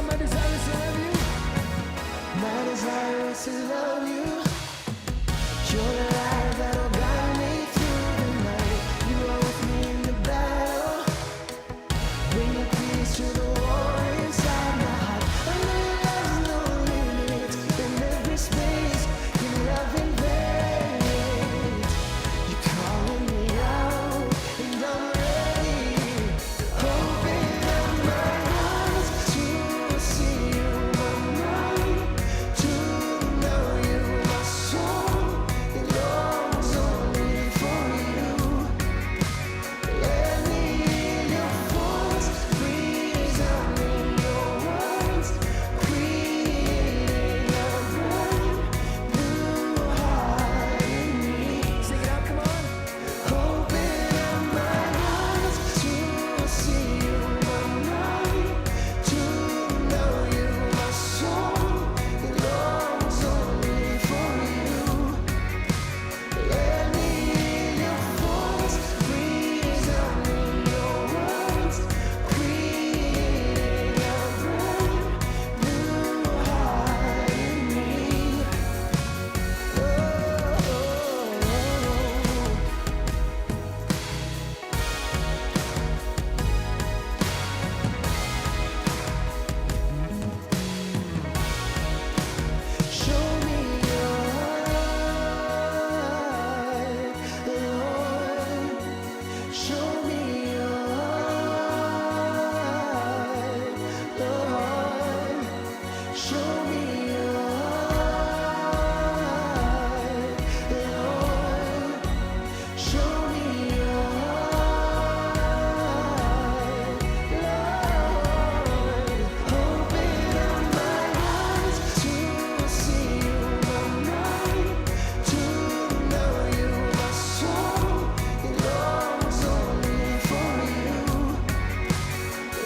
my desire is to love you. My desire is to love you. You're the light that'll guide me through the night. You are with me in the battle. Bring the peace to the war inside my heart. I know there's no limit in every space. Your love invades. You're calling me out, and I'm ready. Open up my eyes to see you, my mind, to know you, my soul. It longs only for you. Let me hear your voice, breathe out in your words, creating a brand new heart in me. Sing it out, come on. Open up my eyes to see you, my mind, to know you, my soul. It longs only for you. Let me hear your voice, breathe out in your words, creating a brand new heart in me. Show me your heart, Lord. Show me your heart, Lord. Show me your heart, Lord. Show me your heart, Lord. Open up my eyes to see you, my mind, to know you, my soul. It longs only for you.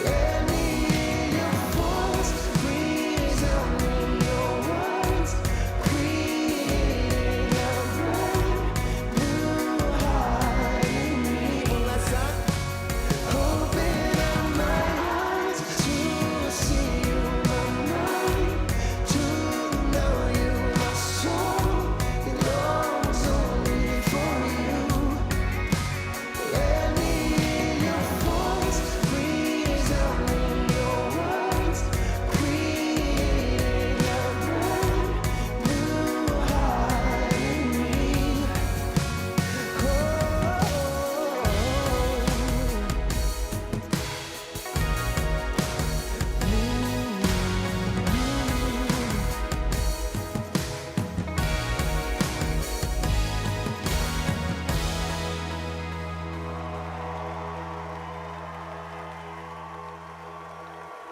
Let me hear your voice, breathe out in your words, creating a brand new heart in me. One last time. Open up my eyes to see you, my mind, to know you, my soul. It longs only for you. Let me hear your voice, breathe out in your words, creating a brand new heart in me.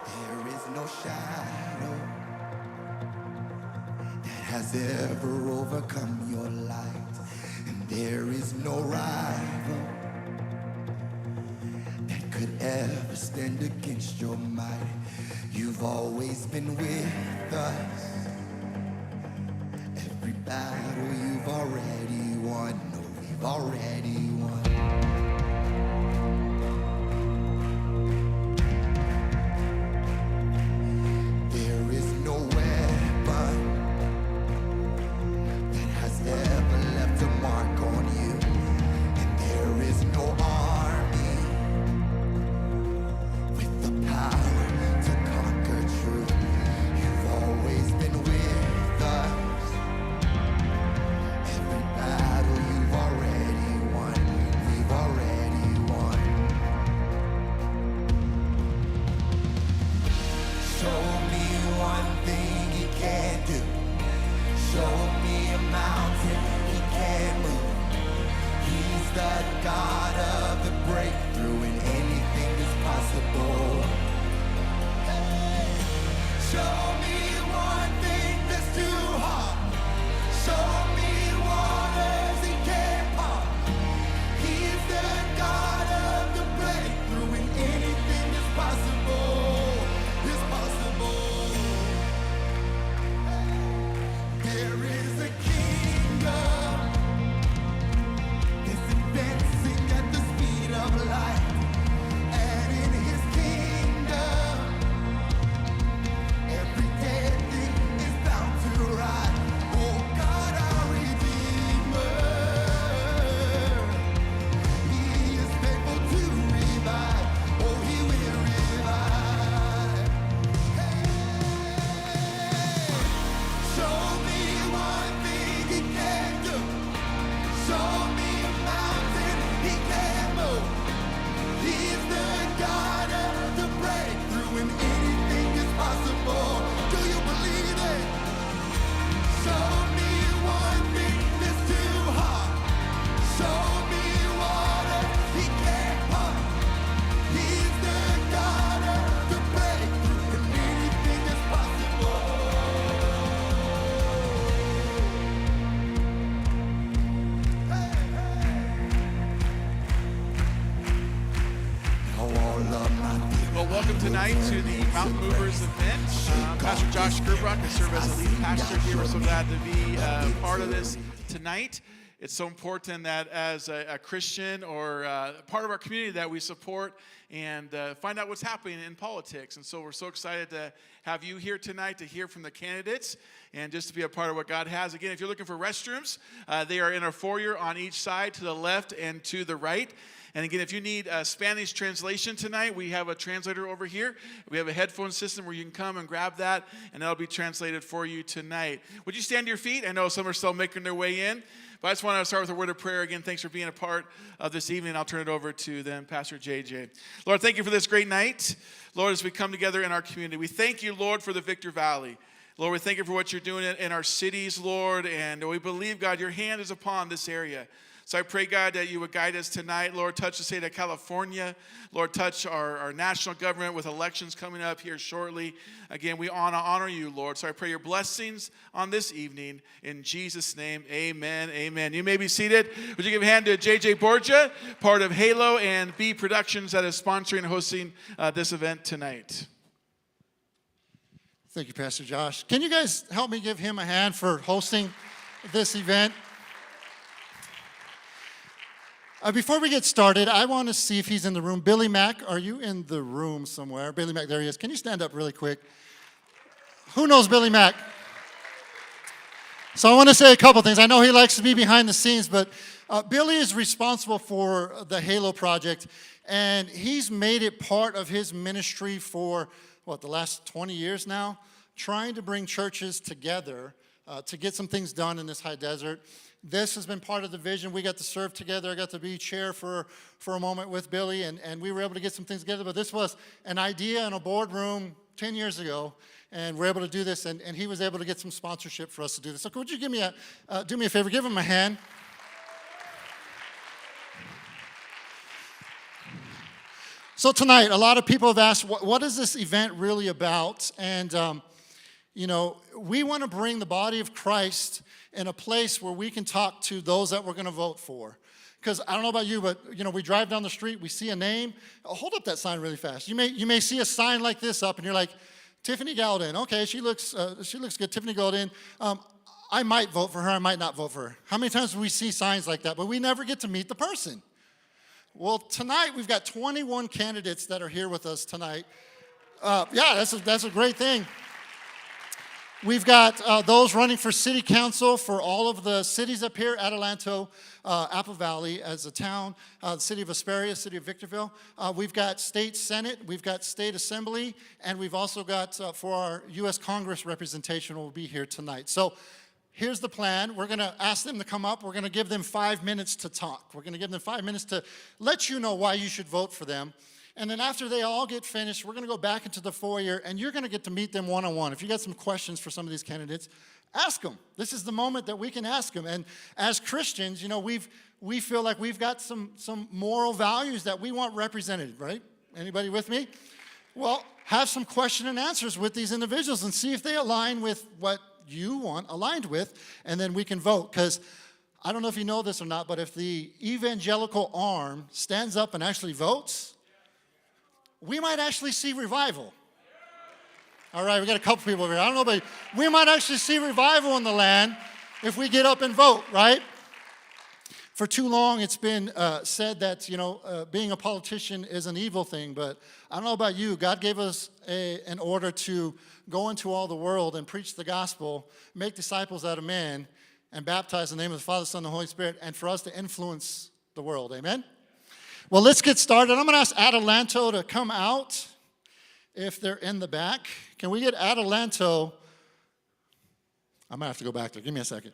There is no shadow that has ever overcome your light, and there is no rival that could ever stand against your might. You've always been with us. Every battle you've already won. No, we've already won. There is no weapon that has ever left a mark on you, and there is no army with the power to conquer truth. You've always been with us. Every battle you've already won. We've already won. Show me one thing he can't do. Show me a mountain he can't move. He's the God of the breakthrough, and anything is possible. Show me one thing that's too hard. Show me waters he can't part. He's the God of the breakthrough, and anything is possible. Is possible. There is a kingdom that's advancing at the speed of light, and in his kingdom tonight to the Mountain Movers event. Pastor Josh Gerbrock, I serve as a lead pastor here. We're so glad to be part of this tonight. It's so important that as a Christian or part of our community that we support and find out what's happening in politics. And so we're so excited to have you here tonight to hear from the candidates and just to be a part of what God has. Again, if you're looking for restrooms, they are in our foyer on each side, to the left and to the right. And again, if you need a Spanish translation tonight, we have a translator over here. We have a headphone system where you can come and grab that, and that'll be translated for you tonight. Would you stand to your feet? I know some are still making their way in, but I just want to start with a word of prayer. Again, thanks for being a part of this evening. I'll turn it over to them, Pastor JJ. Lord, thank you for this great night. Lord, as we come together in our community, we thank you, Lord, for the Victor Valley. Lord, we thank you for what you're doing in our cities, Lord, and we believe, God, your hand is upon this area. So I pray, God, that you would guide us tonight. Lord, touch the state of California. Lord, touch our national government with elections coming up here shortly. Again, we honor you, Lord. So I pray your blessings on this evening. In Jesus' name, amen, amen. You may be seated. Would you give a hand to J.J. Borgia, part of Halo and B Productions that is sponsoring and hosting this event tonight. Thank you, Pastor Josh. Can you guys help me give him a hand for hosting this event? Before we get started, I want to see if he's in the room. Billy Mack, are you in the room somewhere? Billy Mack, there he is. Can you stand up really quick? Who knows Billy Mack? So I want to say a couple things. I know he likes to be behind the scenes, but Billy is responsible for the Halo Project, and he's made it part of his ministry for, the last 20 years now, trying to bring churches together to get some things done in this high desert. This has been part of the vision. We got to serve together. I got to be chair for a moment with Billy, and we were able to get some things together. But this was an idea in a boardroom 10 years ago, and we're able to do this, and he was able to get some sponsorship for us to do this. So would you do me a favor, give him a hand. So tonight, a lot of people have asked, what is this event really about? And, we want to bring the body of Christ in a place where we can talk to those that we're going to vote for. Because I don't know about you, but we drive down the street, we see a name. Hold up that sign really fast. You may see a sign like this up, and you're like, Tiffany Gallaudin. Okay, she looks good. Tiffany Gallaudin. I might vote for her. I might not vote for her. How many times do we see signs like that, but we never get to meet the person? Well, tonight we've got 21 candidates that are here with us tonight. That's a great thing. We've got those running for city council for all of the cities up here, Adelanto, Apple Valley as a town, the city of Hesperia, city of Victorville. We've got state senate, we've got state assembly, and we've also got for our U.S. Congress representation will be here tonight. So here's the plan. We're going to ask them to come up. We're going to give them 5 minutes to talk. We're going to give them 5 minutes to let you know why you should vote for them. And then after they all get finished, we're going to go back into the foyer, and you're going to get to meet them one-on-one. If you got some questions for some of these candidates, ask them. This is the moment that we can ask them. And as Christians, we feel like we've got some moral values that we want represented, right? Anybody with me? Well, have some question and answers with these individuals and see if they align with what you want aligned with, and then we can vote. Because I don't know if you know this or not, but if the evangelical arm stands up and actually votes, we might actually see revival. All right, we got a couple people over here. I don't know, but we might actually see revival in the land if we get up and vote, right? For too long, it's been said that, being a politician is an evil thing, but I don't know about you. God gave us an order to go into all the world and preach the gospel, make disciples out of men, and baptize in the name of the Father, Son, and the Holy Spirit, and for us to influence the world. Amen? Well, let's get started. I'm going to ask Adelanto to come out if they're in the back. Can we get Adelanto? I might have to go back there. Give me a second.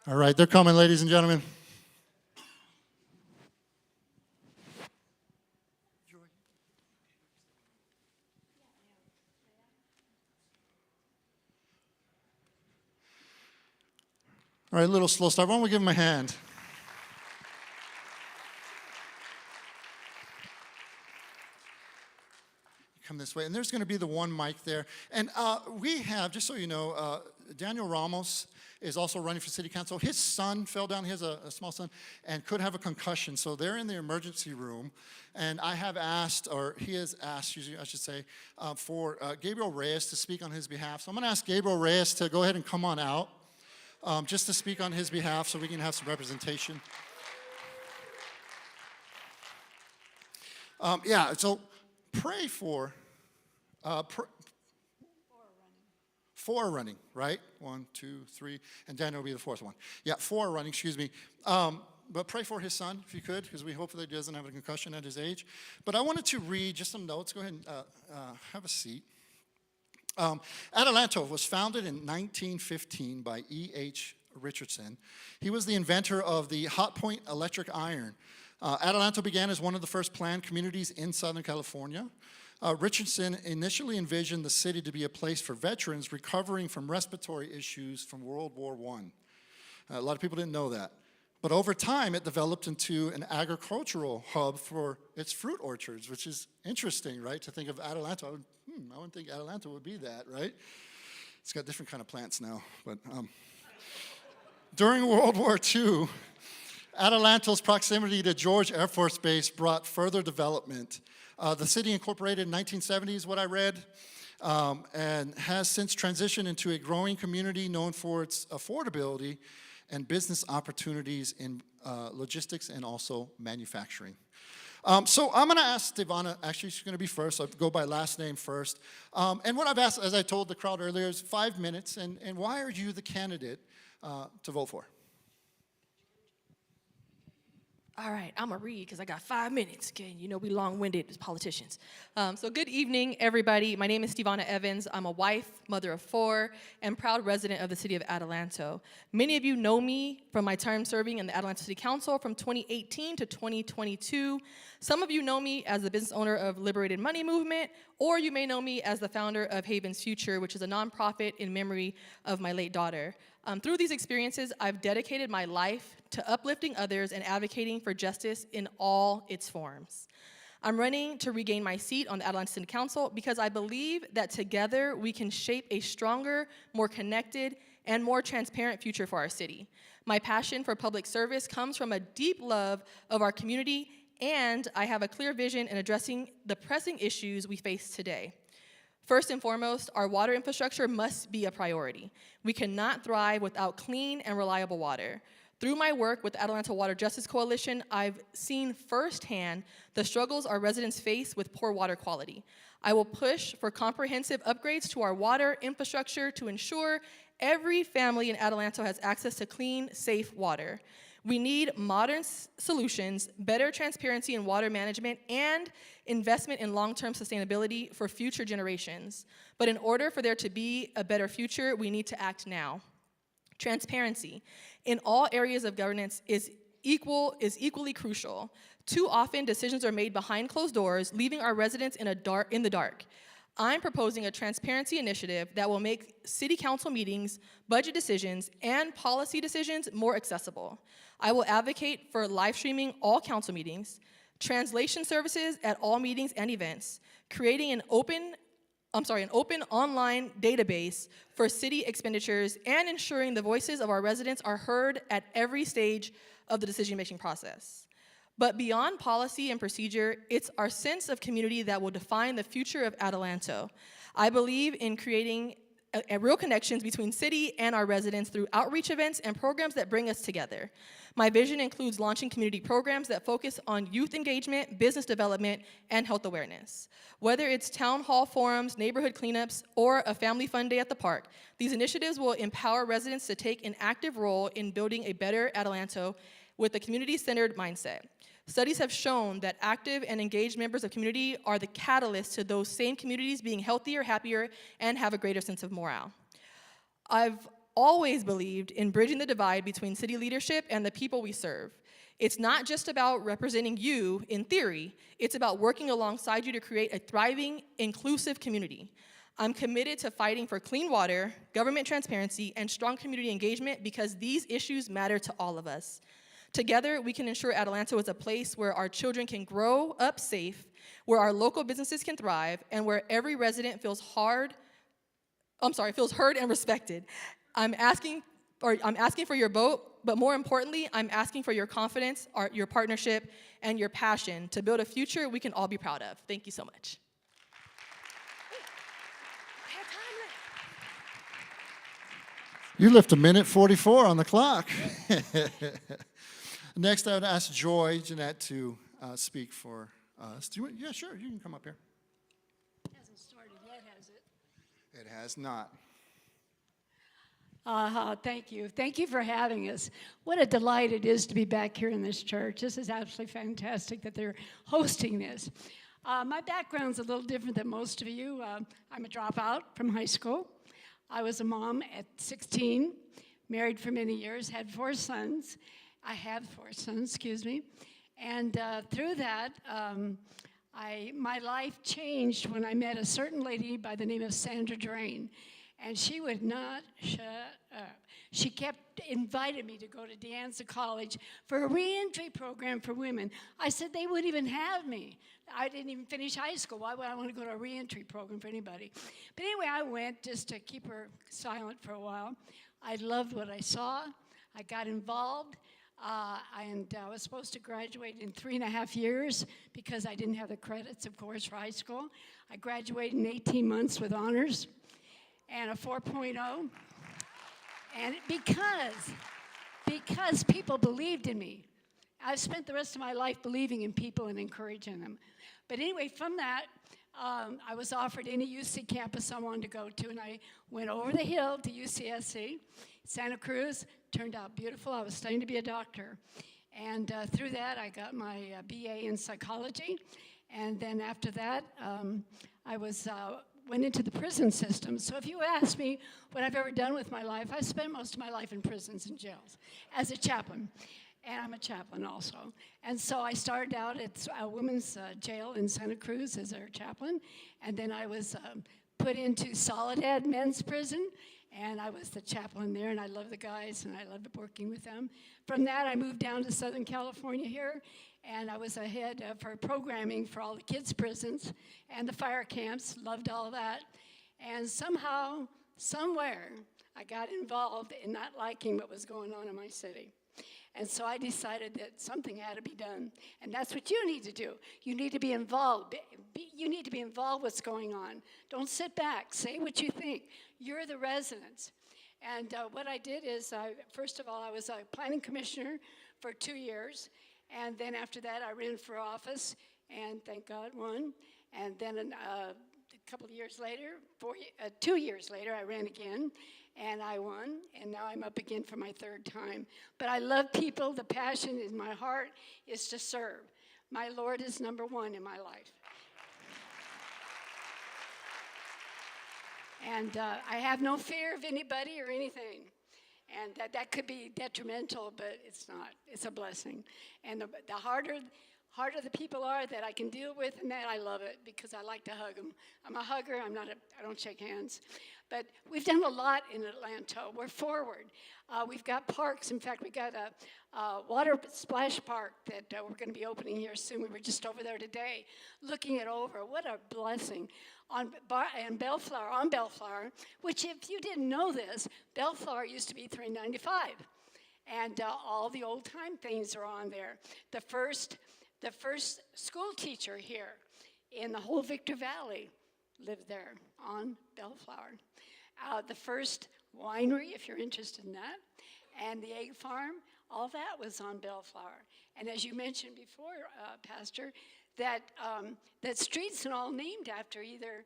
All right, they're coming, ladies and gentlemen. All right, a little slow start. Why don't we give them a hand? Come this way. And there's going to be the one mic there. And we have, just so you know, Daniel Ramos is also running for city council. His son fell down. He has a small son and could have a concussion. So they're in the emergency room. And I have asked, or he has asked, I should say, for Gabriel Reyes to speak on his behalf. So I'm going to ask Gabriel Reyes to go ahead and come on out just to speak on his behalf so we can have some representation. So pray for, four running, right? 1, 2, 3, and Daniel will be the fourth one. Yeah, 4 running, excuse me. But pray for his son, if you could, because we hope that he doesn't have a concussion at his age. But I wanted to read just some notes. Go ahead and have a seat. Adelanto was founded in 1915 by E.H. Richardson. He was the inventor of the hot point electric iron. Adelanto began as one of the first planned communities in Southern California. Richardson initially envisioned the city to be a place for veterans recovering from respiratory issues from World War I. A lot of people didn't know that. But over time, it developed into an agricultural hub for its fruit orchards, which is interesting, right? To think of Adelanto, I wouldn't think Adelanto would be that, right? It's got different kind of plants now. But during World War II, Adelanto's proximity to George Air Force Base brought further development. The city incorporated in 1970 is what I read, and has since transitioned into a growing community known for its affordability and business opportunities in logistics and also manufacturing. So I'm going to ask Stevana, actually she's going to be first, I'll go by last name first. And what I've asked, as I told the crowd earlier, is 5 minutes, and why are you the candidate to vote for? All right, I'm gonna read because I got 5 minutes. Okay, you know we long-winded as politicians. So good evening, everybody. My name is Stevana Evans. I'm a wife, mother of 4, and proud resident of the city of Adelanto. Many of you know me from my time serving in the Adelanto City Council from 2018 to 2022. Some of you know me as the business owner of Liberated Money Movement, or you may know me as the founder of Haven's Future, which is a nonprofit in memory of my late daughter. Through these experiences, I've dedicated my life to uplifting others and advocating for justice in all its forms. I'm running to regain my seat on the Adelanto City Council because I believe that together we can shape a stronger, more connected, and more transparent future for our city. My passion for public service comes from a deep love of our community, and I have a clear vision in addressing the pressing issues we face today. First and foremost, our water infrastructure must be a priority. We cannot thrive without clean and reliable water. Through my work with the Adelanto Water Justice Coalition, I've seen firsthand the struggles our residents face with poor water quality. I will push for comprehensive upgrades to our water infrastructure to ensure every family in Adelanto has access to clean, safe water. We need modern solutions, better transparency in water management, and investment in long-term sustainability for future generations. But in order for there to be a better future, we need to act now. Transparency in all areas of governance is equally crucial. Too often, decisions are made behind closed doors, leaving our residents in the dark. I'm proposing a transparency initiative that will make city council meetings, budget decisions, and policy decisions more accessible. I will advocate for live streaming all council meetings, translation services at all meetings and events, creating an open online database for city expenditures, and ensuring the voices of our residents are heard at every stage of the decision-making process. But beyond policy and procedure, it's our sense of community that will define the future of Adelanto. I believe in creating real connections between city and our residents through outreach events and programs that bring us together. My vision includes launching community programs that focus on youth engagement, business development, and health awareness. Whether it's town hall forums, neighborhood cleanups, or a family fun day at the park, these initiatives will empower residents to take an active role in building a better Adelanto with a community-centered mindset. Studies have shown that active and engaged members of community are the catalyst to those same communities being healthier, happier, and have a greater sense of morale. I've always believed in bridging the divide between city leadership and the people we serve. It's not just about representing you in theory, it's about working alongside you to create a thriving, inclusive community. I'm committed to fighting for clean water, government transparency, and strong community engagement because these issues matter to all of us. Together, we can ensure Adelanto is a place where our children can grow up safe, where our local businesses can thrive, and where every resident feels heard and respected. I'm asking for your vote, but more importantly, I'm asking for your confidence, your partnership, and your passion to build a future we can all be proud of. Thank you so much. You left 1:44 on the clock. Next, I would ask Joy Jeanette to speak for us. Yeah, sure, you can come up here. It hasn't started yet, has it? It has not. Thank you. Thank you for having us. What a delight it is to be back here in this church. This is absolutely fantastic that they're hosting this. My background's a little different than most of you. I'm a dropout from high school. I was a mom at 16, married for many years, had 4 sons. I have 4 sons, excuse me. And through that, my life changed when I met a certain lady by the name of Sandra Drain. And she would not shut up. She kept inviting me to go to De Anza College for a reentry program for women. I said they wouldn't even have me. I didn't even finish high school. Why would I want to go to a reentry program for anybody? But anyway, I went just to keep her silent for a while. I loved what I saw. I got involved. And I was supposed to graduate in 3.5 years because I didn't have the credits, of course, for high school. I graduated in 18 months with honors and a 4.0. And because people believed in me. I've spent the rest of my life believing in people and encouraging them. But anyway, from that, I was offered any UC campus I wanted to go to, and I went over the hill to UCSC. Santa Cruz turned out beautiful. I was studying to be a doctor. And through that, I got my BA in psychology. And then after that, I went into the prison system. So if you ask me what I've ever done with my life, I spent most of my life in prisons and jails as a chaplain. And I'm a chaplain also. And so I started out at a women's jail in Santa Cruz as their chaplain. And then I was put into Soledad Men's Prison. And I was the chaplain there, and I love the guys, and I loved working with them. From that, I moved down to Southern California here, and I was head for programming for all the kids' prisons and the fire camps, loved all that. And somehow, somewhere, I got involved in not liking what was going on in my city. And so I decided that something had to be done. And that's what you need to do. You need to be involved. You need to be involved with what's going on. Don't sit back. Say what you think. You're the residents. And what I did is, first of all, I was a planning commissioner for 2 years. And then after that, I ran for office. And thank God, won. And then a couple of years later, 2 years later, I ran again. And I won, and now I'm up again for my 3rd time. But I love people. The passion in my heart is to serve. My Lord is number 1 in my life. And I have no fear of anybody or anything. And that could be detrimental, but it's not. It's a blessing. And the harder the people are that I can deal with, and that I love it because I like to hug them. I'm a hugger. I don't shake hands. But we've done a lot in Atlanta. We're forward. We've got parks. In fact, we got a water splash park that we're going to be opening here soon. We were just over there today looking it over. What a blessing. On Bellflower, which if you didn't know this, Bellflower used to be $3.95. And all the old time things are on there. The first school teacher here in the whole Victor Valley lived there on Bellflower. The first winery, if you're interested in that, and the egg farm, all that was on Bellflower. And as you mentioned before, Pastor, that streets are all named after either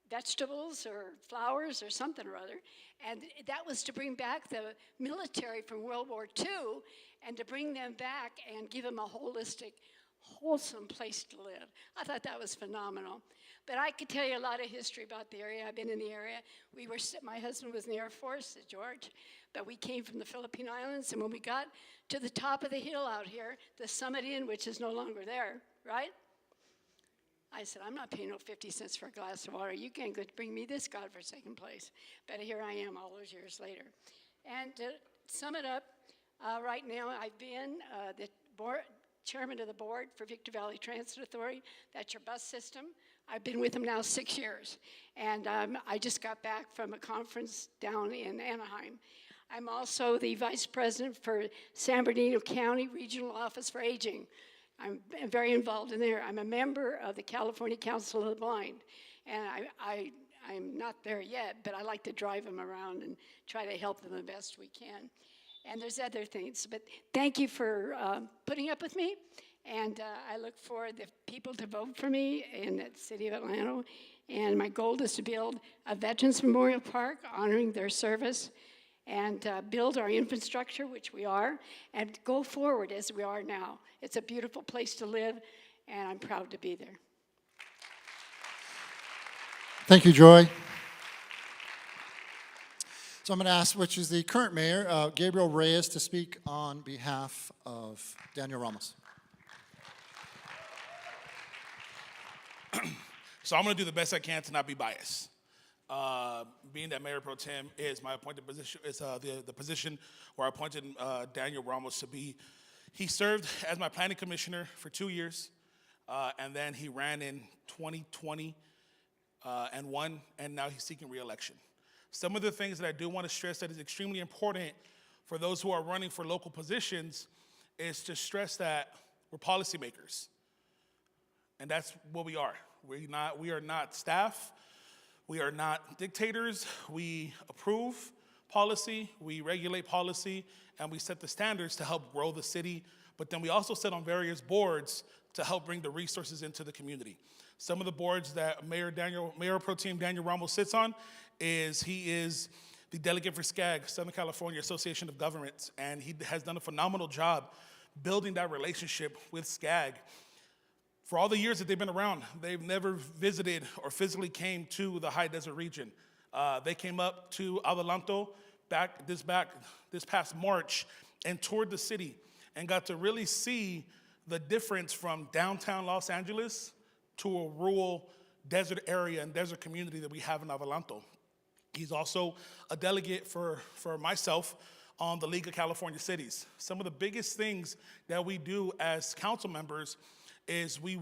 vegetables or flowers or something or other. And that was to bring back the military from World War II and to bring them back and give them a holistic wholesome place to live. I thought that was phenomenal. But I could tell you a lot of history about the area. I've been in the area. My husband was in the Air Force at George, but we came from the Philippine Islands, and when we got to the top of the hill out here, the Summit Inn, which is no longer there, right? I said, I'm not paying no 50 cents for a glass of water. You can't go bring me this godforsaken place. But here I am all those years later. And to sum it up, right now I've been the chairman of the board for Victor Valley Transit Authority. That's your bus system. I've been with them now 6 years. And I just got back from a conference down in Anaheim. I'm also the vice president for San Bernardino County Regional Office for Aging. I'm very involved in there. I'm a member of the California Council of the Blind. And I'm not there yet, but I like to drive them around and try to help them the best we can. And there's other things. But thank you for putting up with me. And I look for the people to vote for me in the city of Atlanta. And my goal is to build a Veterans Memorial Park honoring their service, and build our infrastructure, which we are, and go forward as we are now. It's a beautiful place to live, and I'm proud to be there. Thank you, Joy. So I'm going to ask, which is the current mayor, Gabriel Reyes, to speak on behalf of Daniel Ramos. So I'm going to do the best I can to not be biased. Being that Mayor Pro Tem is my appointed position, is the position where I appointed Daniel Ramos to be. He served as my planning commissioner for 2 years, and then he ran in 2020 and won, and now he's seeking re-election. Some of the things that I do want to stress that is extremely important for those who are running for local positions is to stress that we're policymakers, and that's what we are. We are not staff. We are not dictators. We approve policy, we regulate policy, and we set the standards to help grow the city. But then we also sit on various boards to help bring the resources into the community. Some of the boards that Mayor Pro Tem Daniel Ramos sits on he is the delegate for SCAG, Southern California Association of Governments, and he has done a phenomenal job building that relationship with SCAG. For all the years that they've been around, they've never visited or physically came to the high desert region. They came up to Adelanto this past March and toured the city and got to really see the difference from downtown Los Angeles to a rural desert area and desert community that we have in Adelanto. He's also a delegate for myself on the League of California Cities. Some of the biggest things that we do as council members is we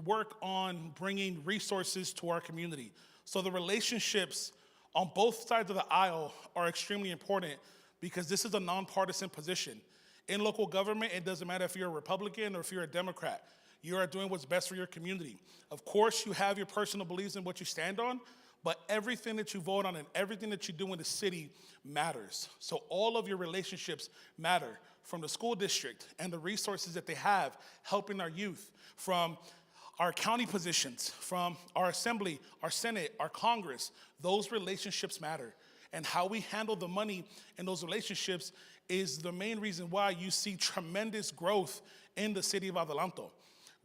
work on bringing resources to our community. So the relationships on both sides of the aisle are extremely important because this is a nonpartisan position. In local government, it doesn't matter if you're a Republican or if you're a Democrat. You are doing what's best for your community. Of course, you have your personal beliefs and what you stand on, but everything that you vote on and everything that you do in the city matters. So all of your relationships matter, from the school district and the resources that they have helping our youth, from our county positions, from our assembly, our Senate, our Congress. Those relationships matter. And how we handle the money in those relationships is the main reason why you see tremendous growth in the city of Adelanto.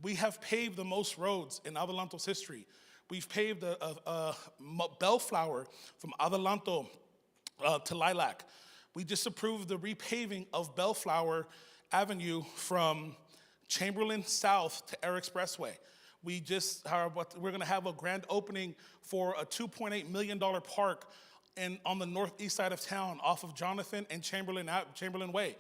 We have paved the most roads in Adelanto's history. We've paved a Bellflower from Adelanto to Lilac. We just approved the repaving of Bellflower Avenue from Chamberlain South to Air Expressway. We're going to have a grand opening for a $2.8 million park on the northeast side of town off of Jonathan and Chamberlain Way.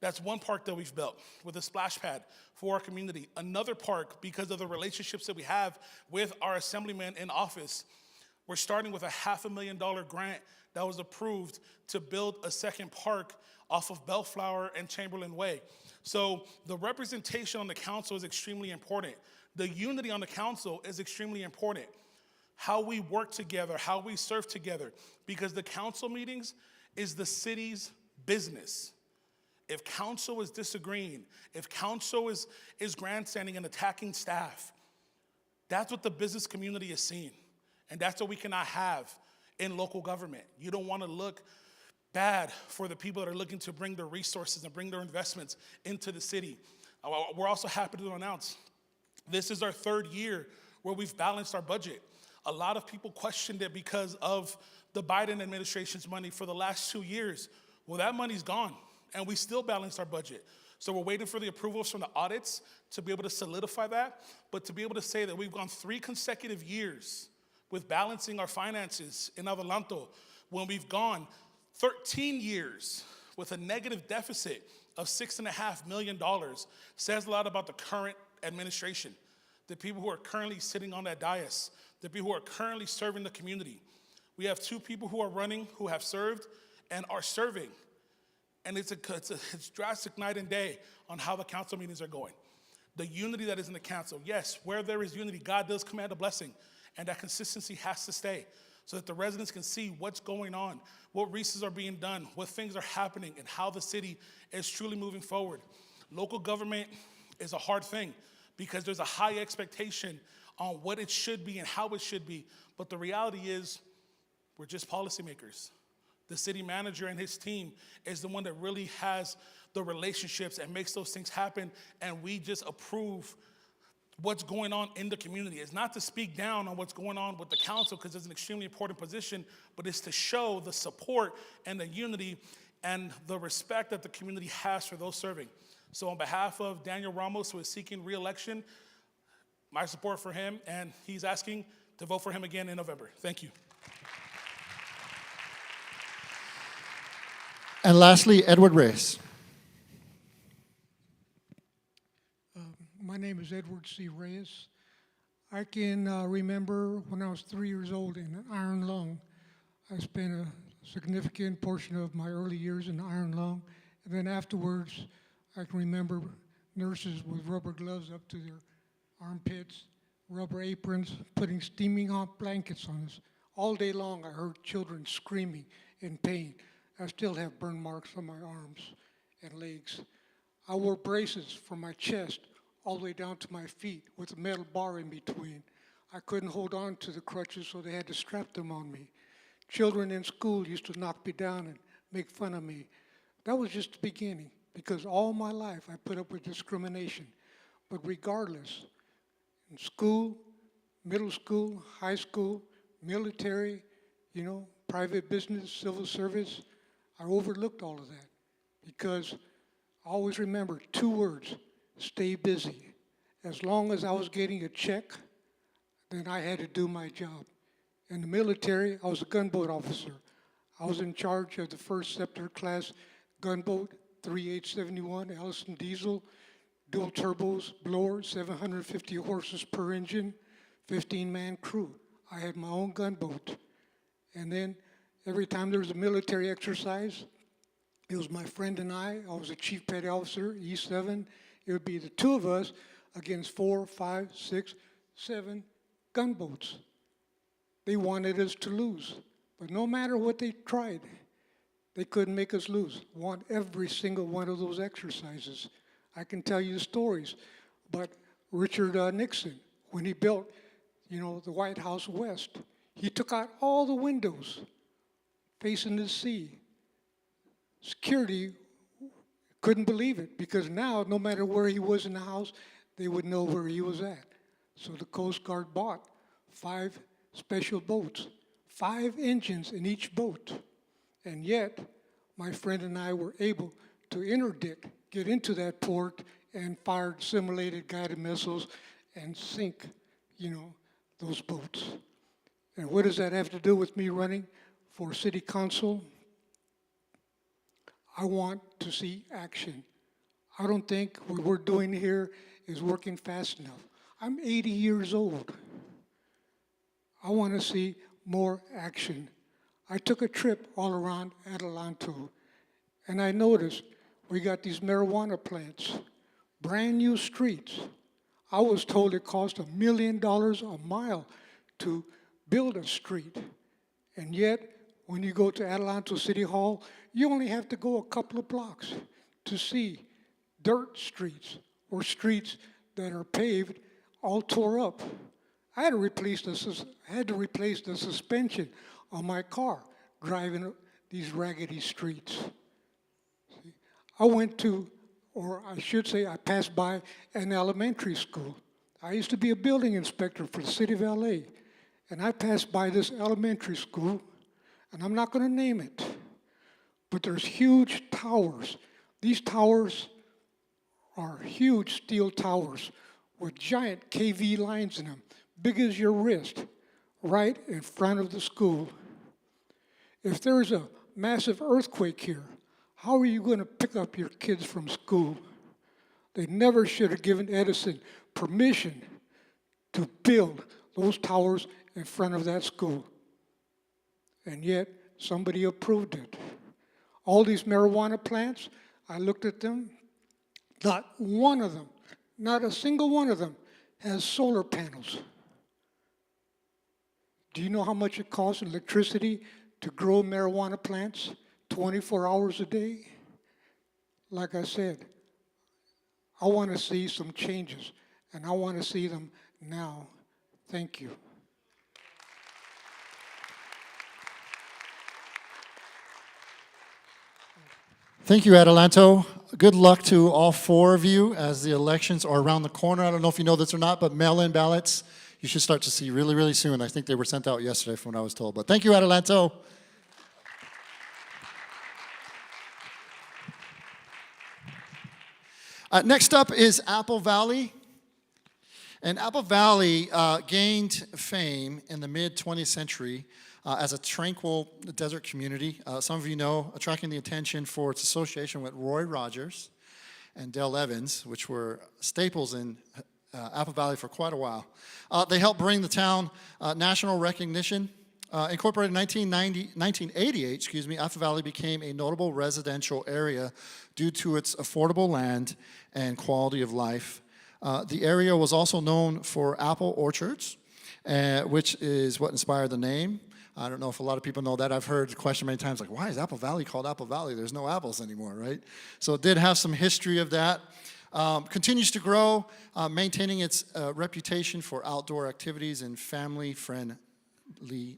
That's one park that we've built with a splash pad for our community. Another park, because of the relationships that we have with our assemblyman in office, we're starting with a $500,000 grant that was approved to build a second park off of Bellflower and Chamberlain Way. So the representation on the council is extremely important. The unity on the council is extremely important. How we work together, how we serve together, because the council meetings is the city's business. If council is disagreeing, if council is grandstanding and attacking staff, that's what the business community is seeing. And that's what we cannot have in local government. You don't want to look bad for the people that are looking to bring their resources and bring their investments into the city. We're also happy to announce this is our third year where we've balanced our budget. A lot of people questioned it because of the Biden administration's money for the last 2 years. Well, that money's gone, and we still balanced our budget. So we're waiting for the approvals from the audits to be able to solidify that, but to be able to say that we've gone 3 consecutive years with balancing our finances in Adelanto, when we've gone 13 years with a negative deficit of $6.5 million, says a lot about the current administration, the people who are currently sitting on that dais, the people who are currently serving the community. We have 2 people who are running, who have served and are serving. And it's drastic night and day on how the council meetings are going. The unity that is in the council. Yes, where there is unity, God does command a blessing. And that consistency has to stay so that the residents can see what's going on, what resources are being done, what things are happening, and how the city is truly moving forward. Local government is a hard thing because there's a high expectation on what it should be and how it should be. But the reality is, we're just policymakers. The city manager and his team is the one that really has the relationships and makes those things happen, and we just approve what's going on in the community. It's not to speak down on what's going on with the council because it's an extremely important position, but it's to show the support and the unity and the respect that the community has for those serving. So on behalf of Daniel Ramos, who is seeking re-election, my support for him, and he's asking to vote for him again in November. Thank you. And lastly, Edward Reyes. My name is Edward C. Reyes. I can remember when I was 3 years old in Iron Lung. I spent a significant portion of my early years in Iron Lung. And then afterwards, I can remember nurses with rubber gloves up to their armpits, rubber aprons, putting steaming hot blankets on us. All day long, I heard children screaming in pain. I still have burn marks on my arms and legs. I wore braces from my chest all the way down to my feet with a metal bar in between. I couldn't hold on to the crutches, so they had to strap them on me. Children in school used to knock me down and make fun of me. That was just the beginning, because all my life I put up with discrimination. But regardless, in school, middle school, high school, military, private business, civil service, I overlooked all of that because I always remember 2 words: stay busy. As long as I was getting a check, then I had to do my job. In the military, I was a gunboat officer. I was in charge of the 1st Scepter class gunboat, 3871 Allison diesel, dual turbos, blower, 750 horses per engine, 15-man crew. I had my own gunboat. And then every time there was a military exercise, it was my friend and I was a chief petty officer, E7. It would be the 2 of us against 4, 5, 6, 7 gunboats. They wanted us to lose. But no matter what they tried, they couldn't make us lose. Won every single one of those exercises. I can tell you the stories. But Richard Nixon, when he built, the White House West, he took out all the windows facing the sea. Security couldn't believe it because now, no matter where he was in the house, they would know where he was at. So the Coast Guard bought 5 special boats, 5 engines in each boat. And yet, my friend and I were able to interdict, get into that port, and fired simulated guided missiles and sink, those boats. And what does that have to do with me running for city council? I want to see action. I don't think what we're doing here is working fast enough. I'm 80 years old. I want to see more action. I took a trip all around Adelanto, and I noticed we got these marijuana plants, brand new streets. I was told it cost $1 million a mile to build a street. And yet, when you go to Adelanto City Hall, you only have to go a couple of blocks to see dirt streets or streets that are paved, all tore up. I had to replace the suspension on my car driving these raggedy streets. I went to or I should say I passed by an elementary school. I used to be a building inspector for the city of LA, and I passed by this elementary school, and I'm not going to name it, but there's huge towers. These towers are huge steel towers with giant KV lines in them, big as your wrist, right in front of the school. If there's a massive earthquake here, how are you going to pick up your kids from school? They never should have given Edison permission to build those towers in front of that school. And yet, somebody approved it. All these marijuana plants, I looked at them, not one of them, not a single one of them has solar panels. Do you know how much it costs in electricity to grow marijuana plants 24 hours a day? Like I said, I want to see some changes, and I want to see them now. Thank you. Thank you, Adelanto. Good luck to all four of you as the elections are around the corner. I don't know if you know this or not, but mail-in ballots you should start to see really, really soon. I think they were sent out yesterday from what I was told. But thank you, Adelanto. Next up is Apple Valley. And Apple Valley gained fame in the mid-20th century as a tranquil desert community. Some of you know, attracting the attention for its association with Roy Rogers and Dale Evans, which were staples in Apple Valley for quite a while. They helped bring the town national recognition. Incorporated in 1988, Apple Valley became a notable residential area due to its affordable land and quality of life. The area was also known for apple orchards, which is what inspired the name. I don't know if a lot of people know that. I've heard the question many times, like, why is Apple Valley called Apple Valley? There's no apples anymore, right? So it did have some history of that. Continues to grow, maintaining its reputation for outdoor activities and family-friendly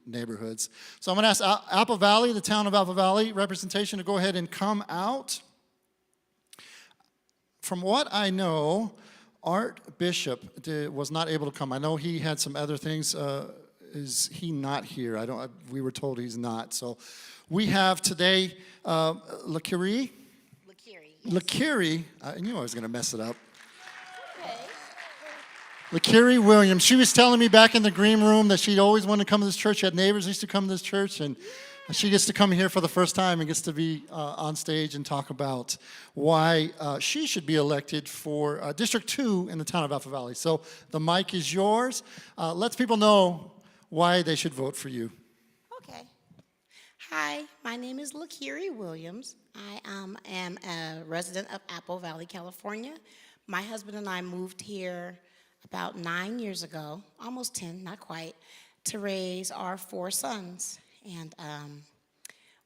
neighborhoods. So I'm going to ask Apple Valley, the town of Apple Valley representation, to go ahead and come out. From what I know, Art Bishop was not able to come. I know he had some other things. Is he not here? We were told he's not. So we have today Lakiri. Lakiri. I knew I was going to mess it up. Lakiri Williams. She was telling me back in the green room that she'd always wanted to come to this church. She had neighbors who used to come to this church, and she gets to come here for the first time and gets to be on stage and talk about why she should be elected for District 2 in the town of Apple Valley. So the mic is yours. Let people know why they should vote for you. Okay. Hi, my name is Lakiri Williams. I am a resident of Apple Valley, California. My husband and I moved here about 9 years ago, almost 10, not quite, to raise our 4 sons. And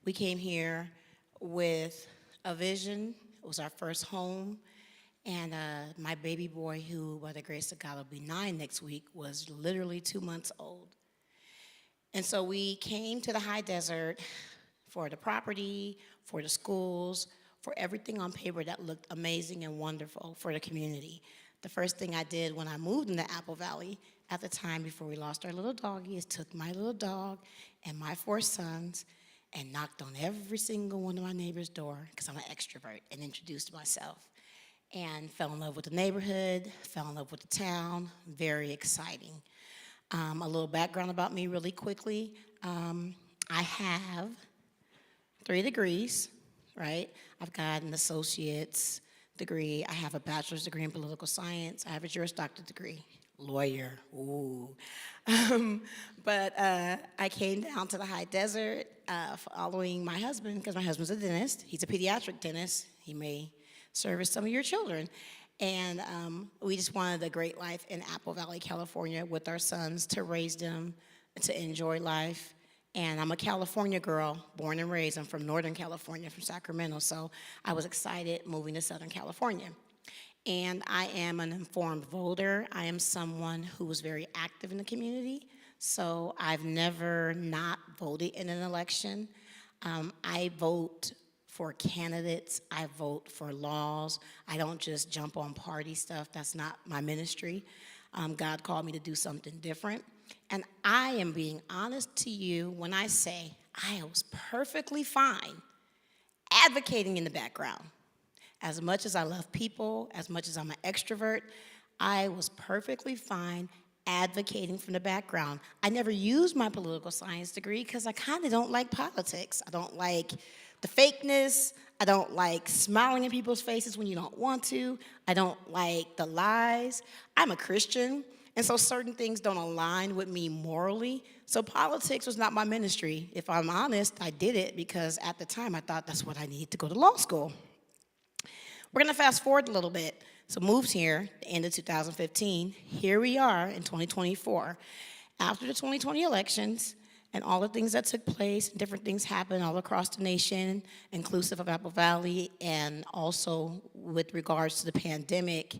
we came here with a vision. It was our first home. And my baby boy, who by the grace of God will be 9 next week, was literally 2 months old. And so we came to the high desert for the property, for the schools, for everything on paper that looked amazing and wonderful for the community. The first thing I did when I moved into Apple Valley at the time before we lost our little doggy is took my little dog and my 4 sons and knocked on every single one of my neighbor's door, because I'm an extrovert, and introduced myself. And fell in love with the neighborhood, fell in love with the town. Very exciting. A little background about me really quickly. I have 3 degrees, right? I've got an associate's degree. I have a bachelor's degree in political science. I have a Juris Doctor degree. Lawyer, ooh. But I came down to the high desert following my husband, because my husband's a dentist. He's a pediatric dentist. He may service some of your children. And we just wanted a great life in Apple Valley, California with our sons, to raise them, to enjoy life. And I'm a California girl, born and raised. I'm from Northern California, from Sacramento. So I was excited moving to Southern California. And I am an informed voter. I am someone who was very active in the community. So I've never not voted in an election. I vote for candidates. I vote for laws. I don't just jump on party stuff. That's not my ministry. God called me to do something different. And I am being honest to you when I say I was perfectly fine advocating in the background. As much as I love people, as much as I'm an extrovert, I was perfectly fine advocating from the background. I never used my political science degree because I kind of don't like politics. I don't like the fakeness. I don't like smiling in people's faces when you don't want to. I don't like the lies. I'm a Christian, and so certain things don't align with me morally. So politics was not my ministry. If I'm honest, I did it because at the time I thought that's what I needed to go to law school. We're going to fast forward a little bit. So moved here, the end of 2015. Here we are in 2024. After the 2020 elections and all the things that took place, different things happened all across the nation, inclusive of Apple Valley, and also with regards to the pandemic,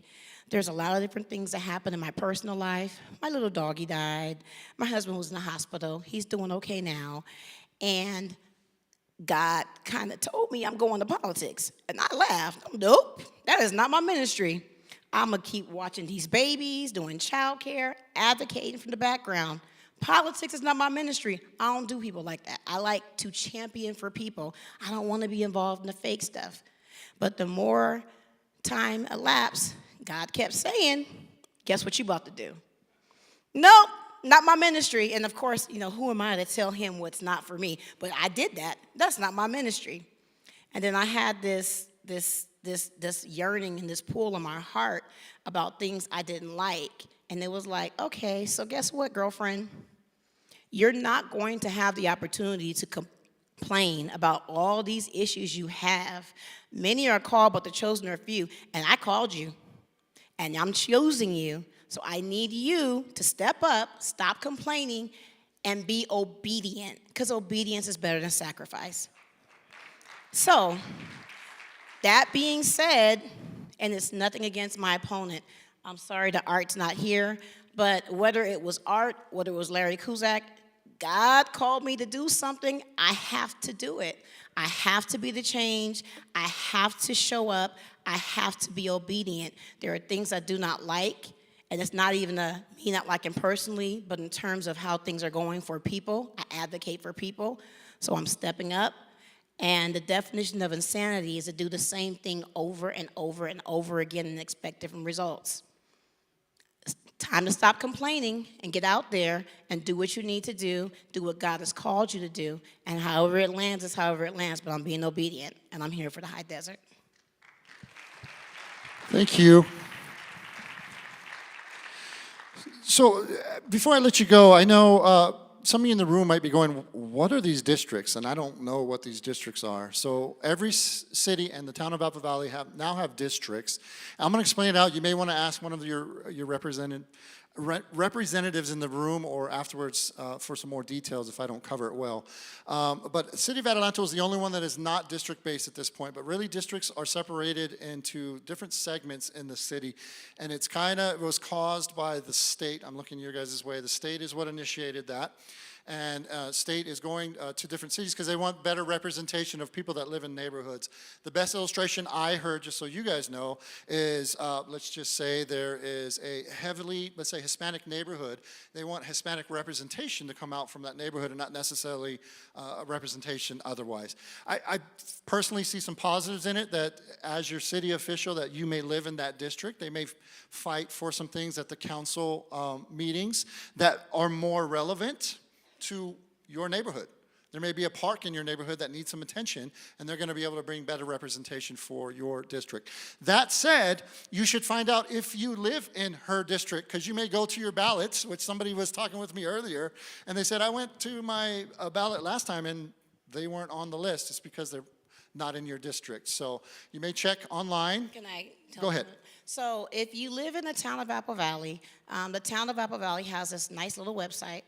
there's a lot of different things that happened in my personal life. My little doggy died. My husband was in the hospital. He's doing okay now. And God kind of told me I'm going to politics. And I laughed. Nope, that is not my ministry. I'm going to keep watching these babies, doing childcare, advocating from the background. Politics is not my ministry. I don't do people like that. I like to champion for people. I don't want to be involved in the fake stuff. But the more time elapsed, God kept saying, guess what you about to do? Nope, not my ministry. And of course, who am I to tell him what's not for me? But I did that. That's not my ministry. And then I had this yearning and this pull in my heart about things I didn't like. And it was like, okay, so guess what, girlfriend? You're not going to have the opportunity to complain about all these issues you have. Many are called, but the chosen are few. And I called you. And I'm choosing you. So I need you to step up, stop complaining, and be obedient. Because obedience is better than sacrifice. So, that being said, and it's nothing against my opponent. I'm sorry the Art's not here. But whether it was Art, whether it was Larry Kuzak, God called me to do something, I have to do it. I have to be the change. I have to show up. I have to be obedient. There are things I do not like, and it's not even me not liking personally, but in terms of how things are going for people. I advocate for people, so I'm stepping up. And the definition of insanity is to do the same thing over and over and over again and expect different results. It's time to stop complaining and get out there and do what you need to do what God has called you to do, and however it lands is however it lands, but I'm being obedient, and I'm here for the high desert. Thank you. So before I let you go, I know some of you in the room might be going, what are these districts? And I don't know what these districts are. So every city and the town of Apple Valley now have districts. I'm going to explain it out. You may want to ask one of your representatives in the room or afterwards for some more details if I don't cover it well. But City of Adelanto is the only one that is not district-based at this point, but really districts are separated into different segments in the city, and it was caused by the state. I'm looking your guys' way. The state is what initiated that. And state is going to different cities because they want better representation of people that live in neighborhoods. The best illustration I heard, just so you guys know, is let's just say there is a heavily, let's say, Hispanic neighborhood. They want Hispanic representation to come out from that neighborhood and not necessarily a representation otherwise. I personally see some positives in it that as your city official that you may live in that district. They may fight for some things at the council meetings that are more relevant to your neighborhood. There may be a park in your neighborhood that needs some attention, and they're going to be able to bring better representation for your district. That said, you should find out if you live in her district, because you may go to your ballots, which somebody was talking with me earlier, and they said, I went to my ballot last time, and they weren't on the list. It's because they're not in your district. So you may check online. Can I tell Go ahead. them? So if you live in the town of Apple Valley, the town of Apple Valley has this nice little website.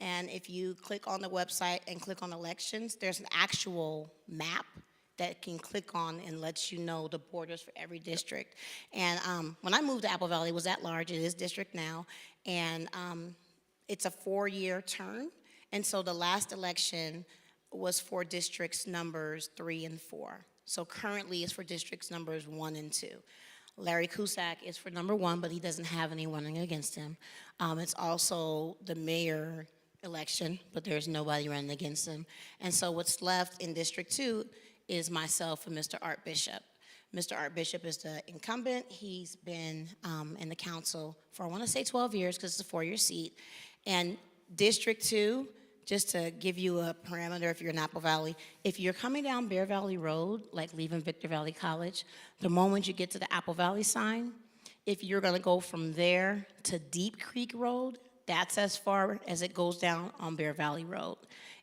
And if you click on the website and click on elections, there's an actual map that can click on and lets you know the borders for every district. And when I moved to Apple Valley, it was at large. It is district now. And it's a 4-year term. And so the last election was for districts numbers 3 and 4. So currently it's for districts numbers 1 and 2. Larry Cusack is for number 1, but he doesn't have anyone running against him. It's also the mayor election, but there's nobody running against him. And so what's left in District 2 is myself and Mr. Art Bishop. Mr. Art Bishop is the incumbent. He's been in the council for, I want to say 12 years, because it's a 4-year seat. And District 2, just to give you a parameter if you're in Apple Valley, if you're coming down Bear Valley Road, like leaving Victor Valley College, the moment you get to the Apple Valley sign, if you're going to go from there to Deep Creek Road, that's as far as it goes down on Bear Valley Road.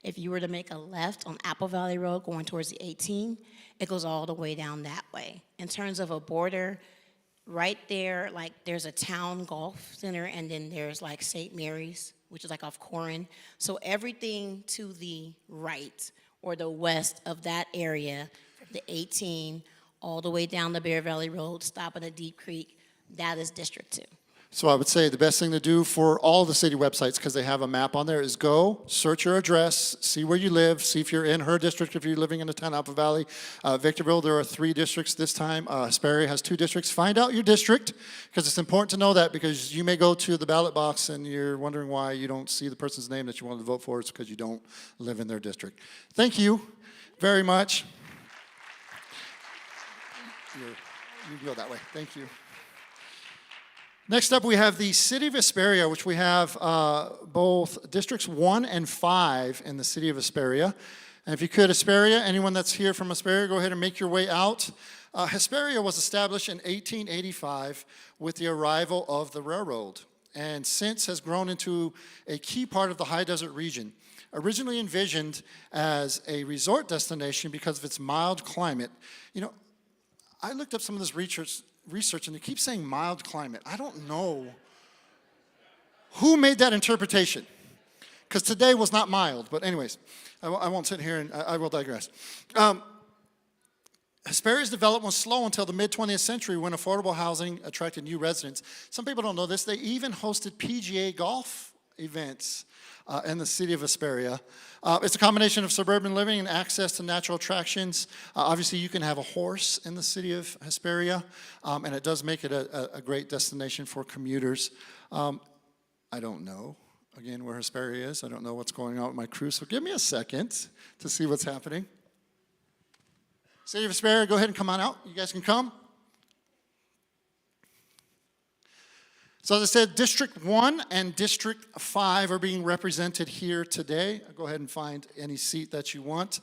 If you were to make a left on Apple Valley Road going towards the 18, it goes all the way down that way. In terms of a border, right there, like there's a town golf center, and then there's like St. Mary's, which is like off Corin. So everything to the right or the west of that area, from the 18 all the way down the Bear Valley Road, stopping at Deep Creek, that is District 2. So I would say the best thing to do for all the city websites, because they have a map on there, is go, search your address, see where you live, see if you're in her district, if you're living in the town of Apple Valley. Victorville, there are 3 districts this time. Hesperia has 2 districts. Find out your district, because it's important to know that, because you may go to the ballot box and you're wondering why you don't see the person's name that you wanted to vote for. It's because you don't live in their district. Thank you very much. You can go that way. Thank you. Next up, we have the City of Hesperia, which we have both Districts 1 and 5 in the City of Hesperia. And if you could, Hesperia, anyone that's here from Hesperia, go ahead and make your way out. Hesperia was established in 1885 with the arrival of the railroad, and since has grown into a key part of the high desert region. Originally envisioned as a resort destination because of its mild climate. You know, I looked up some of this research, and they keep saying mild climate. I don't know who made that interpretation, because today was not mild. But anyways, I won't sit here, and I will digress. Hesperia's development was slow until the mid-20th century, when affordable housing attracted new residents. Some people don't know this. They even hosted PGA golf events in the city of Hesperia. It's a combination of suburban living and access to natural attractions. Obviously, you can have a horse in the city of Hesperia, and it does make it a great destination for commuters. I don't know, again, where Hesperia is. I don't know what's going on with my crew, so give me a second to see what's happening. City of Hesperia, go ahead and come on out. You guys can come. So as I said, District 1 and District 5 are being represented here today. Go ahead and find any seat that you want.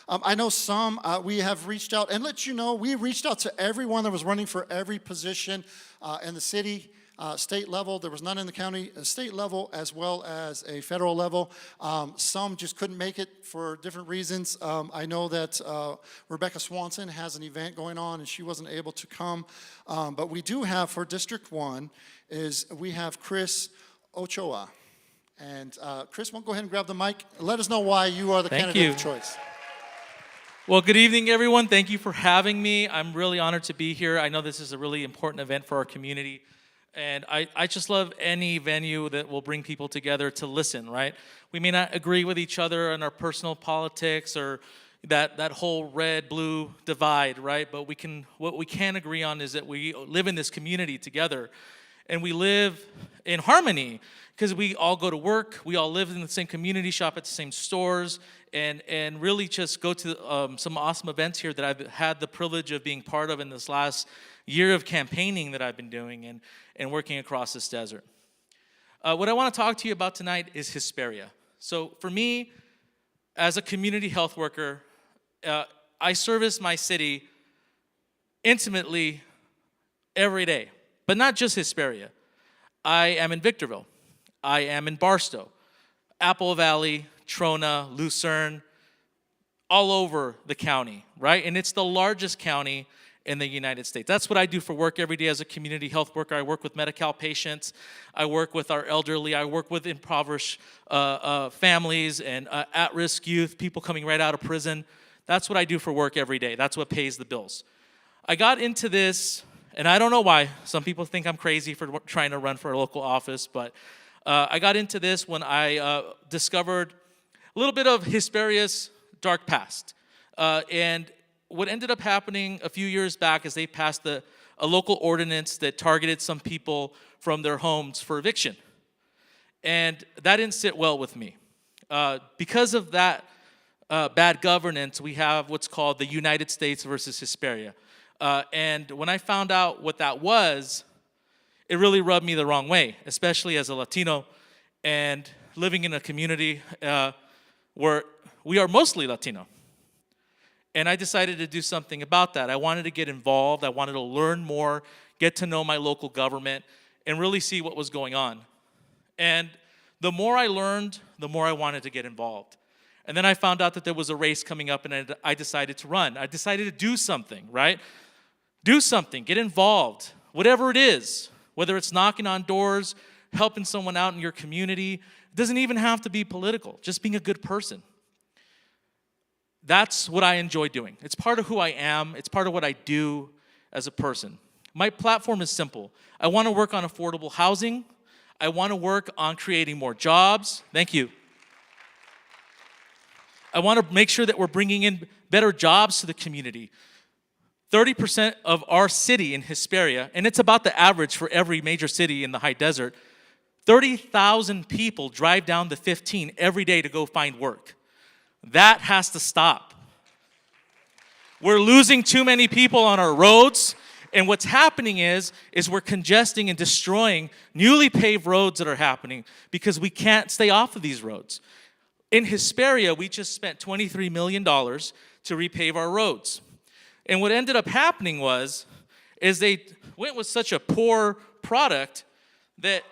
I know some, we have reached out, and let you know, we reached out to everyone that was running for every position in the city, state level. There was none in the county, state level, as well as a federal level. Some just couldn't make it for different reasons. I know that Rebecca Swanson has an event going on, and she wasn't able to come. But we do have, for District 1, we have Chris Ochoa. And Chris, won't go ahead and grab the mic. Let us know why you are the candidate of choice. Well, good evening, everyone. Thank you for having me. I'm really honored to be here. I know this is a really important event for our community. And I just love any venue that will bring people together to listen, right? We may not agree with each other on our personal politics or that whole red-blue divide, right? But what we can agree on is that we live in this community together. And we live in harmony because we all go to work, we all live in the same community, shop at the same stores, and really just go to some awesome events here that I've had the privilege of being part of in this last year of campaigning that I've been doing and working across this desert. What I want to talk to you about tonight is Hesperia. So for me, as a community health worker, I service my city intimately every day. But not just Hesperia. I am in Victorville. I am in Barstow, Apple Valley, Trona, Lucerne, all over the county, right? And it's the largest county in the United States. That's what I do for work every day as a community health worker. I work with Medi-Cal patients. I work with our elderly. I work with impoverished families and at-risk youth, people coming right out of prison. That's what I do for work every day. That's what pays the bills. I got into this, and I don't know why. Some people think I'm crazy for trying to run for a local office, but I got into this when I discovered a little bit of Hesperia's dark past. And what ended up happening a few years back is they passed a local ordinance that targeted some people from their homes for eviction. And that didn't sit well with me. Because of that bad governance, we have what's called the United States versus Hesperia. And when I found out what that was, it really rubbed me the wrong way, especially as a Latino and living in a community where we are mostly Latino. And I decided to do something about that. I wanted to get involved. I wanted to learn more, get to know my local government, and really see what was going on. And the more I learned, the more I wanted to get involved. And then I found out that there was a race coming up, and I decided to run. I decided to do something, right? Do something, get involved, whatever it is, whether it's knocking on doors, helping someone out in your community. It doesn't even have to be political, just being a good person. That's what I enjoy doing. It's part of who I am. It's part of what I do as a person. My platform is simple. I want to work on affordable housing. I want to work on creating more jobs. Thank you. I want to make sure that we're bringing in better jobs to the community. 30% of our city in Hesperia, and it's about the average for every major city in the high desert, 30,000 people drive down the 15 every day to go find work. That has to stop. We're losing too many people on our roads, and what's happening is we're congesting and destroying newly paved roads that are happening because we can't stay off of these roads. In Hesperia, we just spent $23 million to repave our roads. And what ended up happening is they went with such a poor product that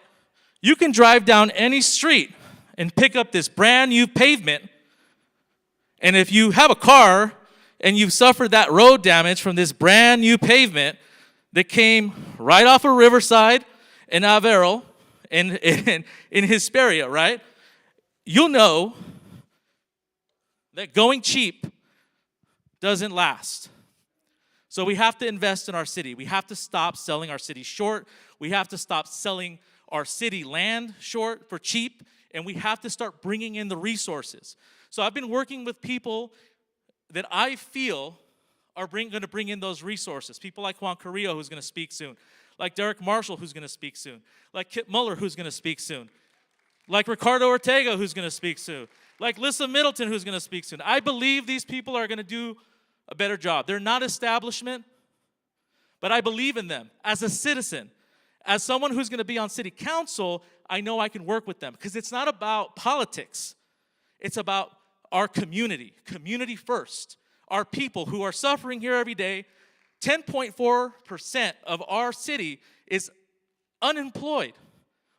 you can drive down any street and pick up this brand new pavement. And if you have a car and you've suffered that road damage from this brand new pavement that came right off of Riverside and Avero in Hesperia, right? You'll know that going cheap doesn't last. So we have to invest in our city. We have to stop selling our city short. We have to stop selling our city land short for cheap. And we have to start bringing in the resources. So I've been working with people that I feel are going to bring in those resources. People like Juan Carrillo, who's going to speak soon. Like Derek Marshall, who's going to speak soon. Like Kip Muller, who's going to speak soon. Like Ricardo Ortega, who's going to speak soon. Like Lissa Middleton, who's going to speak soon. I believe these people are going to do a better job. They're not establishment, but I believe in them as a citizen. As someone who's going to be on city council, I know I can work with them because it's not about politics. It's about our community first. Our people who are suffering here every day. 10.4% of our city is unemployed.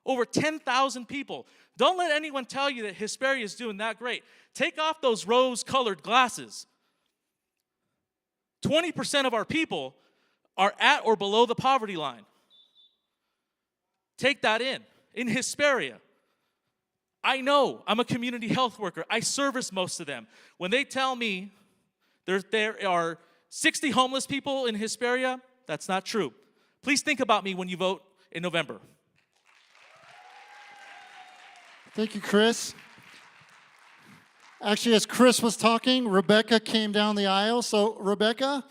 Over 10,000 people. Don't let anyone tell you that Hesperia is doing that great. Take off those rose-colored glasses. 20% of our people are at or below the poverty line. Take that in. In Hesperia, I know, I'm a community health worker. I service most of them. When they tell me there are 60 homeless people in Hesperia, that's not true. Please think about me when you vote in November. Thank you, Chris. Actually, as Chris was talking, Rebecca came down the aisle. So, Rebecca,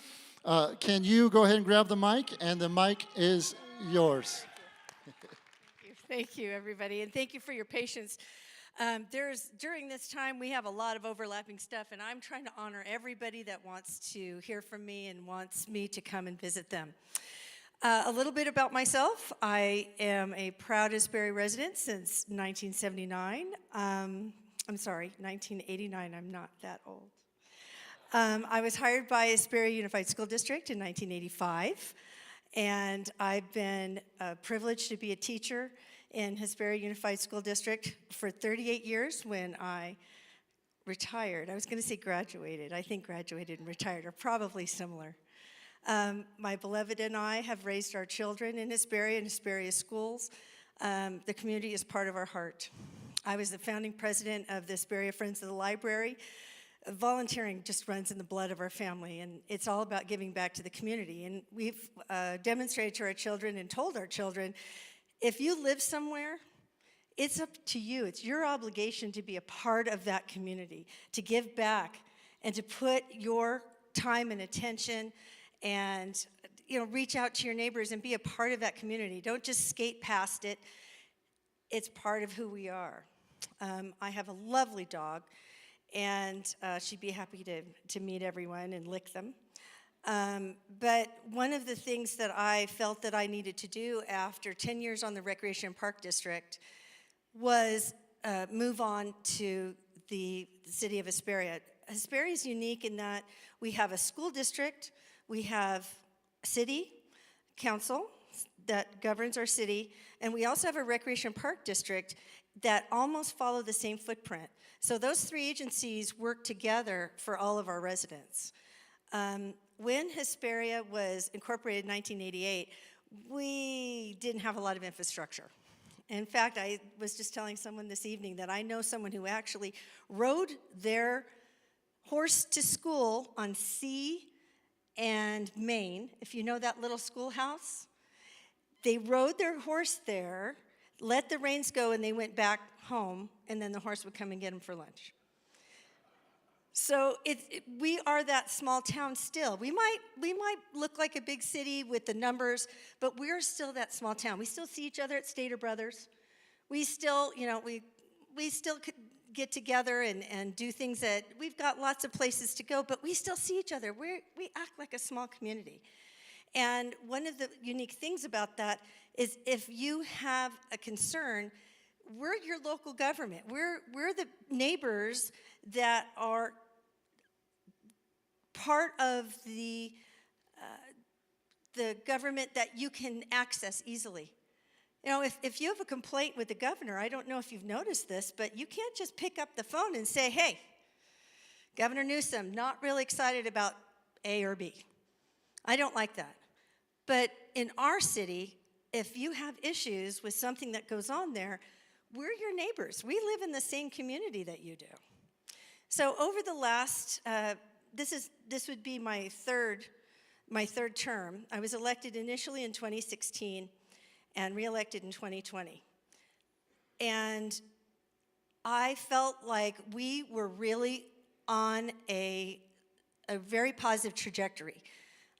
can you go ahead and grab the mic? And the mic is yours. Thank you, everybody, and thank you for your patience. During this time, we have a lot of overlapping stuff, and I'm trying to honor everybody that wants to hear from me and wants me to come and visit them. A little bit about myself. I am a proud Hesperia resident since 1979. I'm sorry, 1989. I'm not that old. I was hired by Hesperia Unified School District in 1985, and I've been privileged to be a teacher in Hesperia Unified School District for 38 years when I retired. I was going to say graduated. I think graduated and retired are probably similar. My beloved and I have raised our children in Hesperia and Hesperia schools. The community is part of our heart. I was the founding president of the Hesperia Friends of the Library. Volunteering just runs in the blood of our family, and it's all about giving back to the community. And we've demonstrated to our children and told our children, if you live somewhere, it's up to you. It's your obligation to be a part of that community, to give back, and to put your time and attention, and reach out to your neighbors and be a part of that community. Don't just skate past it. It's part of who we are. I have a lovely dog, and she'd be happy to meet everyone and lick them. But one of the things that I felt that I needed to do after 10 years on the Recreation and Park District was move on to the city of Hesperia. Hesperia is unique in that we have a school district, we have a city council that governs our city, and we also have a recreation park district that almost follow the same footprint. So those three agencies work together for all of our residents. When Hesperia was incorporated in 1988, we didn't have a lot of infrastructure. In fact, I was just telling someone this evening that I know someone who actually rode their horse to school on C and Main. If you know that little schoolhouse, they rode their horse there, let the reins go, and they went back home, and then the horse would come and get them for lunch. So we are that small town still. We might look like a big city with the numbers, but we're still that small town. We still see each other at Stater Brothers. We still, we still could get together and do things that, we've got lots of places to go, but we still see each other. We act like a small community. And one of the unique things about that is if you have a concern, we're your local government. We're the neighbors that are part of the government that you can access easily. If you have a complaint with the governor, I don't know if you've noticed this, but you can't just pick up the phone and say, hey, Governor Newsom, not really excited about A or B. I don't like that. But in our city, if you have issues with something that goes on there, we're your neighbors. We live in the same community that you do. So over the last, this would be my third term. I was elected initially in 2016 and reelected in 2020. And I felt like we were really on a very positive trajectory.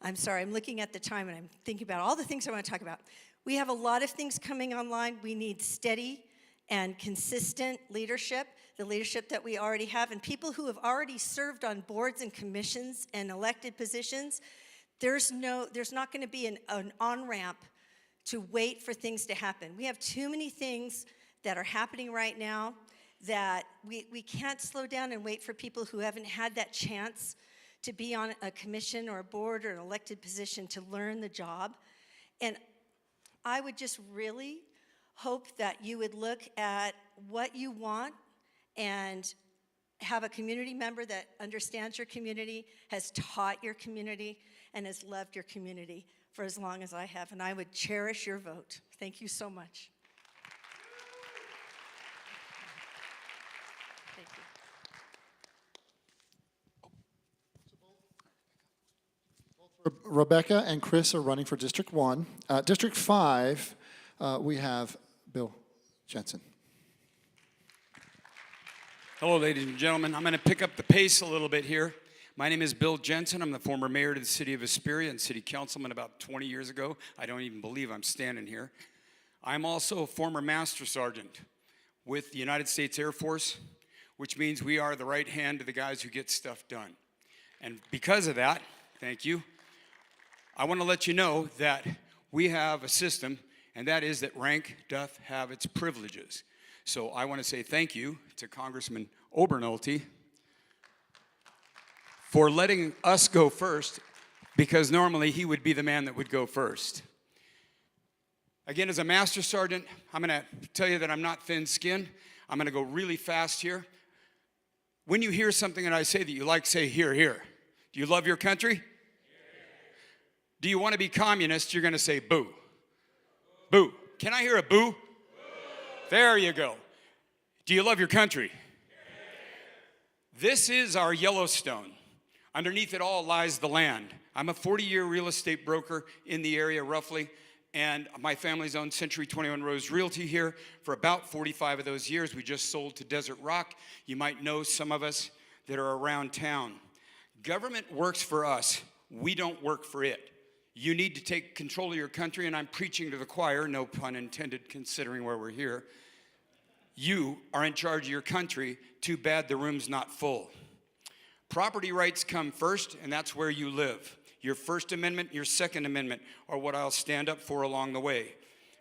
I'm sorry, I'm looking at the time and I'm thinking about all the things I want to talk about. We have a lot of things coming online. We need steady and consistent leadership, the leadership that we already have, and people who have already served on boards and commissions and elected positions. There's not going to be an on-ramp to wait for things to happen. We have too many things that are happening right now that we can't slow down and wait for people who haven't had that chance to be on a commission or a board or an elected position to learn the job. And I would just really hope that you would look at what you want and have a community member that understands your community, has taught your community, and has loved your community for as long as I have. And I would cherish your vote. Thank you so much. Thank you. Rebecca and Chris are running for District 1. District 5, we have Bill Jensen. Hello, ladies and gentlemen. I'm going to pick up the pace a little bit here. My name is Bill Jensen. I'm the former mayor of the city of Hesperia and city councilman about 20 years ago. I don't even believe I'm standing here. I'm also a former master sergeant with the United States Air Force, which means we are the right hand to the guys who get stuff done. And because of that, thank you, I want to let you know that we have a system, and that is that rank doth have its privileges. So I want to say thank you to Congressman Obernolte for letting us go first, because normally he would be the man that would go first. Again, as a master sergeant, I'm going to tell you that I'm not thin-skinned. I'm going to go really fast here. When you hear something that I say that you like, say, hear, hear. Do you love your country? Do you want to be communist? You're going to say boo. Boo. Can I hear a boo? Boo. There you go. Do you love your country? This is our Yellowstone. Underneath it all lies the land. I'm a 40-year real estate broker in the area roughly, and my family's owned Century 21 Rose Realty here for about 45 of those years. We just sold to Desert Rock. You might know some of us that are around town. Government works for us. We don't work for it. You need to take control of your country, and I'm preaching to the choir, no pun intended considering where we're here. You are in charge of your country. Too bad the room's not full. Property rights come first, and that's where you live. Your First Amendment, your Second Amendment are what I'll stand up for along the way.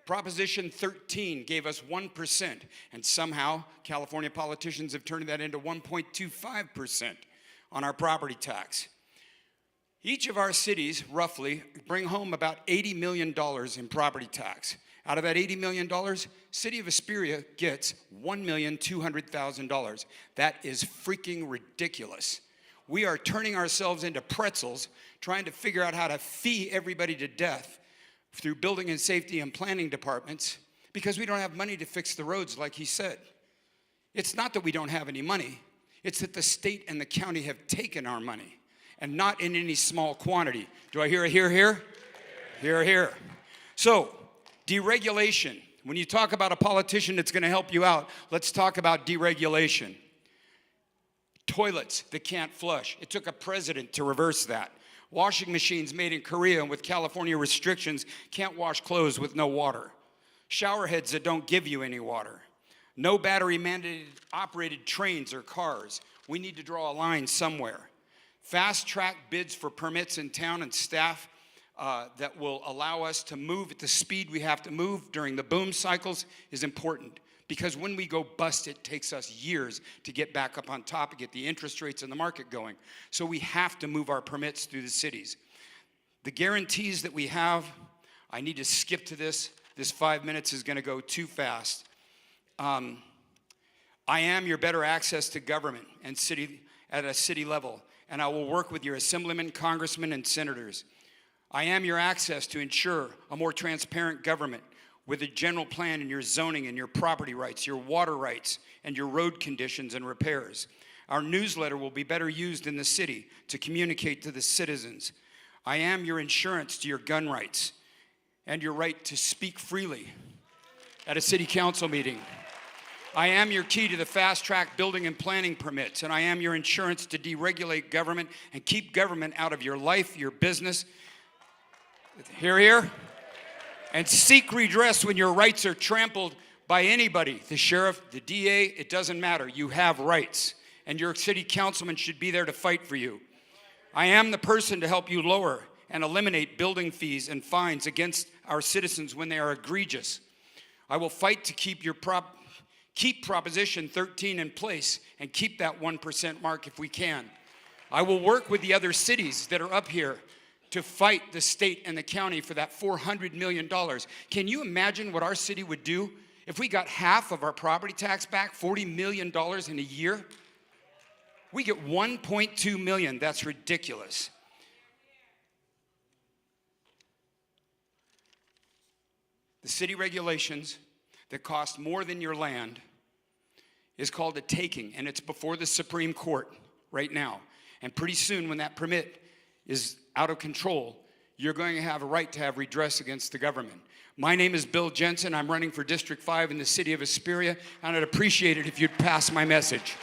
Proposition 13 gave us 1%, and somehow California politicians have turned that into 1.25% on our property tax. Each of our cities, roughly, bring home about $80 million in property tax. Out of that $80 million, City of Hesperia gets $1,200,000. That is freaking ridiculous. We are turning ourselves into pretzels, trying to figure out how to fee everybody to death through building and safety and planning departments because we don't have money to fix the roads, like he said. It's not that we don't have any money. It's that the state and the county have taken our money, and not in any small quantity. Do I hear a hear here? Hear here. So, deregulation. When you talk about a politician that's going to help you out, let's talk about deregulation. Toilets that can't flush. It took a president to reverse that. Washing machines made in Korea and with California restrictions can't wash clothes with no water. Shower heads that don't give you any water. No battery mandated operated trains or cars. We need to draw a line somewhere. Fast track bids for permits in town and staff that will allow us to move at the speed we have to move during the boom cycles is important. Because when we go bust, it takes us years to get back up on top and get the interest rates in the market going. So we have to move our permits through the cities. The guarantees that we have, I need to skip to this. This 5 minutes is going to go too fast. I am your better access to government and city at a city level, and I will work with your assemblymen, congressmen, and senators. I am your access to ensure a more transparent government with a general plan in your zoning and your property rights, your water rights, and your road conditions and repairs. Our newsletter will be better used in the city to communicate to the citizens. I am your insurance to your gun rights and your right to speak freely at a city council meeting. I am your key to the fast-track building and planning permits, and I am your insurance to deregulate government and keep government out of your life, your business. Hear, hear? And seek redress when your rights are trampled by anybody. The sheriff, the DA, it doesn't matter. You have rights, and your city councilman should be there to fight for you. I am the person to help you lower and eliminate building fees and fines against our citizens when they are egregious. I will fight to keep Proposition 13 in place and keep that 1% mark if we can. I will work with the other cities that are up here to fight the state and the county for that $400 million. Can you imagine what our city would do if we got half of our property tax back, $40 million in a year? We get $1.2 million. That's ridiculous. The city regulations that cost more than your land is called a taking, and it's before the Supreme Court right now. And pretty soon, when that permit is out of control, you're going to have a right to have redress against the government. My name is Bill Jensen. I'm running for District 5 in the city of Hesperia, and I'd appreciate it if you'd pass my message.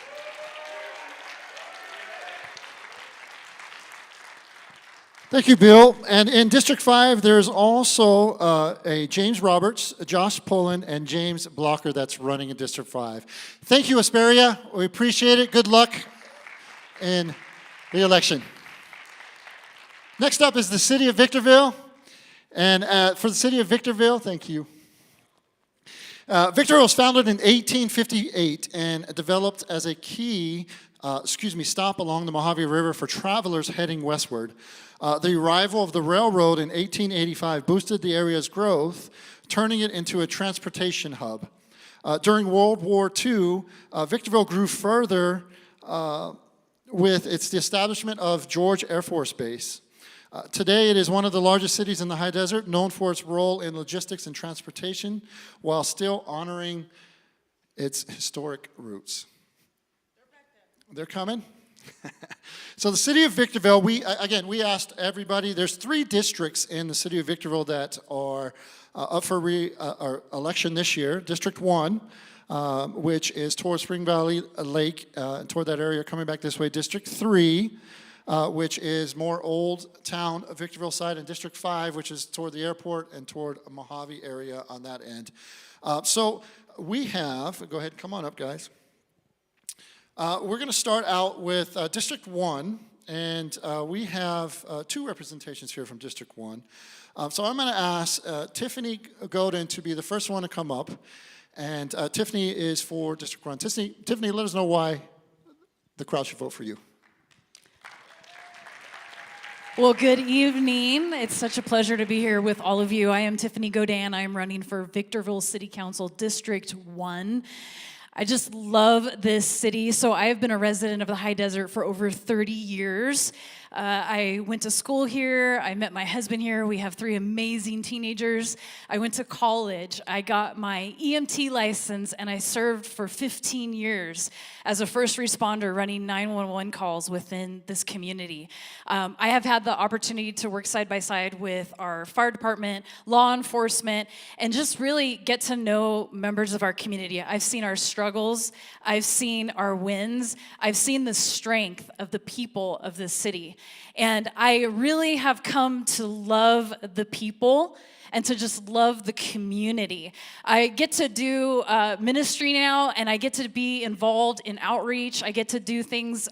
Thank you, Bill. And in District 5, there's also a James Roberts, Josh Poland, and James Blocker that's running in District 5. Thank you, Hesperia. We appreciate it. Good luck in the election. Next up is the city of Victorville. And for the city of Victorville, thank you. Victorville was founded in 1858 and developed as a key stop along the Mojave River for travelers heading westward. The arrival of the railroad in 1885 boosted the area's growth, turning it into a transportation hub. During World War II, Victorville grew further with the establishment of George Air Force Base. Today, it is one of the largest cities in the high desert, known for its role in logistics and transportation, while still honoring its historic roots. They're coming? So the city of Victorville, we asked everybody, there's 3 districts in the city of Victorville that are up for election this year. District 1, which is toward Spring Valley Lake, toward that area, coming back this way. District 3, which is more Old Town Victorville side, and District 5, which is toward the airport and toward Mojave area on that end. So we have, go ahead, come on up, guys. We're going to start out with District 1, and we have 2 representations here from District 1. So I'm going to ask Tiffany Godin to be the first one to come up, and Tiffany is for District 1. Tiffany, let us know why the crowd should vote for you. Well, good evening. It's such a pleasure to be here with all of you. I am Tiffany Godin. I am running for Victorville City Council District 1. I just love this city. So I have been a resident of the High Desert for over 30 years. I went to school here. I met my husband here. We have 3 amazing teenagers. I went to college. I got my EMT license, and I served for 15 years as a first responder running 911 calls within this community. I have had the opportunity to work side by side with our fire department, law enforcement, and just really get to know members of our community. I've seen our struggles. I've seen our wins. I've seen the strength of the people of this city. And I really have come to love the people and to just love the community. I get to do ministry now, and I get to be involved in outreach. I get to do things,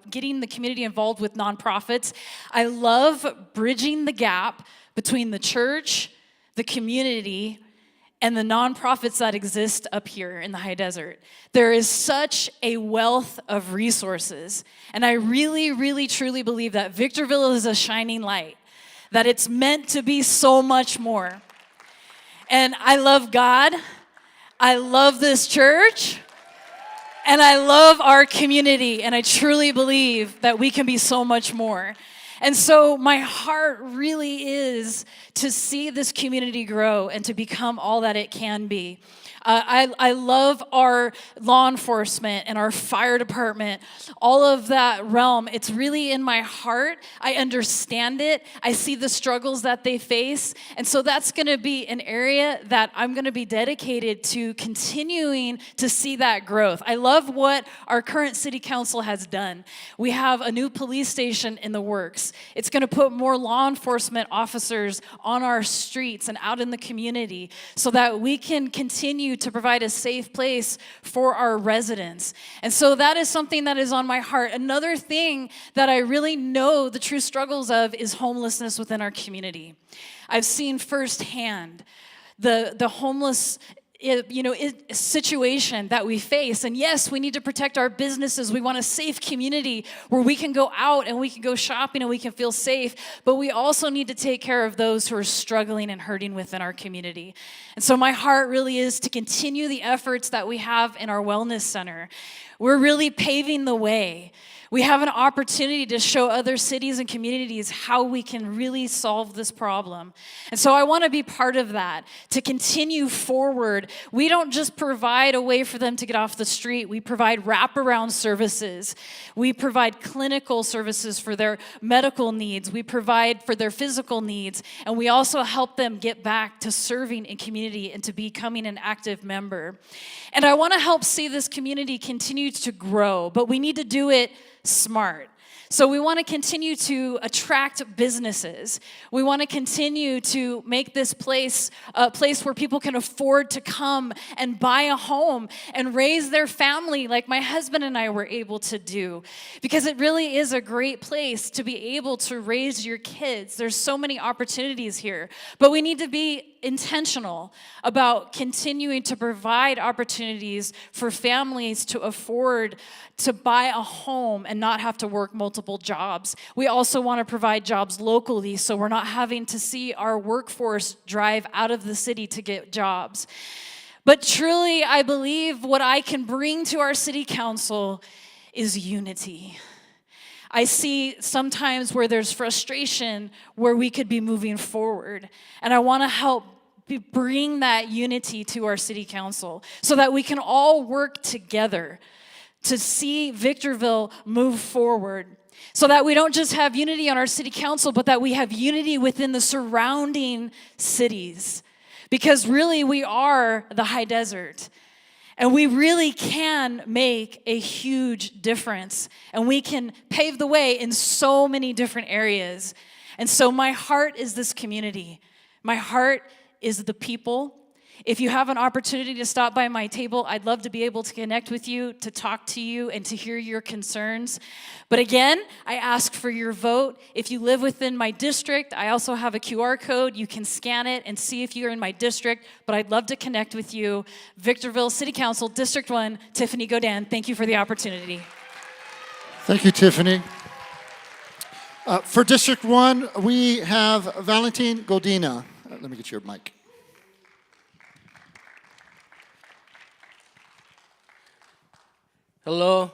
getting the community involved with nonprofits. I love bridging the gap between the church, the community, and the nonprofits that exist up here in the High Desert. There is such a wealth of resources, and I really, really, truly believe that Victorville is a shining light, that it's meant to be so much more. And I love God, I love this church, and I love our community, and I truly believe that we can be so much more. And so my heart really is to see this community grow and to become all that it can be. I love our law enforcement and our fire department, all of that realm. It's really in my heart. I understand it. I see the struggles that they face. And so that's going to be an area that I'm going to be dedicated to continuing to see that growth. I love what our current city council has done. We have a new police station in the works. It's going to put more law enforcement officers on our streets and out in the community so that we can continue to provide a safe place for our residents. And so that is something that is on my heart. Another thing that I really know the true struggles of is homelessness within our community. I've seen firsthand the homeless situation that we face. And yes, we need to protect our businesses. We want a safe community where we can go out and we can go shopping and we can feel safe. But we also need to take care of those who are struggling and hurting within our community. And so my heart really is to continue the efforts that we have in our wellness center. We're really paving the way. We have an opportunity to show other cities and communities how we can really solve this problem. And so I want to be part of that, to continue forward. We don't just provide a way for them to get off the street. We provide wraparound services. We provide clinical services for their medical needs. We provide for their physical needs. And we also help them get back to serving in community and to becoming an active member. And I want to help see this community continue to grow, but we need to do it smart. So we want to continue to attract businesses. We want to continue to make this place a place where people can afford to come and buy a home and raise their family like my husband and I were able to do. Because it really is a great place to be able to raise your kids. There's so many opportunities here. But we need to be intentional about continuing to provide opportunities for families to afford to buy a home and not have to work multiple jobs. We also want to provide jobs locally so we're not having to see our workforce drive out of the city to get jobs. But truly, I believe what I can bring to our city council is unity. I see sometimes where there's frustration where we could be moving forward. And I want to help bring that unity to our city council so that we can all work together to see Victorville move forward. So that we don't just have unity on our city council, but that we have unity within the surrounding cities. Because really we are the High Desert. And we really can make a huge difference. And we can pave the way in so many different areas. And so my heart is this community. My heart is the people. If you have an opportunity to stop by my table, I'd love to be able to connect with you, to talk to you, and to hear your concerns. But again, I ask for your vote. If you live within my district, I also have a QR code. You can scan it and see if you're in my district, but I'd love to connect with you. Victorville City Council, District 1, Tiffany Godin. Thank you for the opportunity. Thank you, Tiffany. For District 1, we have Valentin Godina. Let me get your mic. Hello.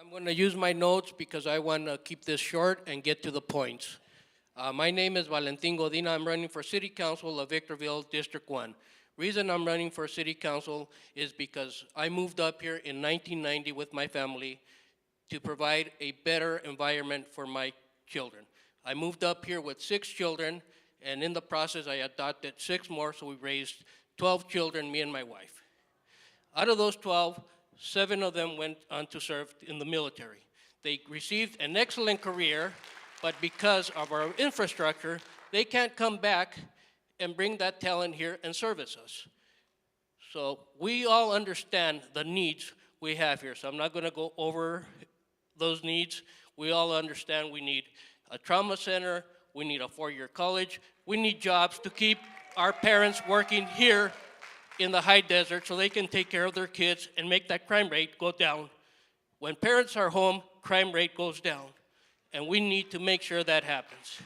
I'm going to use my notes because I want to keep this short and get to the points. My name is Valentin Godina. I'm running for City Council of Victorville, District 1. Reason I'm running for City Council is because I moved up here in 1990 with my family to provide a better environment for my children. I moved up here with 6 children, and in the process I adopted 6 more, so we raised 12 children, me and my wife. Out of those 12, 7 of them went on to serve in the military. They received an excellent career, but because of our infrastructure, they can't come back and bring that talent here and service us. So we all understand the needs we have here, so I'm not gonna go over those needs. We all understand we need a trauma center, we need a 4-year college, we need jobs to keep our parents working here in the high desert so they can take care of their kids and make that crime rate go down. When parents are home, crime rate goes down, and we need to make sure that happens.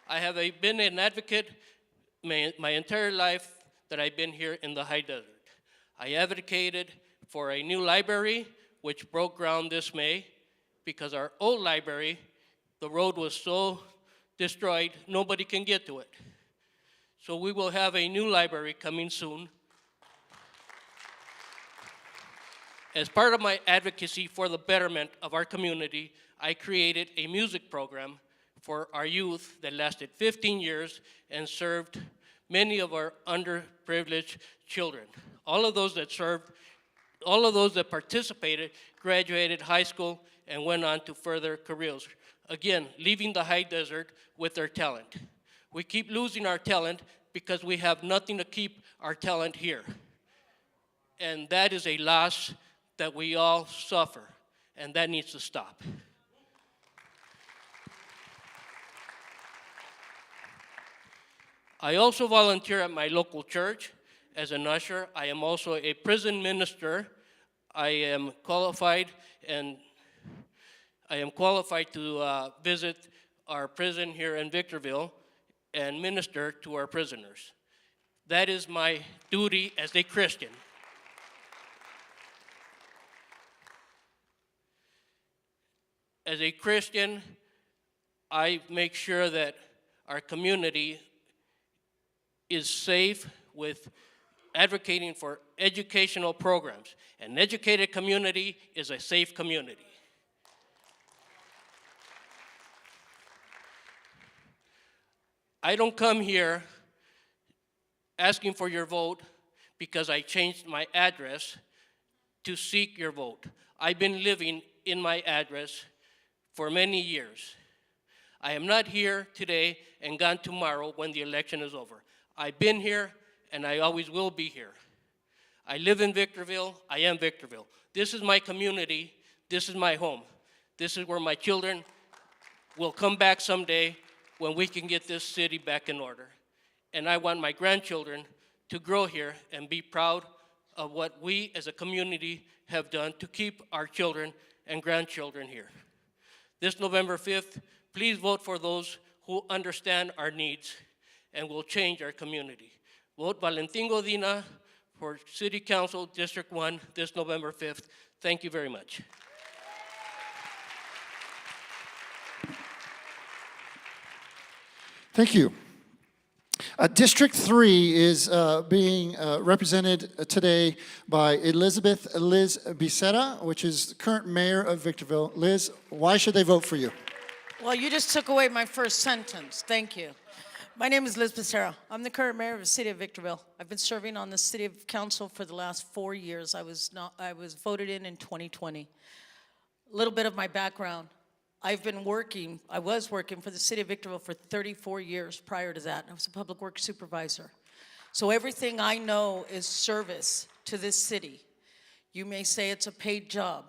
I have been an advocate my entire life that I've been here in the high desert. I advocated for a new library, which broke ground this May, because our old library, the road was so destroyed, nobody can get to it. So we will have a new library coming soon. As part of my advocacy for the betterment of our community, I created a music program for our youth that lasted 15 years and served many of our underprivileged children. All of those that participated graduated high school and went on to further careers. Again, leaving the high desert with their talent. We keep losing our talent because we have nothing to keep our talent here. And that is a loss that we all suffer, and that needs to stop. I also volunteer at my local church as an usher. I am also a prison minister. I am qualified to visit our prison here in Victorville and minister to our prisoners. That is my duty as a Christian. As a Christian, I make sure that our community is safe with advocating for educational programs. An educated community is a safe community. I don't come here asking for your vote because I changed my address to seek your vote. I've been living in my address for many years. I am not here today and gone tomorrow when the election is over. I've been here and I always will be here. I live in Victorville, I am Victorville. This is my community, this is my home. This is where my children will come back someday when we can get this city back in order. And I want my grandchildren to grow here and be proud of what we as a community have done to keep our children and grandchildren here. This November 5th, please vote for those who understand our needs and will change our community. Vote Valentin Godina for City Council District 1 this November 5th. Thank you very much. Thank you. District 3 is being represented today by Elizabeth Liz Becerra, which is the current mayor of Victorville. Liz, why should they vote for you? Well, you just took away my first sentence. Thank you. My name is Liz Becerra. I'm the current mayor of the city of Victorville. I've been serving on the city of council for the last 4 years. I was voted in 2020. A little bit of my background. I was working for the city of Victorville for 34 years prior to that. I was a public works supervisor. So everything I know is service to this city. You may say it's a paid job.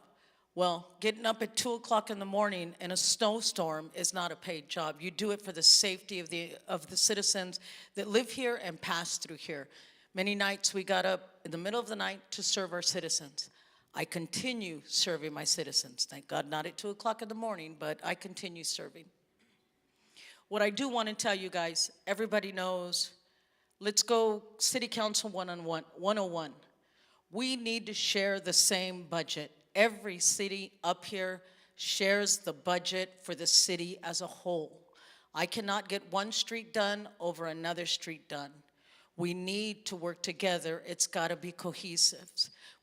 Well, getting up at 2 o'clock in the morning in a snowstorm is not a paid job. You do it for the safety of the citizens that live here and pass through here. Many nights we got up in the middle of the night to serve our citizens. I continue serving my citizens. Thank God not at 2 o'clock in the morning, but I continue serving. What I do want to tell you guys, everybody knows, let's go City Council 101. We need to share the same budget. Every city up here shares the budget for the city as a whole. I cannot get one street done over another street done. We need to work together. It's got to be cohesive.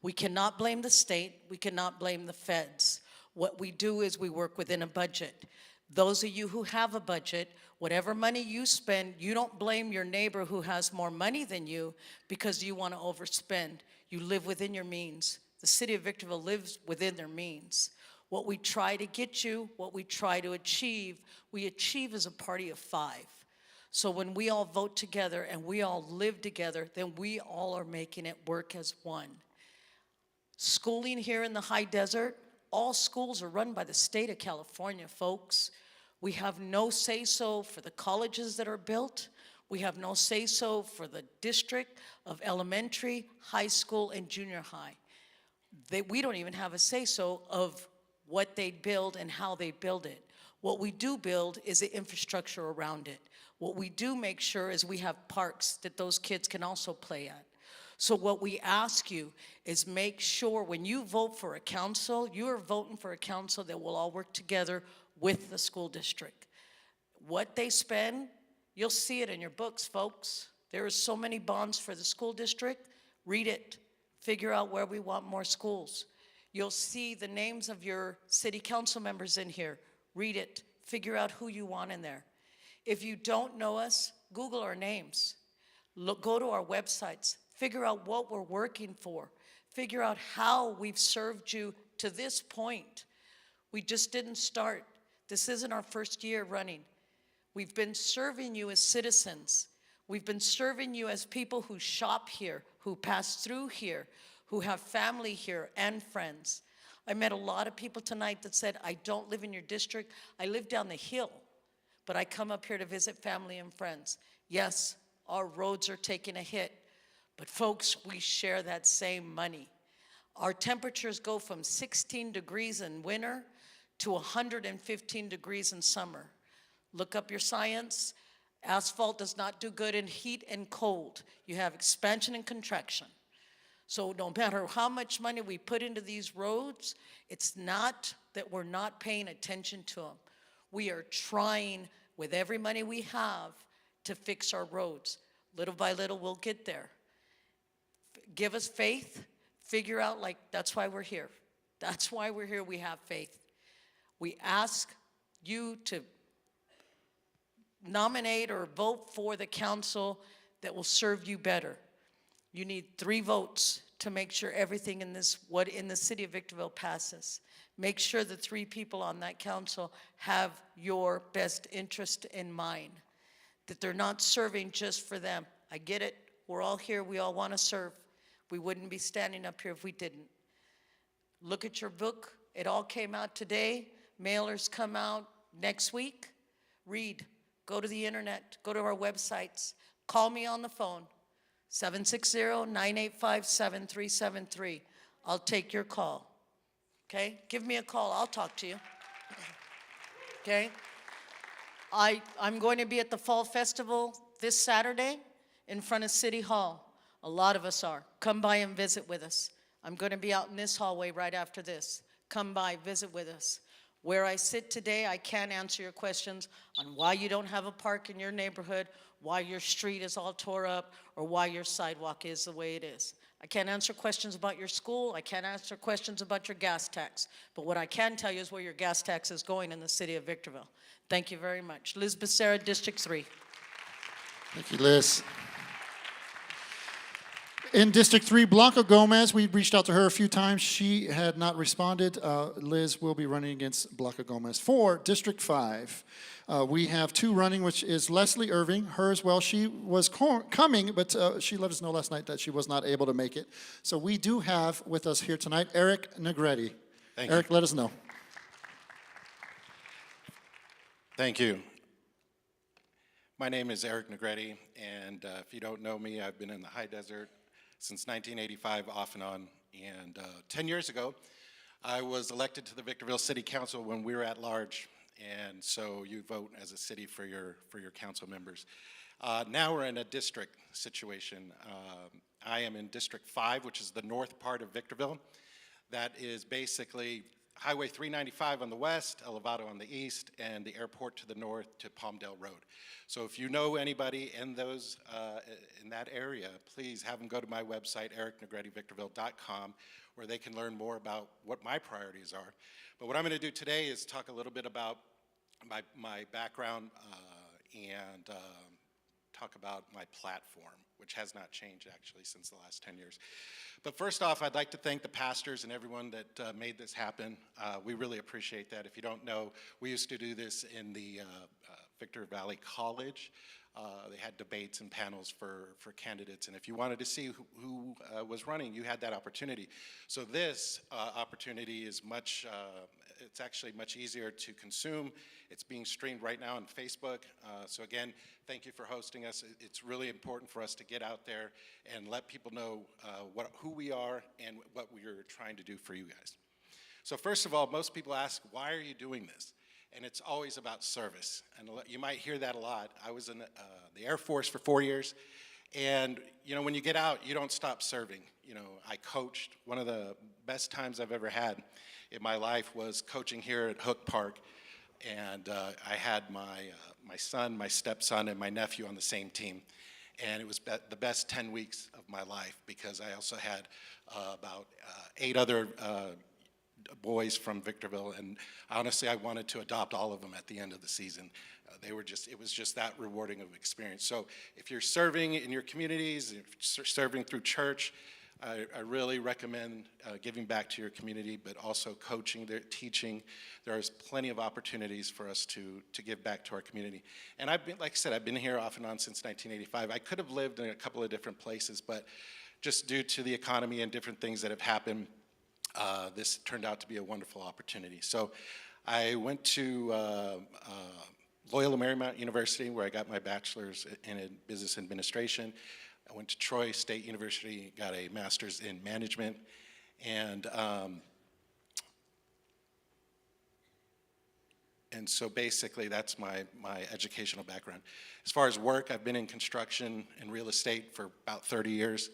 We cannot blame the state. We cannot blame the feds. What we do is we work within a budget. Those of you who have a budget, whatever money you spend, you don't blame your neighbor who has more money than you because you want to overspend. You live within your means. The city of Victorville lives within their means. What we try to get you, what we try to achieve, we achieve as a party of 5. So when we all vote together and we all live together, then we all are making it work as one. Schooling here in the high desert, all schools are run by the state of California, folks. We have no say-so for the colleges that are built. We have no say-so for the district of elementary, high school, and junior high. We don't even have a say-so of what they build and how they build it. What we do build is the infrastructure around it. What we do make sure is we have parks that those kids can also play at. So what we ask you is make sure when you vote for a council, you are voting for a council that will all work together with the school district. What they spend, you'll see it in your books, folks. There are so many bonds for the school district. Read it. Figure out where we want more schools. You'll see the names of your city council members in here. Read it. Figure out who you want in there. If you don't know us, Google our names. Go to our websites. Figure out what we're working for. Figure out how we've served you to this point. We just didn't start. This isn't our first year running. We've been serving you as citizens. We've been serving you as people who shop here, who pass through here, who have family here and friends. I met a lot of people tonight that said, I don't live in your district. I live down the hill, but I come up here to visit family and friends. Yes, our roads are taking a hit, but folks, we share that same money. Our temperatures go from 16 degrees in winter to 115 degrees in summer. Look up your science. Asphalt does not do good in heat and cold. You have expansion and contraction. So no matter how much money we put into these roads, it's not that we're not paying attention to them. We are trying with every money we have to fix our roads. Little by little, we'll get there. Give us faith. Figure out, that's why we're here. That's why we're here. We have faith. We ask you to nominate or vote for the council that will serve you better. You need 3 votes to make sure everything in the city of Victorville passes. Make sure the 3 people on that council have your best interest in mind, that they're not serving just for them. I get it. We're all here. We all want to serve. We wouldn't be standing up here if we didn't. Look at your book. It all came out today. Mailers come out next week. Read. Go to the internet. Go to our websites. Call me on the phone. 760-985-7373. I'll take your call. Okay? Give me a call. I'll talk to you. Okay? I'm going to be at the Fall Festival this Saturday in front of City Hall. A lot of us are. Come by and visit with us. I'm going to be out in this hallway right after this. Come by, visit with us. Where I sit today, I can't answer your questions on why you don't have a park in your neighborhood, why your street is all tore up, or why your sidewalk is the way it is. I can't answer questions about your school. I can't answer questions about your gas tax. But what I can tell you is where your gas tax is going in the city of Victorville. Thank you very much. Liz Becerra, District 3. Thank you, Liz. In District 3, Blanca Gomez, we reached out to her a few times. She had not responded. Liz will be running against Blanca Gomez. For District 5, we have 2 running, which is Leslie Irving. Her as well. She was coming, but she let us know last night that she was not able to make it. So we do have with us here tonight Eric Negretti. Thank Eric, you. let us know. Thank you. My name is Eric Negretti, and if you don't know me, I've been in the high desert since 1985, off and on. And 10 years ago, I was elected to the Victorville City Council when we were at large. And so you vote as a city for your council members. Now we're in a district situation. I am in District 5, which is the north part of Victorville. That is basically Highway 395 on the west, Elevado on the east, and the airport to the north to Palmdale Road. So if you know anybody in those in that area, please have them go to my website, ericnegrettivictorville.com, where they can learn more about what my priorities are. But what I'm going to do today is talk a little bit about my background and talk about my platform, which has not changed actually since the last 10 years. But first off, I'd like to thank the pastors and everyone that made this happen. We really appreciate that. If you don't know, we used to do this in the Victor Valley College. They had debates and panels for candidates, and if you wanted to see who was running, you had that opportunity. So this opportunity is it's actually much easier to consume. It's being streamed right now on Facebook. So again, thank you for hosting us. It's really important for us to get out there and let people know who we are and what we are trying to do for you guys. So first of all, most people ask, why are you doing this? And it's always about service. And you might hear that a lot. I was in the Air Force for 4 years. And, you know, when you get out, you don't stop serving. You know, I coached. One of the best times I've ever had in my life was coaching here at Hook Park. And I had my son, my stepson, and my nephew on the same team. And it was the best 10 weeks of my life because I also had about 8 other boys from Victorville, and honestly, I wanted to adopt all of them at the end of the season. It was just that rewarding of experience. So if you're serving in your communities, if you're serving through church, I really recommend giving back to your community, but also coaching, teaching. There's plenty of opportunities for us to give back to our community. And like I said, I've been here off and on since 1985. I could have lived in a couple of different places, but just due to the economy and different things that have happened, this turned out to be a wonderful opportunity. So I went to Loyola Marymount University, where I got my bachelor's in business administration. I went to Troy State University, got a master's in management, and so basically that's my educational background. As far as work, I've been in construction and real estate for about 30 years.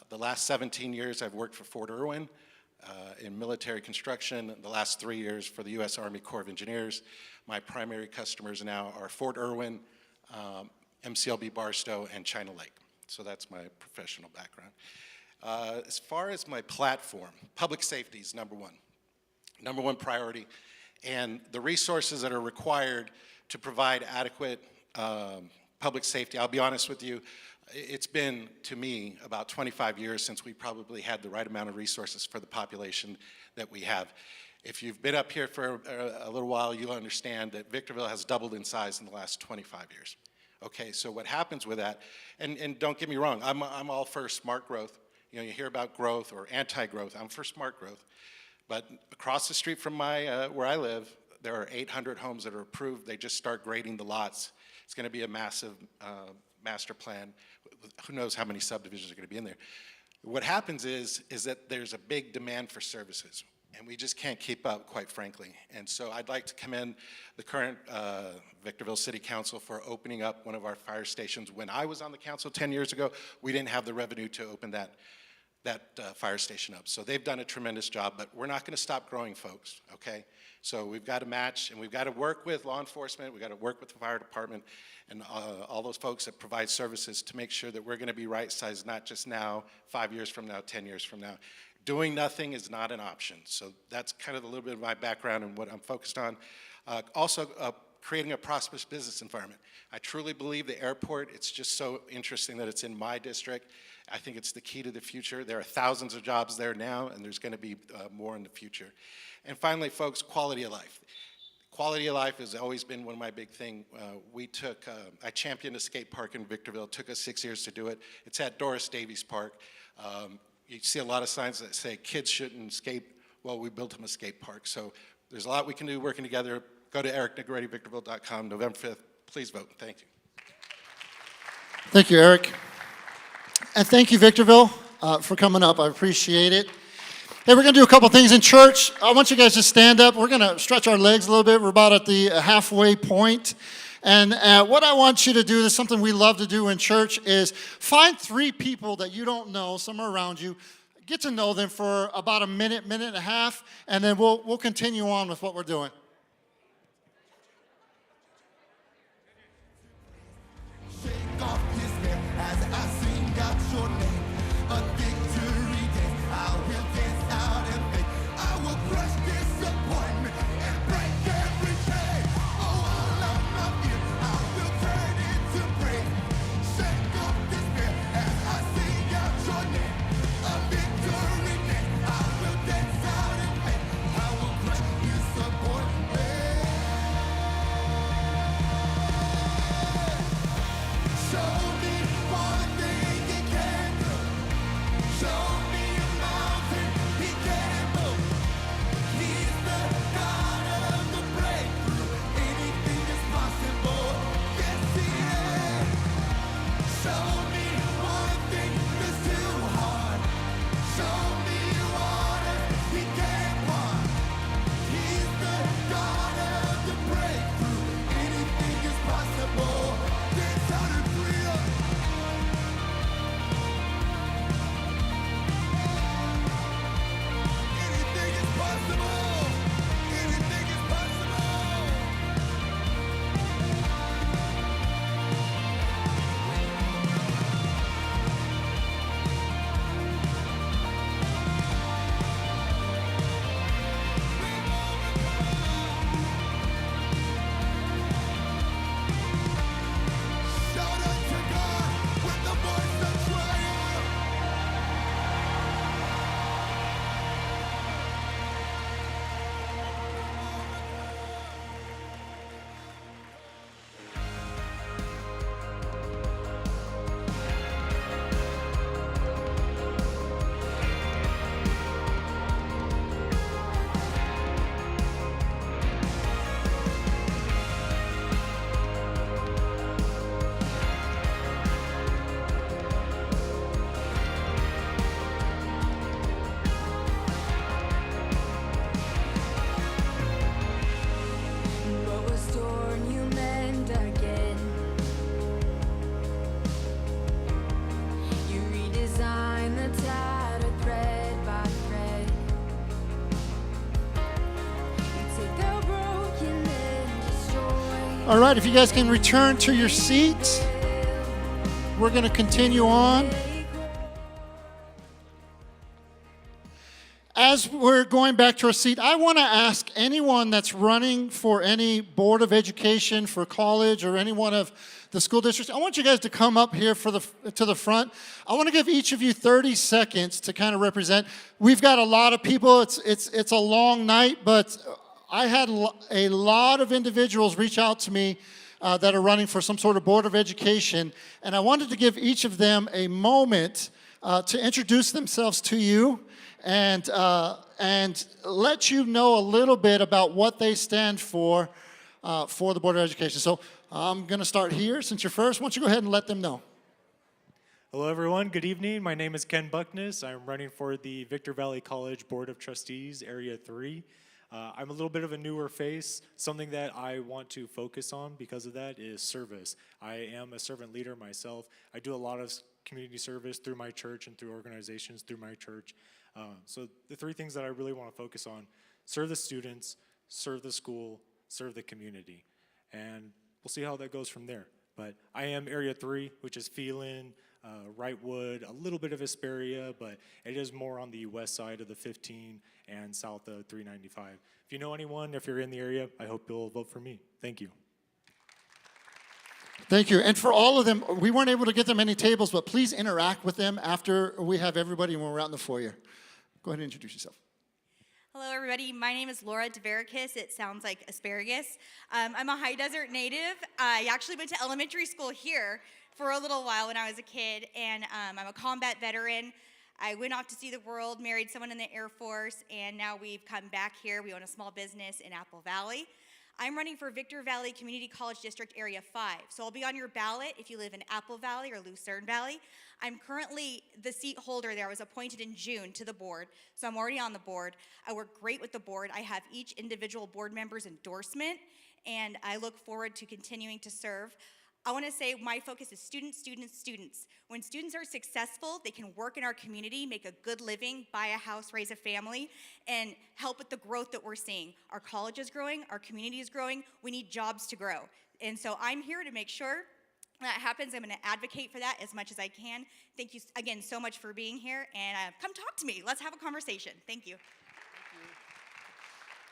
The last 17 years I've worked for Fort Irwin in military construction. The last 3 years for the U.S. Army Corps of Engineers. My primary customers now are Fort Irwin, MCLB Barstow, and China Lake. So that's my professional background. As far as my platform, public safety is number one priority, and the resources that are required to provide adequate public safety. I'll be honest with you, it's been, to me, about 25 years since we probably had the right amount of resources for the population that we have. If you've been up here for a little while, you'll understand that Victorville has doubled in size in the last 25 years. Okay, so what happens with that, and don't get me wrong, I'm all for smart growth. You know, you hear about growth or anti-growth, I'm for smart growth. But across the street from where I live, there are 800 homes that are approved. They just start grading the lots. It's gonna be a massive master plan. Who knows how many subdivisions are gonna be in there. What happens is that there's a big demand for services, and we just can't keep up, quite frankly. And so I'd like to commend the current Victorville City Council for opening up one of our fire stations. When I was on the council 10 years ago, we didn't have the revenue to open that fire station up. So they've done a tremendous job, but we're not gonna stop growing, folks, okay? So we've got to match, and we've got to work with law enforcement, we've got to work with the fire department, and all those folks that provide services to make sure that we're gonna be right-sized, not just now, 5 years from now, 10 years from now. Doing nothing is not an option. So that's kind of a little bit of my background and what I'm focused on. Also, creating a prosperous business environment. I truly believe the airport, it's just so interesting that it's in my district. I think it's the key to the future. There are thousands of jobs there now, and there's going to be more in the future. And finally, folks, quality of life. Quality of life has always been one of my big things. I championed a skate park in Victorville. It took us 6 years to do it. It's at Doris Davies Park. You see a lot of signs that say kids shouldn't skate. Well, we built them a skate park. So there's a lot we can do working together. Go to ericnegretti.victorville.com, November 5th. Please vote. Thank you. Thank you, Eric. And thank you, Victorville, for coming up. I appreciate it. Hey, we're going to do a couple things in church. I want you guys to stand up. We're going to stretch our legs a little bit. We're about at the halfway point. And what I want you to do, this is something we love to do in church, is find 3 people that you don't know, somewhere around you. Get to know them for about a minute, minute and a half, and then we'll continue on with what we're doing. Shake off despair as I sing out your name. A victory dance, I will dance out in faith. I will crush disappointment and break every chain. Oh, all of my fear, I will turn into praise. Shake off despair as I sing out your name. A victory dance, I will dance out in faith. I will crush disappointment. Show me one thing he can do. Show me a mountain he can move. He's the God of the breakthrough. Anything is possible. Yes, he is. Show me one thing that's too hard. Show me waters he can't part. He's the God of the breakthrough. Anything is possible. Dance out in freedom. Anything is possible. Anything is possible. Shout out to God with the voice of triumph. What was torn, you mend again. You redesign the tattered thread by thread. You take the broken and destroy. All right, if you guys can return to your seats, we're going to continue on. As we're going back to our seat, I want to ask anyone that's running for any board of education for college or any one of the school districts, I want you guys to come up here to the front. I want to give each of you 30 seconds to kind of represent. We've got a lot of people. It's a long night, but I had a lot of individuals reach out to me that are running for some sort of board of education, and I wanted to give each of them a moment to introduce themselves to you and let you know a little bit about what they stand for the Board of Education. So I'm going to start here. Since you're first, why don't you go ahead and let them know. Hello, everyone. Good evening. My name is Ken Buckness. I'm running for the Victor Valley College Board of Trustees, Area 3. I'm a little bit of a newer face. Something that I want to focus on because of that is service. I am a servant leader myself. I do a lot of community service through my church and through organizations through my church. So the 3 things that I really want to focus on: serve the students, serve the school, serve the community. And we'll see how that goes from there. But I am Area 3, which is Phelan, Wrightwood, a little bit of Hesperia, but it is more on the west side of the 15 and south of 395. If you know anyone, if you're in the area, I hope you'll vote for me. Thank you. Thank you. And for all of them, we weren't able to get them any tables, but please interact with them after we have everybody when we're out in the foyer. Go ahead and introduce yourself. Hello, everybody. My name is Laura Tavarakis. It sounds like asparagus. I'm a High Desert native. I actually went to elementary school here for a little while when I was a kid, and I'm a combat veteran. I went off to see the world, married someone in the Air Force, and now we've come back here. We own a small business in Apple Valley. I'm running for Victor Valley Community College District Area 5, so I'll be on your ballot if you live in Apple Valley or Lucerne Valley. I'm currently the seat holder there. I was appointed in June to the board, so I'm already on the board. I work great with the board. I have each individual board member's endorsement, and I look forward to continuing to serve. I want to say my focus is students, students, students. When students are successful, they can work in our community, make a good living, buy a house, raise a family, and help with the growth that we're seeing. Our college is growing, our community is growing, we need jobs to grow. And so I'm here to make sure that happens. I'm going to advocate for that as much as I can. Thank you again so much for being here, and come talk to me. Let's have a conversation. Thank you.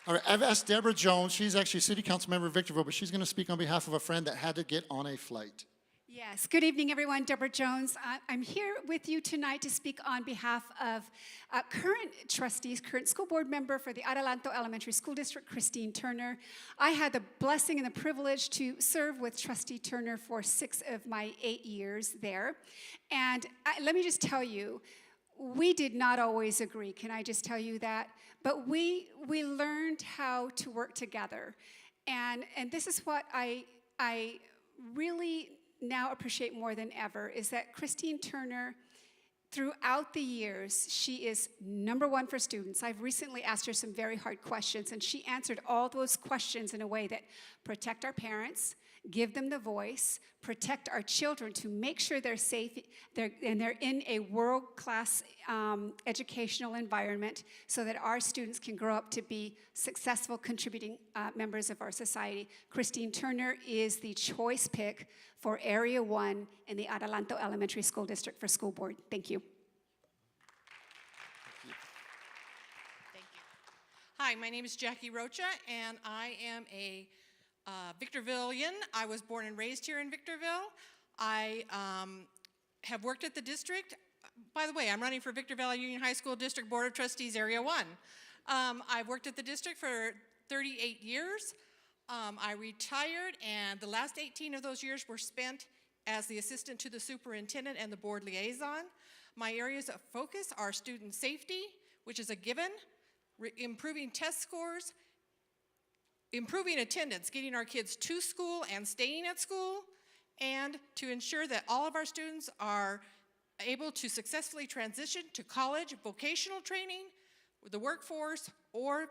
All right, I've asked Deborah Jones. She's actually a city council member of Victorville, but she's going to speak on behalf of a friend that had to get on a flight. Yes, good evening, everyone. Deborah Jones. I'm here with you tonight to speak on behalf of current trustees, current school board member for the Adelanto Elementary School District, Christine Turner. I had the blessing and the privilege to serve with Trustee Turner for 6 of my 8 years there. And let me just tell you, we did not always agree. Can I just tell you that? But we learned how to work together. And this is what I really now appreciate more than ever, is that Christine Turner, throughout the years, she is #1 for students. I've recently asked her some very hard questions, and she answered all those questions in a way that protect our parents, give them the voice, protect our children to make sure they're safe, and they're in a world-class educational environment so that our students can grow up to be successful, contributing members of our society. Christine Turner is the choice pick for Area 1 in the Adelanto Elementary School District for school board. Thank you. Hi, my name is Jackie Rocha, and I am a Victorvillian. I was born and raised here in Victorville. I have worked at the district. By the way, I'm running for Victor Valley Union High School District Board of Trustees Area 1. I've worked at the district for 38 years. I retired, and the last 18 of those years were spent as the assistant to the superintendent and the board liaison. My areas of focus are student safety, which is a given, improving test scores, improving attendance, getting our kids to school and staying at school, and to ensure that all of our students are able to successfully transition to college, vocational training, the workforce, or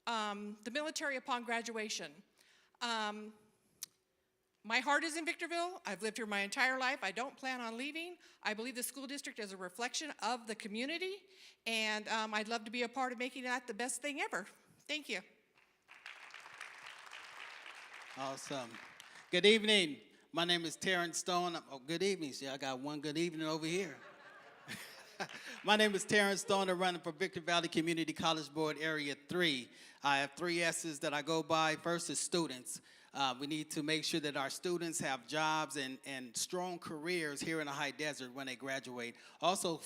the military upon graduation. My heart is in Victorville. I've lived here my entire life. I don't plan on leaving. I believe the school district is a reflection of the community, and I'd love to be a part of making that the best thing ever. Thank you. Awesome. Good evening. My name is Terrence Stone. Oh, good evening. See, I got one good evening over here. My name is Terrence Stone. I'm running for Victor Valley Community College Board Area 3. I have 3 S's that I go by. First is students. We need to make sure that our students have jobs and strong careers here in the High Desert when they graduate. Also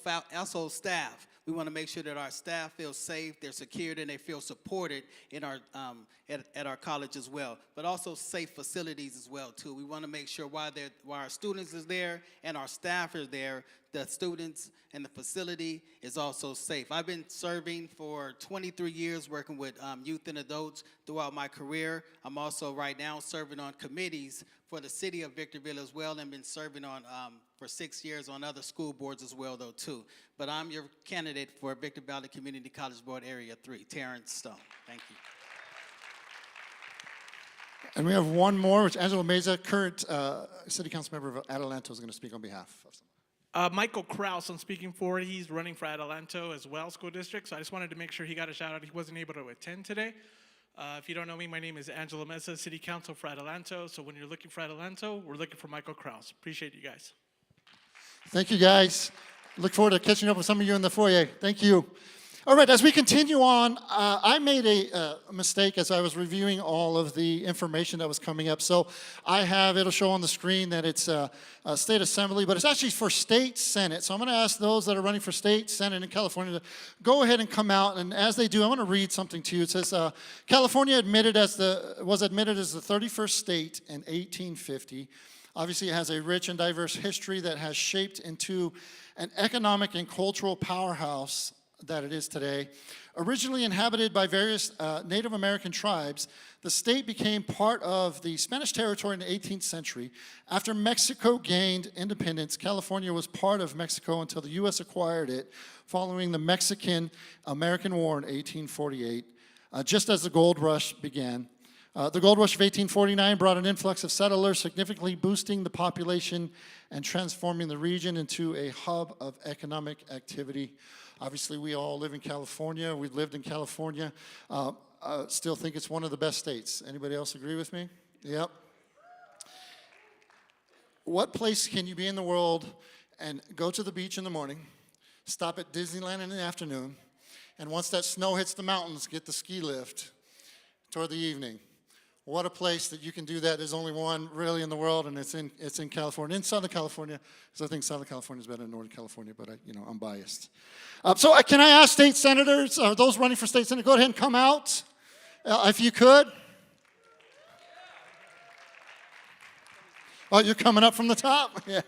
staff. We want to make sure that our staff feel safe, they're secured, and they feel supported in our at our college as well. But also safe facilities as well too. We want to make sure while our students is there and our staff is there, the students and the facility is also safe. I've been serving for 23 years working with youth and adults throughout my career. I'm also right now serving on committees for the city of Victorville as well, and been serving on for 6 years on other school boards as well though too. But I'm your candidate for Victor Valley Community College Board Area 3, Terrence Stone. Thank you. And we have one more, which Angela Meza, current city council member of Adelanto, is going to speak on behalf of someone. Michael Kraus, I'm speaking for. He's running for Adelanto as well, school district. So I just wanted to make sure he got a shout out. He wasn't able to attend today. If you don't know me, my name is Angela Meza, city council for Adelanto. So when you're looking for Adelanto, we're looking for Michael Kraus. Appreciate you guys. Thank you, guys. Look forward to catching up with some of you in the foyer. Thank you. All right, as we continue on, I made a mistake as I was reviewing all of the information that was coming up. So it'll show on the screen that it's a state assembly, but it's actually for state senate. So I'm going to ask those that are running for state senate in California to go ahead and come out. And as they do, I want to read something to you. It says, California was admitted as the 31st state in 1850. Obviously, it has a rich and diverse history that has shaped into an economic and cultural powerhouse that it is today. Originally inhabited by various Native American tribes, the state became part of the Spanish territory in the 18th century. After Mexico gained independence, California was part of Mexico until the U.S. acquired it following the Mexican-American War in 1848, just as the gold rush began. The gold rush of 1849 brought an influx of settlers, significantly boosting the population and transforming the region into a hub of economic activity. Obviously, we all live in California. We've lived in California. Still think it's one of the best states. Anybody else agree with me? Yep. What place can you be in the world and go to the beach in the morning, stop at Disneyland in the afternoon, and once that snow hits the mountains, get the ski lift toward the evening? What a place that you can do that. There's only one really in the world, and it's in California, in Southern California, because I think Southern California is better than Northern California, but I'm biased. Can I ask state senators, or those running for state senator, go ahead and come out, if you could. Oh, you're coming up from the top? Yeah.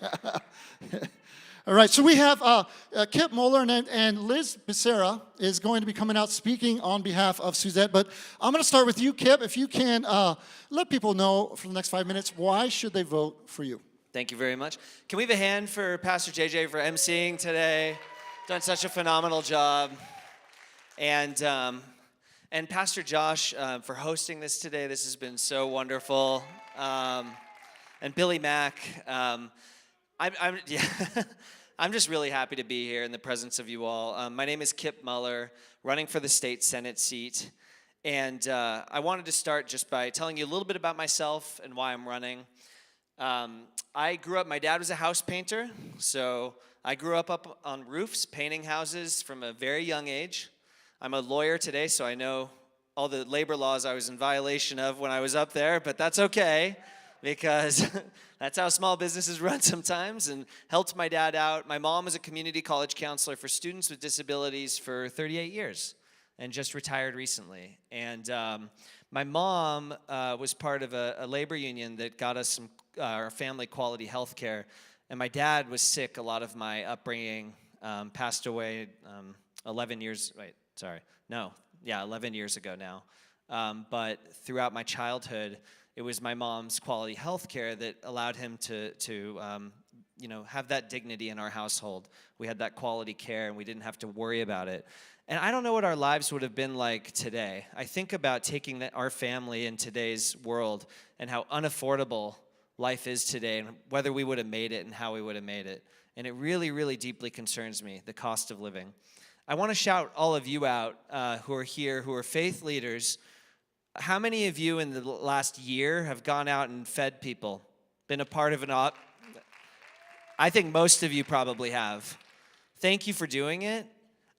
All right, so we have Kip Muller and Liz Becerra is going to be coming out speaking on behalf of Suzette. But I'm going to start with you, Kip. If you can let people know for the next 5 minutes, why should they vote for you? Thank you very much. Can we have a hand for Pastor JJ for emceeing today? Done such a phenomenal job. And Pastor Josh for hosting this today. This has been so wonderful. And Billy Mack. I'm just really happy to be here in the presence of you all. My name is Kip Muller, running for the state senate seat. And I wanted to start just by telling you a little bit about myself and why I'm running. I grew up, my dad was a house painter, so I grew up on roofs, painting houses from a very young age. I'm a lawyer today, so I know all the labor laws I was in violation of when I was up there, but that's okay, because that's how small businesses run sometimes, and helped my dad out. My mom was a community college counselor for students with disabilities for 38 years and just retired recently. And my mom was part of a labor union that got us our family quality health care. And my dad was sick a lot of my upbringing, passed away 11 years ago now. But throughout my childhood, it was my mom's quality health care that allowed him to have that dignity in our household. We had that quality care, and we didn't have to worry about it. And I don't know what our lives would have been like today. I think about taking our family in today's world and how unaffordable life is today, and whether we would have made it and how we would have made it. And it really, really deeply concerns me, the cost of living. I want to shout all of you out who are here, who are faith leaders. How many of you in the last year have gone out and fed people? Been a part of I think most of you probably have. Thank you for doing it.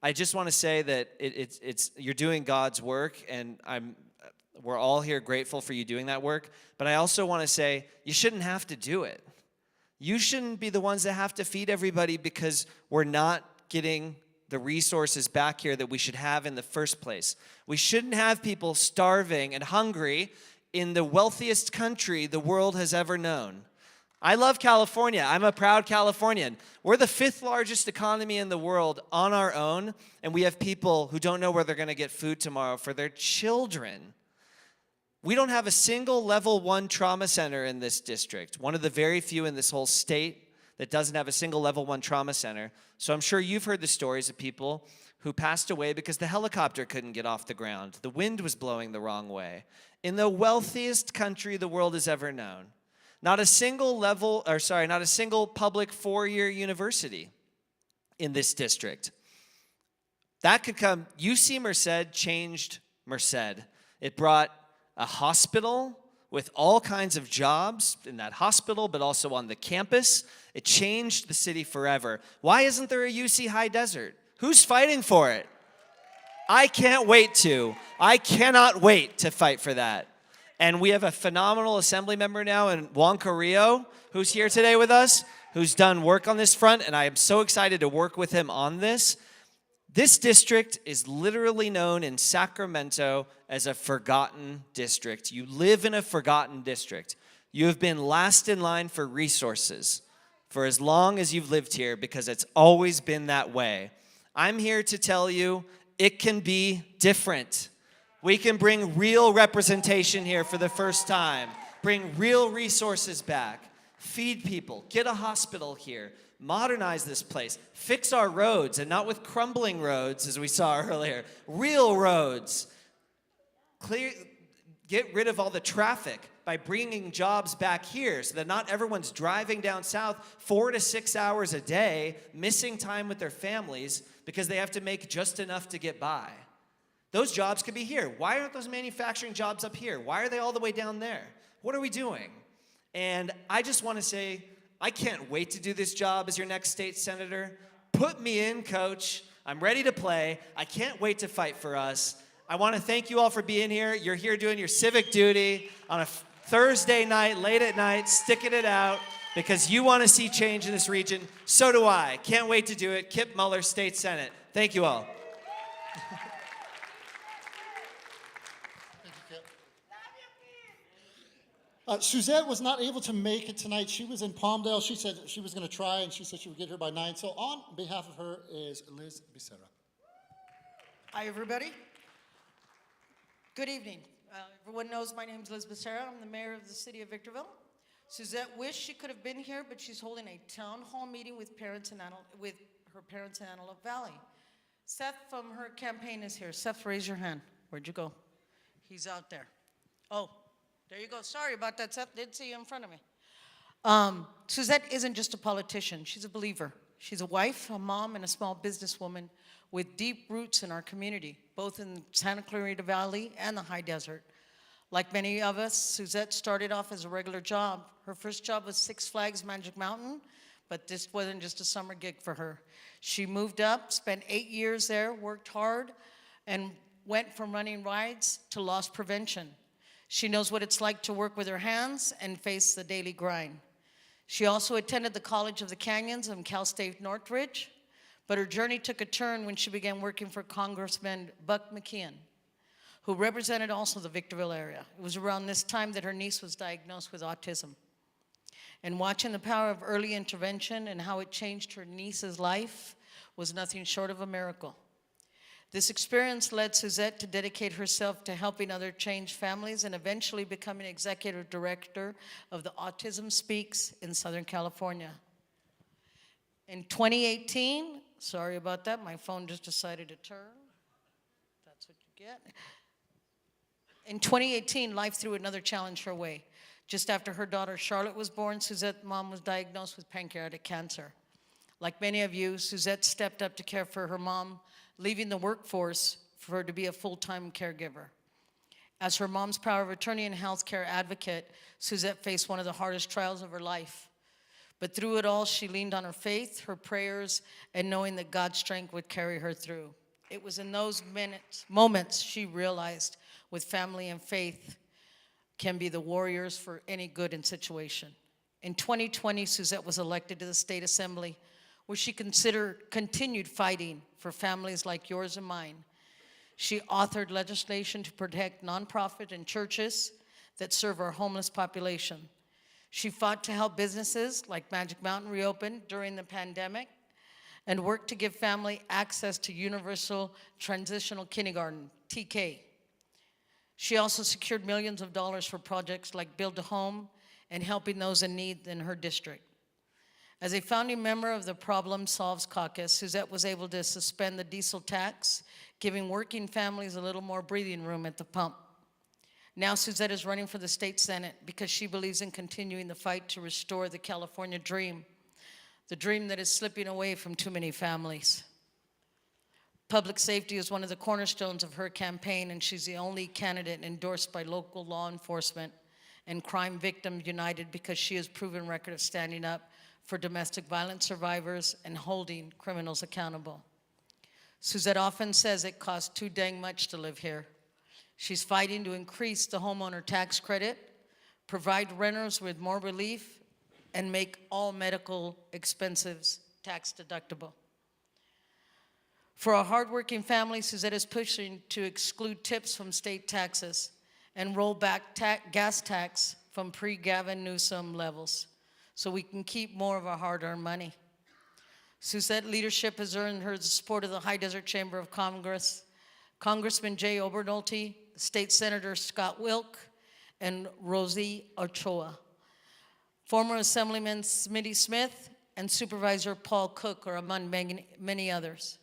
I just want to say that you're doing God's work, and we're all here grateful for you doing that work. But I also want to say you shouldn't have to do it. You shouldn't be the ones that have to feed everybody because we're not getting the resources back here that we should have in the first place. We shouldn't have people starving and hungry in the wealthiest country the world has ever known. I love California. I'm a proud Californian. We're the 5th largest economy in the world on our own, and we have people who don't know where they're going to get food tomorrow for their children. We don't have a single level 1 trauma center in this district, one of the very few in this whole state that doesn't have a single level 1 trauma center. So I'm sure you've heard the stories of people who passed away because the helicopter couldn't get off the ground. The wind was blowing the wrong way. In the wealthiest country the world has ever known, not a single public 4-year university in this district. That could come, UC Merced changed Merced. It brought a hospital with all kinds of jobs in that hospital, but also on the campus. It changed the city forever. Why isn't there a UC High Desert? Who's fighting for it? I cannot wait to fight for that. And we have a phenomenal assembly member now in Juan Carrillo, who's here today with us, who's done work on this front, and I am so excited to work with him on this. This district is literally known in Sacramento as a forgotten district. You live in a forgotten district. You have been last in line for resources for as long as you've lived here because it's always been that way. I'm here to tell you it can be different. We can bring real representation here for the first time, bring real resources back, feed people, get a hospital here, modernize this place, fix our roads, and not with crumbling roads as we saw earlier, real roads. Get rid of all the traffic by bringing jobs back here so that not everyone's driving down south 4 to 6 hours a day, missing time with their families because they have to make just enough to get by. Those jobs could be here. Why aren't those manufacturing jobs up here? Why are they all the way down there? What are we doing? And I just want to say, I can't wait to do this job as your next state senator. Put me in, coach. I'm ready to play. I can't wait to fight for us. I want to thank you all for being here. You're here doing your civic duty on a Thursday night, late at night, sticking it out because you want to see change in this region. So do I. Can't wait to do it. Kip Muller, State Senate. Thank you all. Suzette was not able to make it tonight. She was in Palmdale. She said she was going to try, and she said she would get here by 9. So on behalf of her is Liz Becerra. Hi, everybody. Good evening. Everyone knows my name is Liz Becerra. I'm the mayor of the city of Victorville. Suzette wished she could have been here, but she's holding a town hall meeting with her parents in Antelope Valley. Seth from her campaign is here. Seth, raise your hand. Where'd you go? He's out there. Oh. There you go. Sorry about that, Seth. Didn't see you in front of me. Suzette isn't just a politician. She's a believer. She's a wife, a mom, and a small businesswoman with deep roots in our community, both in Santa Clarita Valley and the high desert. Like many of us, Suzette started off as a regular job. Her first job was Six Flags Magic Mountain, but this wasn't just a summer gig for her. She moved up, spent 8 years there, worked hard, and went from running rides to loss prevention. She knows what it's like to work with her hands and face the daily grind. She also attended the College of the Canyons and Cal State Northridge, but her journey took a turn when she began working for Congressman Buck McKeon, who represented also the Victorville area. It was around this time that her niece was diagnosed with autism. And watching the power of early intervention and how it changed her niece's life was nothing short of a miracle. This experience led Suzette to dedicate herself to helping other changed families and eventually becoming executive director of the Autism Speaks in Southern California. In 2018, sorry about that, my phone just decided to turn. That's what you get. In 2018, life threw another challenge her way. Just after her daughter Charlotte was born, Suzette's mom was diagnosed with pancreatic cancer. Like many of you, Suzette stepped up to care for her mom, leaving the workforce for her to be a full-time caregiver. As her mom's power of attorney and healthcare advocate, Suzette faced one of the hardest trials of her life. But through it all, she leaned on her faith, her prayers, and knowing that God's strength would carry her through. It was in those moments she realized with family and faith can be the warriors for any good in situation. In 2020, Suzette was elected to the State Assembly, where she continued fighting for families like yours and mine. She authored legislation to protect nonprofit and churches that serve our homeless population. She fought to help businesses like Magic Mountain reopen during the pandemic and worked to give family access to Universal Transitional Kindergarten, TK. She also secured millions of dollars for projects like Build a Home and helping those in need in her district. As a founding member of the Problem Solves Caucus, Suzette was able to suspend the diesel tax, giving working families a little more breathing room at the pump. Now Suzette is running for the state senate because she believes in continuing the fight to restore the California dream, the dream that is slipping away from too many families. Public safety is one of the cornerstones of her campaign, and she's the only candidate endorsed by local law enforcement and Crime Victims United because she has proven record of standing up for domestic violence survivors and holding criminals accountable. Suzette often says it costs too dang much to live here. She's fighting to increase the homeowner tax credit, provide renters with more relief, and make all medical expenses tax deductible. For a hardworking family, Suzette is pushing to exclude tips from state taxes and roll back gas tax from pre-Gavin Newsom levels so we can keep more of our hard-earned money. Suzette leadership has earned her the support of the High Desert Chamber of Congress, Congressman Jay Obernolte, State Senator Scott Wilk, and Rosie Ochoa. Former Assemblyman Smitty Smith and Supervisor Paul Cook are among many others.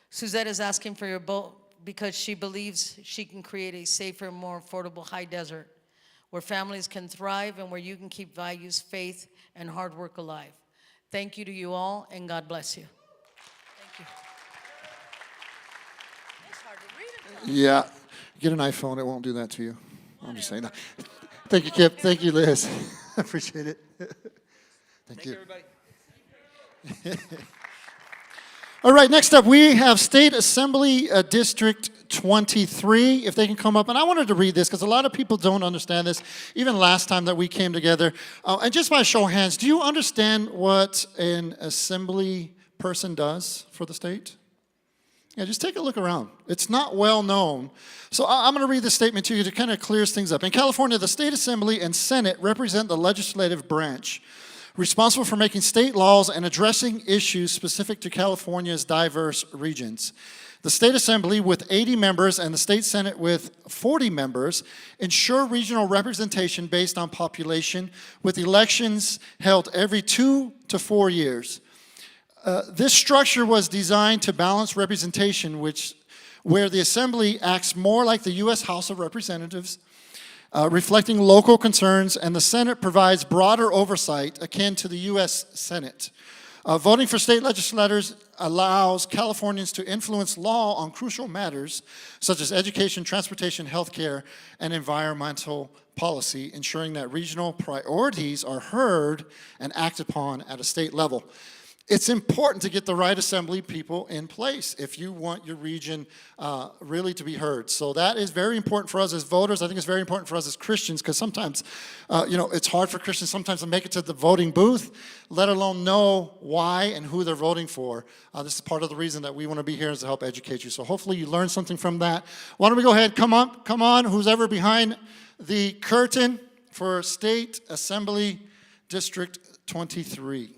Suzette is asking for your vote because she believes she can create a safer, more affordable high desert where families can thrive and where you can keep values, faith, and hard work alive. Thank you to you all, and God bless you. Thank you. It's hard to read it. Yeah, get an iPhone, it won't do that to you. I'm just saying that. Thank you, Kip. Thank you, Liz. I appreciate it. Thank you. Everybody. All right, next up, we have State Assembly District 23, if they can come up. And I wanted to read this because a lot of people don't understand this, even last time that we came together. And just by show of hands, do you understand what an assembly person does for the state? Yeah, just take a look around. It's not well known. So I'm going to read this statement to you to kind of clears things up. In California, the State Assembly and Senate represent the legislative branch, responsible for making state laws and addressing issues specific to California's diverse regions. The State Assembly, with 80 members, and the State Senate, with 40 members, ensure regional representation based on population, with elections held every 2 to 4 years. This structure was designed to balance representation, where the Assembly acts more like the U.S. House of Representatives, reflecting local concerns, and the Senate provides broader oversight akin to the U.S. Senate. Voting for state legislators allows Californians to influence law on crucial matters such as education, transportation, healthcare, and environmental policy, ensuring that regional priorities are heard and acted upon at a state level. It's important to get the right assembly people in place if you want your region really to be heard. So that is very important for us as voters. I think it's very important for us as Christians because sometimes, it's hard for Christians sometimes to make it to the voting booth, let alone know why and who they're voting for. This is part of the reason that we want to be here is to help educate you. So hopefully you learned something from that. Why don't we go ahead, come on, who's ever behind the curtain for State Assembly District 23.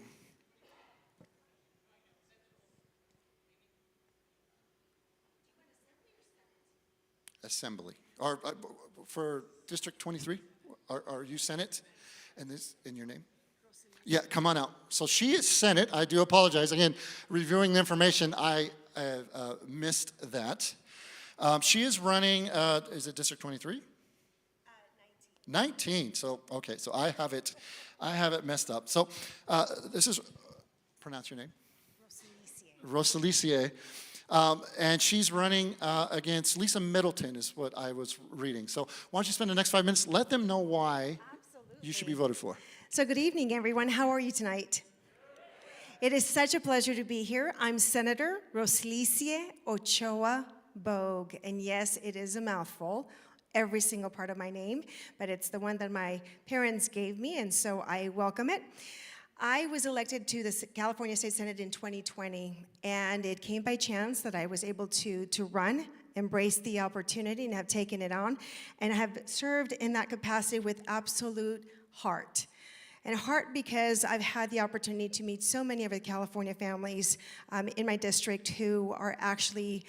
Assembly, or for District 23, are you Senate? And this in your name? Yeah, come on out. So she is Senate. I do apologize. Again, reviewing the information, I missed that. She is running, is it District 23? 19. So, okay, so I have it messed up. So this is, pronounce your name? Rosalicier. And she's running against Lisa Middleton is what I was reading. So why don't you spend the next 5 minutes, let them know why you should be voted for. So good evening, everyone. How are you tonight? It is such a pleasure to be here. I'm Senator Rosalicier Ochoa Bogue. And yes, it is a mouthful, every single part of my name, but it's the one that my parents gave me, and so I welcome it. I was elected to the California State Senate in 2020, and it came by chance that I was able to run, embrace the opportunity, and have taken it on, and have served in that capacity with absolute heart. And heart because I've had the opportunity to meet so many of the California families in my district who are actually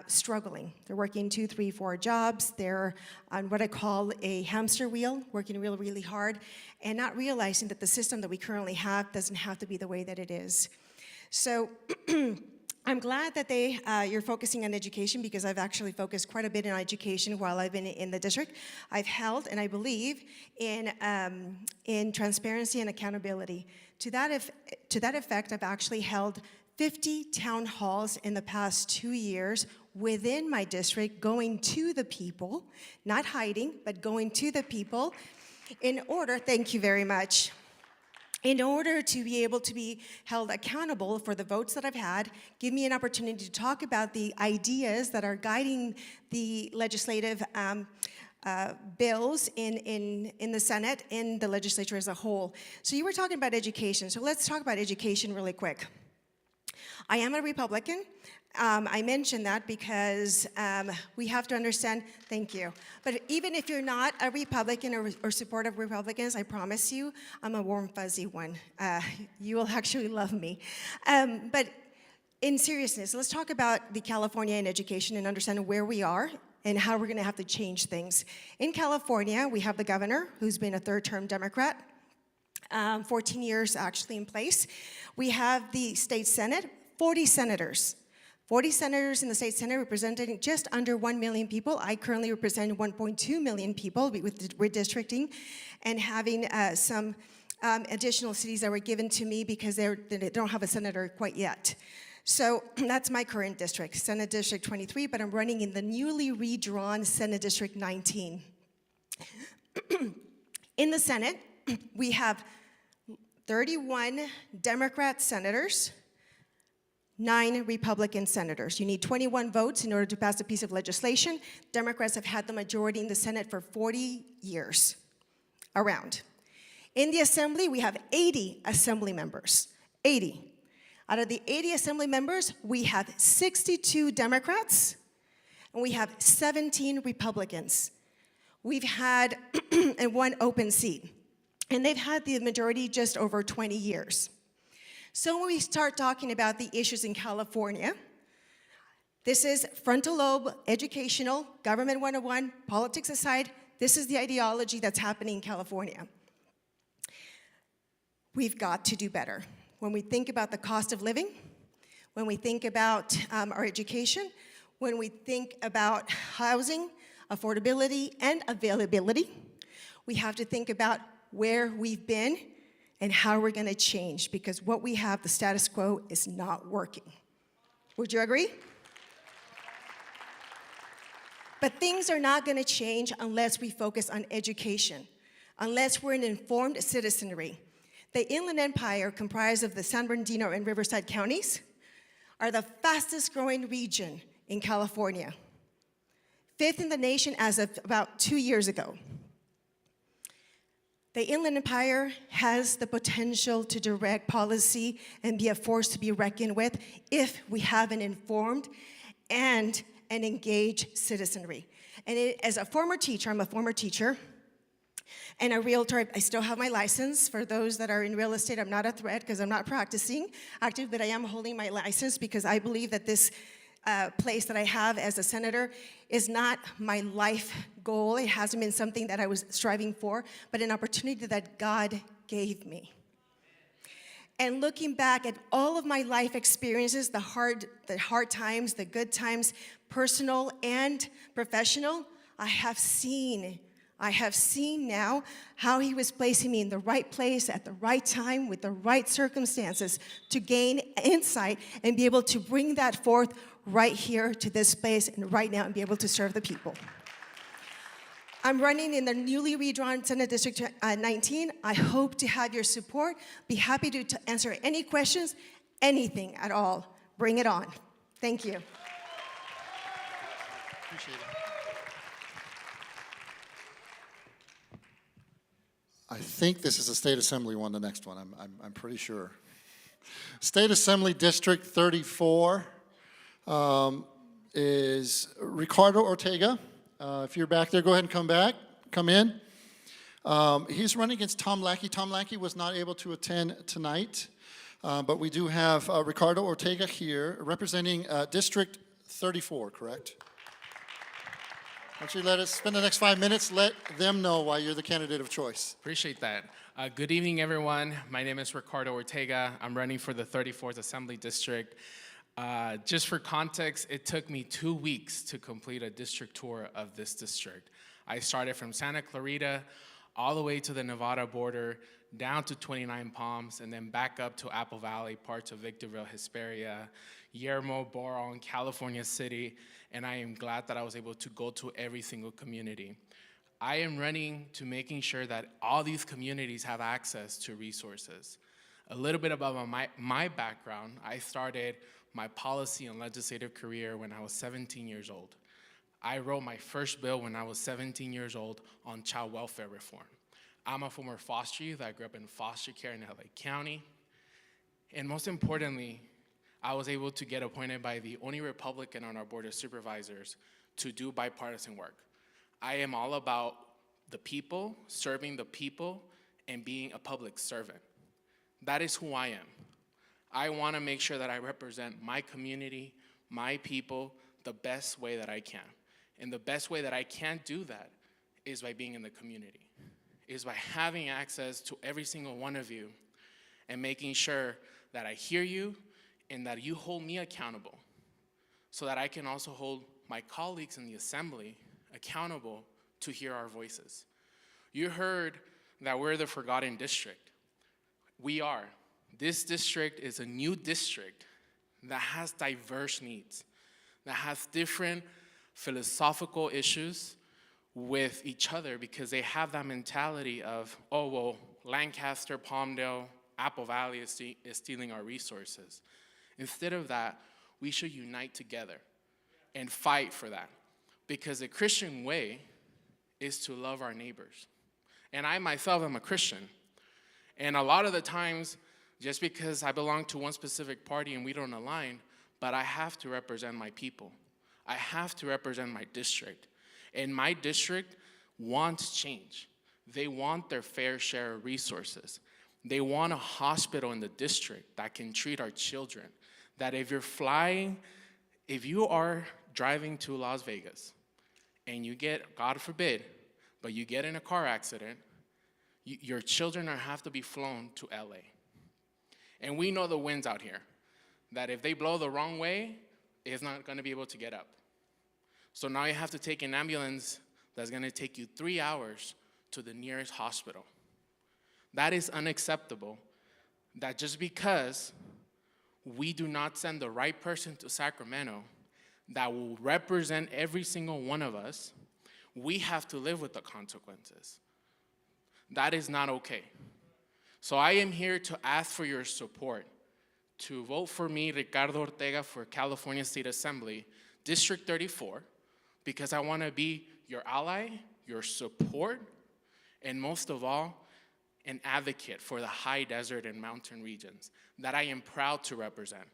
struggling. They're working 2, 3, 4 jobs. They're on what I call a hamster wheel, working really, really hard, and not realizing that the system that we currently have doesn't have to be the way that it is. So I'm glad that you're focusing on education because I've actually focused quite a bit on education while I've been in the district. I've held, and I believe, in transparency and accountability. To that effect, I've actually held 50 town halls in the past 2 years within my district, going to the people, not hiding, but going to the people in order, thank you very much, in order to be able to be held accountable for the votes that I've had, give me an opportunity to talk about the ideas that are guiding the legislative bills in the Senate, in the legislature as a whole. So you were talking about education, so let's talk about education really quick. I am a Republican. I mention that because we have to understand, thank you. But even if you're not a Republican or support of Republicans, I promise you, I'm a warm, fuzzy one. You will actually love me. But in seriousness, let's talk about the California in education and understand where we are and how we're gonna have to change things. In California, we have the governor, who's been a third-term Democrat, 14 years actually in place. We have the state Senate, 40 senators. 40 senators in the state Senate representing just under 1 million people. I currently represent 1.2 million people with redistricting and having some additional cities that were given to me because they don't have a senator quite yet. So that's my current district, Senate District 23, but I'm running in the newly redrawn Senate District 19. In the Senate, we have 31 Democrat senators, 9 Republican senators. You need 21 votes in order to pass a piece of legislation. Democrats have had the majority in the Senate for 40 years, around. In the Assembly, we have 80 Assembly members, 80. Out of the 80 Assembly members, we have 62 Democrats, and we have 17 Republicans. We've had and 1 open seat, and they've had the majority just over 20 years. So when we start talking about the issues in California, this is frontal lobe, educational, government 101, politics aside, this is the ideology that's happening in California. We've got to do better. When we think about the cost of living, when we think about our education, when we think about housing, affordability, and availability, we have to think about where we've been and how we're gonna change, because what we have, the status quo, is not working. Would you agree? But things are not gonna change unless we focus on education, unless we're an informed citizenry. The Inland Empire, comprised of the San Bernardino and Riverside counties, are the fastest growing region in California. 5th in the nation as of about 2 years ago. The Inland Empire has the potential to direct policy and be a force to be reckoned with if we have an informed and an engaged citizenry. And as a former teacher, I'm a former teacher, and a realtor. I still have my license. For those that are in real estate, I'm not a threat because I'm not practicing active, but I am holding my license because I believe that this place that I have as a senator is not my life goal. It hasn't been something that I was striving for, but an opportunity that God gave me. And looking back at all of my life experiences, the hard times, the good times, personal and professional, I have seen now how He was placing me in the right place at the right time with the right circumstances to gain insight and be able to bring that forth right here to this place and right now and be able to serve the people. I'm running in the newly redrawn Senate District 19. I hope to have your support. Be happy to answer any questions, anything at all. Bring it on. Thank you. Appreciate it. I think this is a State Assembly one, the next one, I'm pretty sure. State Assembly District 34 is Ricardo Ortega. If you're back there, go ahead and come in. He's running against Tom Lackey. Tom Lackey was not able to attend tonight, but we do have Ricardo Ortega here representing District 34, correct? Why don't you let us spend the next 5 minutes, let them know why you're the candidate of choice. Appreciate that. Good evening, everyone. My name is Ricardo Ortega. I'm running for the 34th Assembly District. Just for context, it took me 2 weeks to complete a district tour of this district. I started from Santa Clarita all the way to the Nevada border, down to 29 Palms, and then back up to Apple Valley, parts of Victorville, Hesperia, Yermo, Boron, California City, and I am glad that I was able to go to every single community. I am running to making sure that all these communities have access to resources. A little bit about my background. I started my policy and legislative career when I was 17 years old. I wrote my first bill when I was 17 years old on child welfare reform. I'm a former foster youth. I grew up in foster care in LA County. And most importantly, I was able to get appointed by the only Republican on our Board of Supervisors to do bipartisan work. I am all about the people, serving the people, and being a public servant. That is who I am. I want to make sure that I represent my community, my people, the best way that I can. And the best way that I can do that is by being in the community, is by having access to every single one of you and making sure that I hear you and that you hold me accountable so that I can also hold my colleagues in the assembly accountable to hear our voices. You heard that we're the forgotten district. We are. This district is a new district that has diverse needs, that has different philosophical issues with each other because they have that mentality of, oh, well, Lancaster, Palmdale, Apple Valley is stealing our resources. Instead of that, we should unite together and fight for that because the Christian way is to love our neighbors. And I myself am a Christian. And a lot of the times, just because I belong to one specific party and we don't align, but I have to represent my people. I have to represent my district. And my district wants change. They want their fair share of resources. They want a hospital in the district that can treat our children. That if you are driving to Las Vegas and you get, God forbid, but you get in a car accident, your children have to be flown to LA. And we know the winds out here, that if they blow the wrong way, it's not gonna be able to get up. So now you have to take an ambulance that's gonna take you 3 hours to the nearest hospital. That is unacceptable, that just because we do not send the right person to Sacramento that will represent every single one of us, we have to live with the consequences. That is not okay. So I am here to ask for your support to vote for me, Ricardo Ortega, for California State Assembly, District 34, because I want to be your ally, your support, and most of all, an advocate for the high desert and mountain regions that I am proud to represent.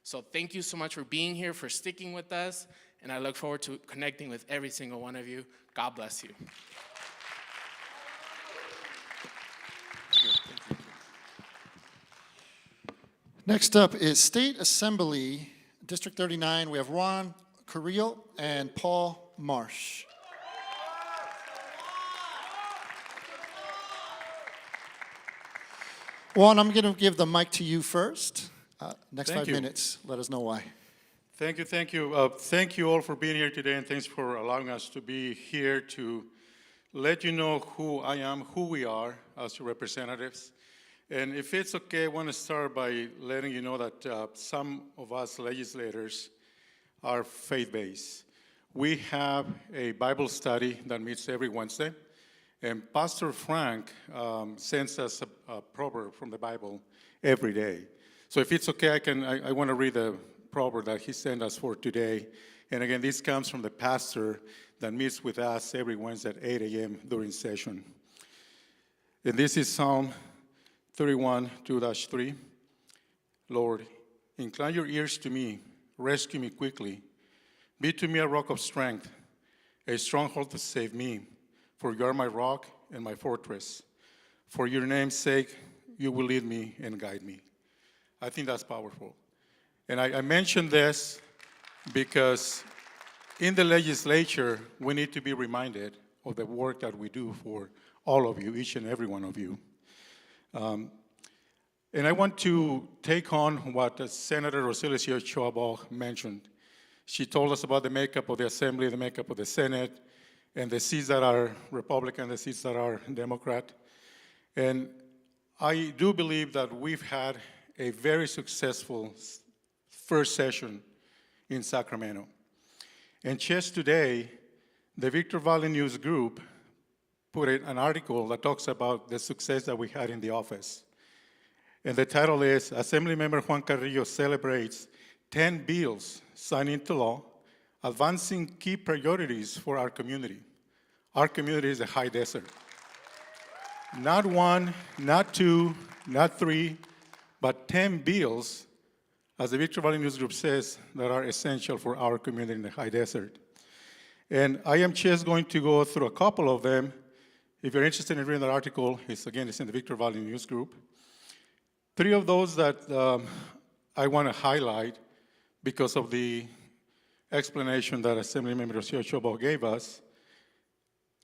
So thank you so much for being here, for sticking with us, and I look forward to connecting with every single one of you. God bless you. Next up is State Assembly, District 39. We have Ron Carrillo and Paul Marsh. Juan, I'm going to give the mic to you first. Next Thank 5 you. minutes, let us know why. Thank you, thank you. Thank you all for being here today, and thanks for allowing us to be here to let you know who I am, who we are as your representatives. And if it's okay, I want to start by letting you know that some of us legislators are faith-based. We have a Bible study that meets every Wednesday, and Pastor Frank sends us a proverb from the Bible every day. So if it's okay, I want to read the proverb that he sent us for today. And again, this comes from the pastor that meets with us every Wednesday at 8 a.m. during session. And this is Psalm 31, 2-3. Lord, incline your ears to me, rescue me quickly. Be to me a rock of strength, a stronghold to save me, for you are my rock and my fortress. For your name's sake, you will lead me and guide me. I think that's powerful. And I mention this because in the legislature, we need to be reminded of the work that we do for all of you, each and every one of you. And I want to take on what Senator Rosilio Ochoa mentioned. She told us about the makeup of the Assembly, the makeup of the Senate, and the seats that are Republican, the seats that are Democrat. And I do believe that we've had a very successful first session in Sacramento. And just today, the Victor Valley News Group put in an article that talks about the success that we had in the office. And the title is, Assemblymember Juan Carrillo celebrates 10 bills signed into law, advancing key priorities for our community. Our community is a high desert. Not one, not two, not three, but 10 bills, as the Victor Valley News Group says, that are essential for our community in the high desert. And I am just going to go through a couple of them. If you're interested in reading that article, it's in the Victor Valley News Group. 3 of those that I want to highlight because of the explanation that Assemblymember Ochoa gave us.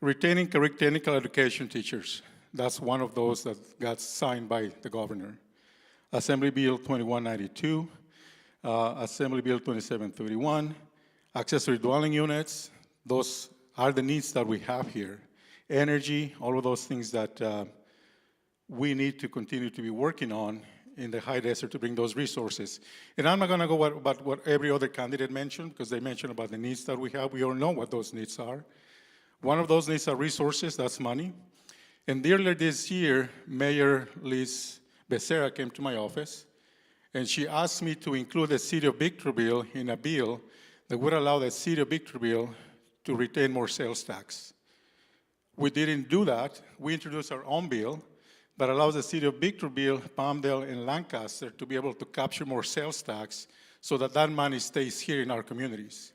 Retaining correct technical education teachers. That's one of those that got signed by the governor. Assembly Bill 2192, Assembly Bill 2731, accessory dwelling units. Those are the needs that we have here. Energy, all of those things that we need to continue to be working on in the high desert to bring those resources. And I'm not going to go about what every other candidate mentioned, because they mentioned about the needs that we have. We all know what those needs are. One of those needs are resources, that's money. And earlier this year, Mayor Liz Becerra came to my office, and she asked me to include the city of Victorville in a bill that would allow the city of Victorville to retain more sales tax. We didn't do that. We introduced our own bill that allows the city of Victorville, Palmdale, and Lancaster to be able to capture more sales tax so that that money stays here in our communities.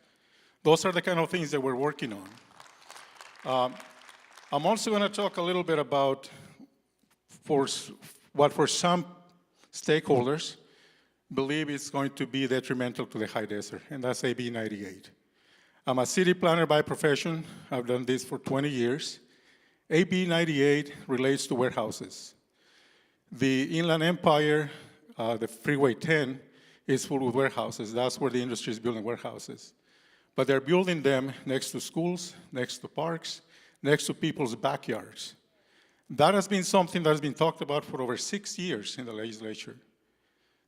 Those are the kind of things that we're working on. I'm also going to talk a little bit about what for some stakeholders believe is going to be detrimental to the high desert, and that's AB 98. I'm a city planner by profession. I've done this for 20 years. AB 98 relates to warehouses. The Inland Empire, the Freeway 10, is full with warehouses. That's where the industry is building warehouses. But they're building them next to schools, next to parks, next to people's backyards. That has been something that has been talked about for over 6 years in the legislature.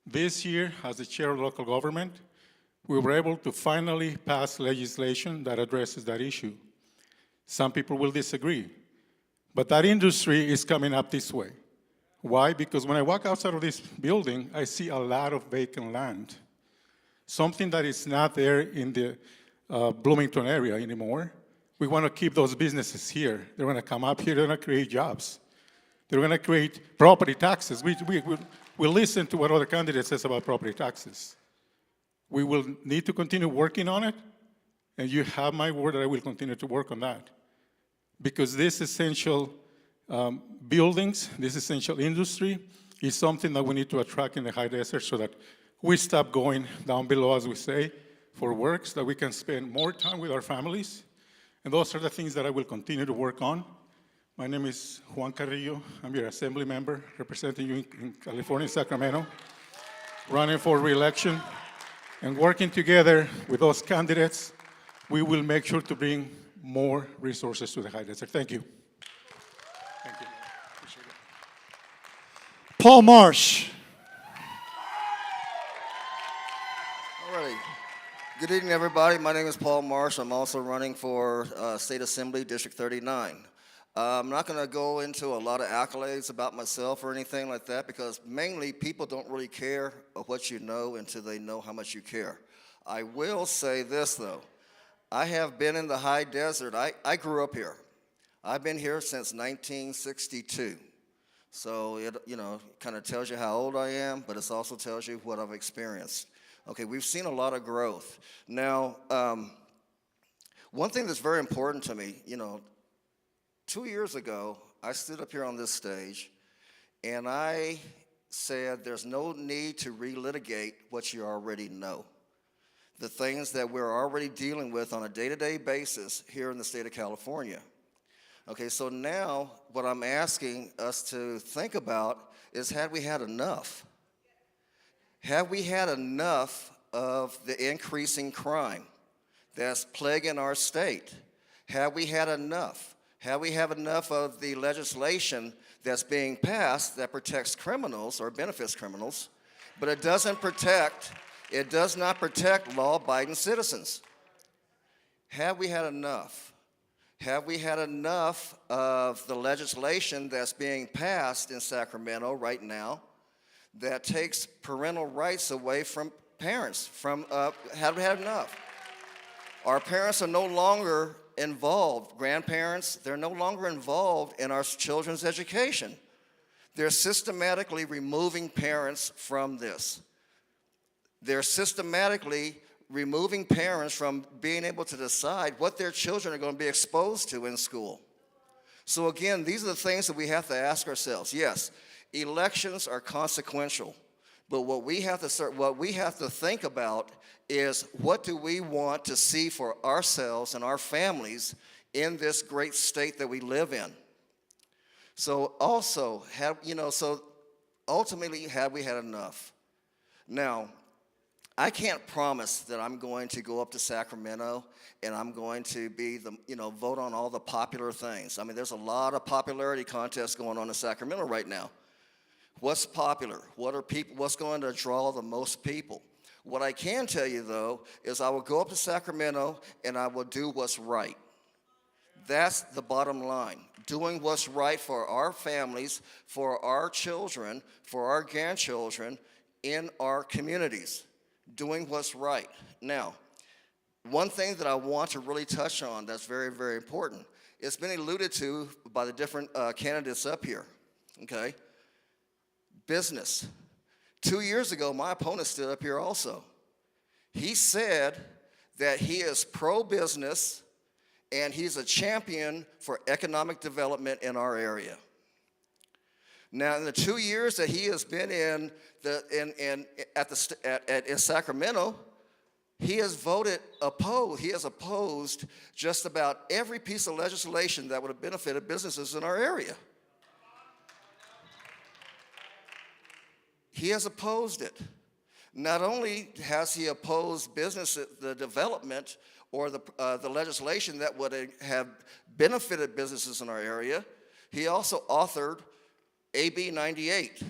This year, as the chair of local government, we were able to finally pass legislation that addresses that issue. Some people will disagree, but that industry is coming up this way. Why? Because when I walk outside of this building, I see a lot of vacant land. Something that is not there in the Bloomington area anymore. We want to keep those businesses here. They're going to come up here, they're going to create jobs. They're going to create property taxes. We listen to what other candidates says about property taxes. We will need to continue working on it, and you have my word that I will continue to work on that. Because this essential buildings, this essential industry is something that we need to attract in the high desert so that we stop going down below, as we say, for works, that we can spend more time with our families. And those are the things that I will continue to work on. My name is Juan Carrillo. I'm your assembly member representing you in California, Sacramento, running for re-election. And working together with those candidates, we will make sure to bring more resources to the high desert. Thank you. Thank you. Appreciate it. Paul Marsh. All righty. Good evening, everybody. My name is Paul Marsh. I'm also running for State Assembly, District 39. I'm not going to go into a lot of accolades about myself or anything like that because mainly people don't really care what you know until they know how much you care. I will say this, though. I have been in the high desert. I grew up here. I've been here since 1962. So it kind of tells you how old I am, but it also tells you what I've experienced. Okay, we've seen a lot of growth. Now, one thing that's very important to me, 2 years ago, I stood up here on this stage, and I said there's no need to relitigate what you already know. The things that we're already dealing with on a day-to-day basis here in the state of California. Okay, so now what I'm asking us to think about is, had we had enough? Have we had enough of the increasing crime that's plaguing our state? Have we had enough? Have we have enough of the legislation that's being passed that protects criminals or benefits criminals, but it does not protect law-abiding citizens? Have we had enough? Have we had enough of the legislation that's being passed in Sacramento right now that takes parental rights away from parents? Have we had enough? Our parents are no longer involved. Grandparents, they're no longer involved in our children's education. They're systematically removing parents from this. They're systematically removing parents from being able to decide what their children are going to be exposed to in school. So again, these are the things that we have to ask ourselves. Yes, elections are consequential, but what we have to think about is, what do we want to see for ourselves and our families in this great state that we live in? So also, ultimately, have we had enough? Now, I can't promise that I'm going to go up to Sacramento and I'm going to be vote on all the popular things. I mean, there's a lot of popularity contests going on in Sacramento right now. What's popular? What's going to draw the most people? What I can tell you, though, is I will go up to Sacramento and I will do what's right. That's the bottom line. Doing what's right for our families, for our children, for our grandchildren in our communities. Doing what's right. Now, one thing that I want to really touch on that's very, very important, it's been alluded to by the different candidates up here, okay? Business. 2 years ago, my opponent stood up here also. He said that he is pro-business and he's a champion for economic development in our area. Now, in the 2 years that he has been in Sacramento, he has voted opposed. He has opposed just about every piece of legislation that would have benefited businesses in our area. He has opposed it. Not only has he opposed the development or the legislation that would have benefited businesses in our area, he also authored AB 98.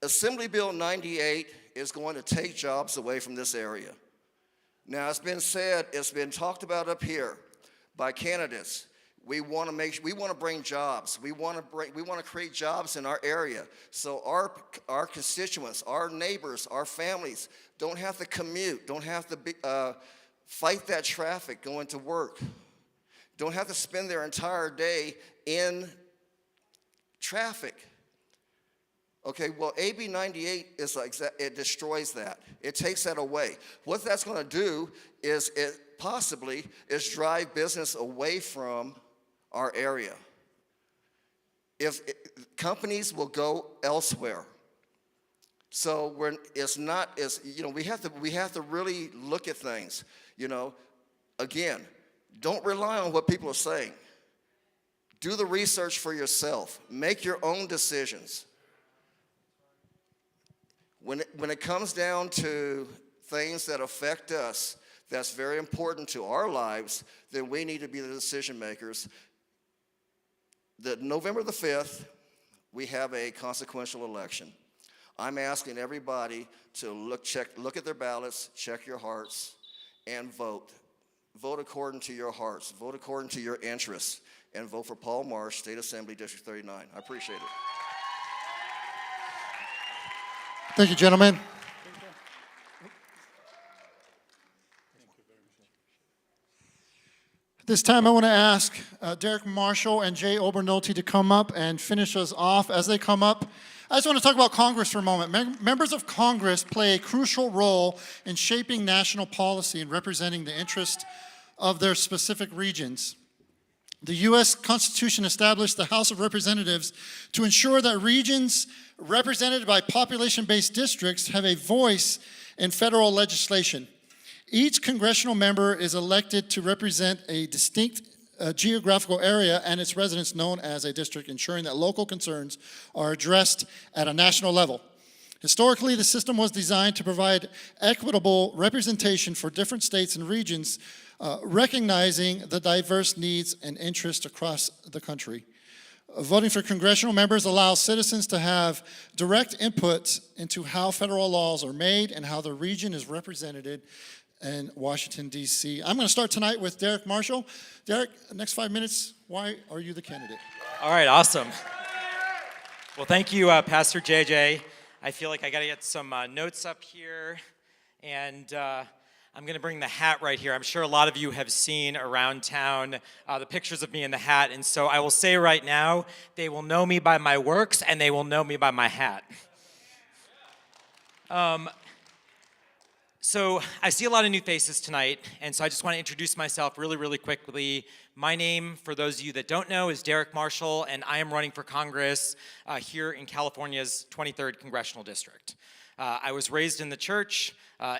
Assembly Bill 98 is going to take jobs away from this area. Now, it's been talked about up here by candidates. We want to bring jobs. We want to create jobs in our area, so our constituents, our neighbors, our families don't have to commute, don't have to fight that traffic going to work, don't have to spend their entire day in traffic. Okay, well, AB 98 is it destroys that. It takes that away. What that's going to do is possibly drive business away from our area. Companies will go elsewhere. So we have to really look at things. Again, don't rely on what people are saying. Do the research for yourself. Make your own decisions. When it comes down to things that affect us, that's very important to our lives, then we need to be the decision makers. November the 5th, we have a consequential election. I'm asking everybody to look at their ballots, check your hearts, and vote. Vote according to your hearts. Vote according to your interests. And vote for Paul Marsh, State Assembly, District 39. I appreciate it. Thank you, gentlemen. At this time, I want to ask Derek Marshall and Jay Obernolte to come up and finish us off. As they come up, I just want to talk about Congress for a moment. Members of Congress play a crucial role in shaping national policy and representing the interest of their specific regions. The U.S. Constitution established the House of Representatives to ensure that regions represented by population-based districts have a voice in federal legislation. Each congressional member is elected to represent a distinct geographical area and its residents known as a district, ensuring that local concerns are addressed at a national level. Historically, the system was designed to provide equitable representation for different states and regions, recognizing the diverse needs and interests across the country. Voting for congressional members allows citizens to have direct input into how federal laws are made and how the region is represented and Washington, D.C. I'm going to start tonight with Derek Marshall. Derek, next 5 minutes, why are you the candidate? All right, awesome. Well, thank you, Pastor JJ. I feel like I got to get some notes up here, and I'm going to bring the hat right here. I'm sure a lot of you have seen around town the pictures of me in the hat, and so I will say right now, they will know me by my works, and they will know me by my hat. So I see a lot of new faces tonight, and so I just want to introduce myself really, really quickly. My name, for those of you that don't know, is Derek Marshall, and I am running for Congress here in California's 23rd Congressional District. I was raised in the church.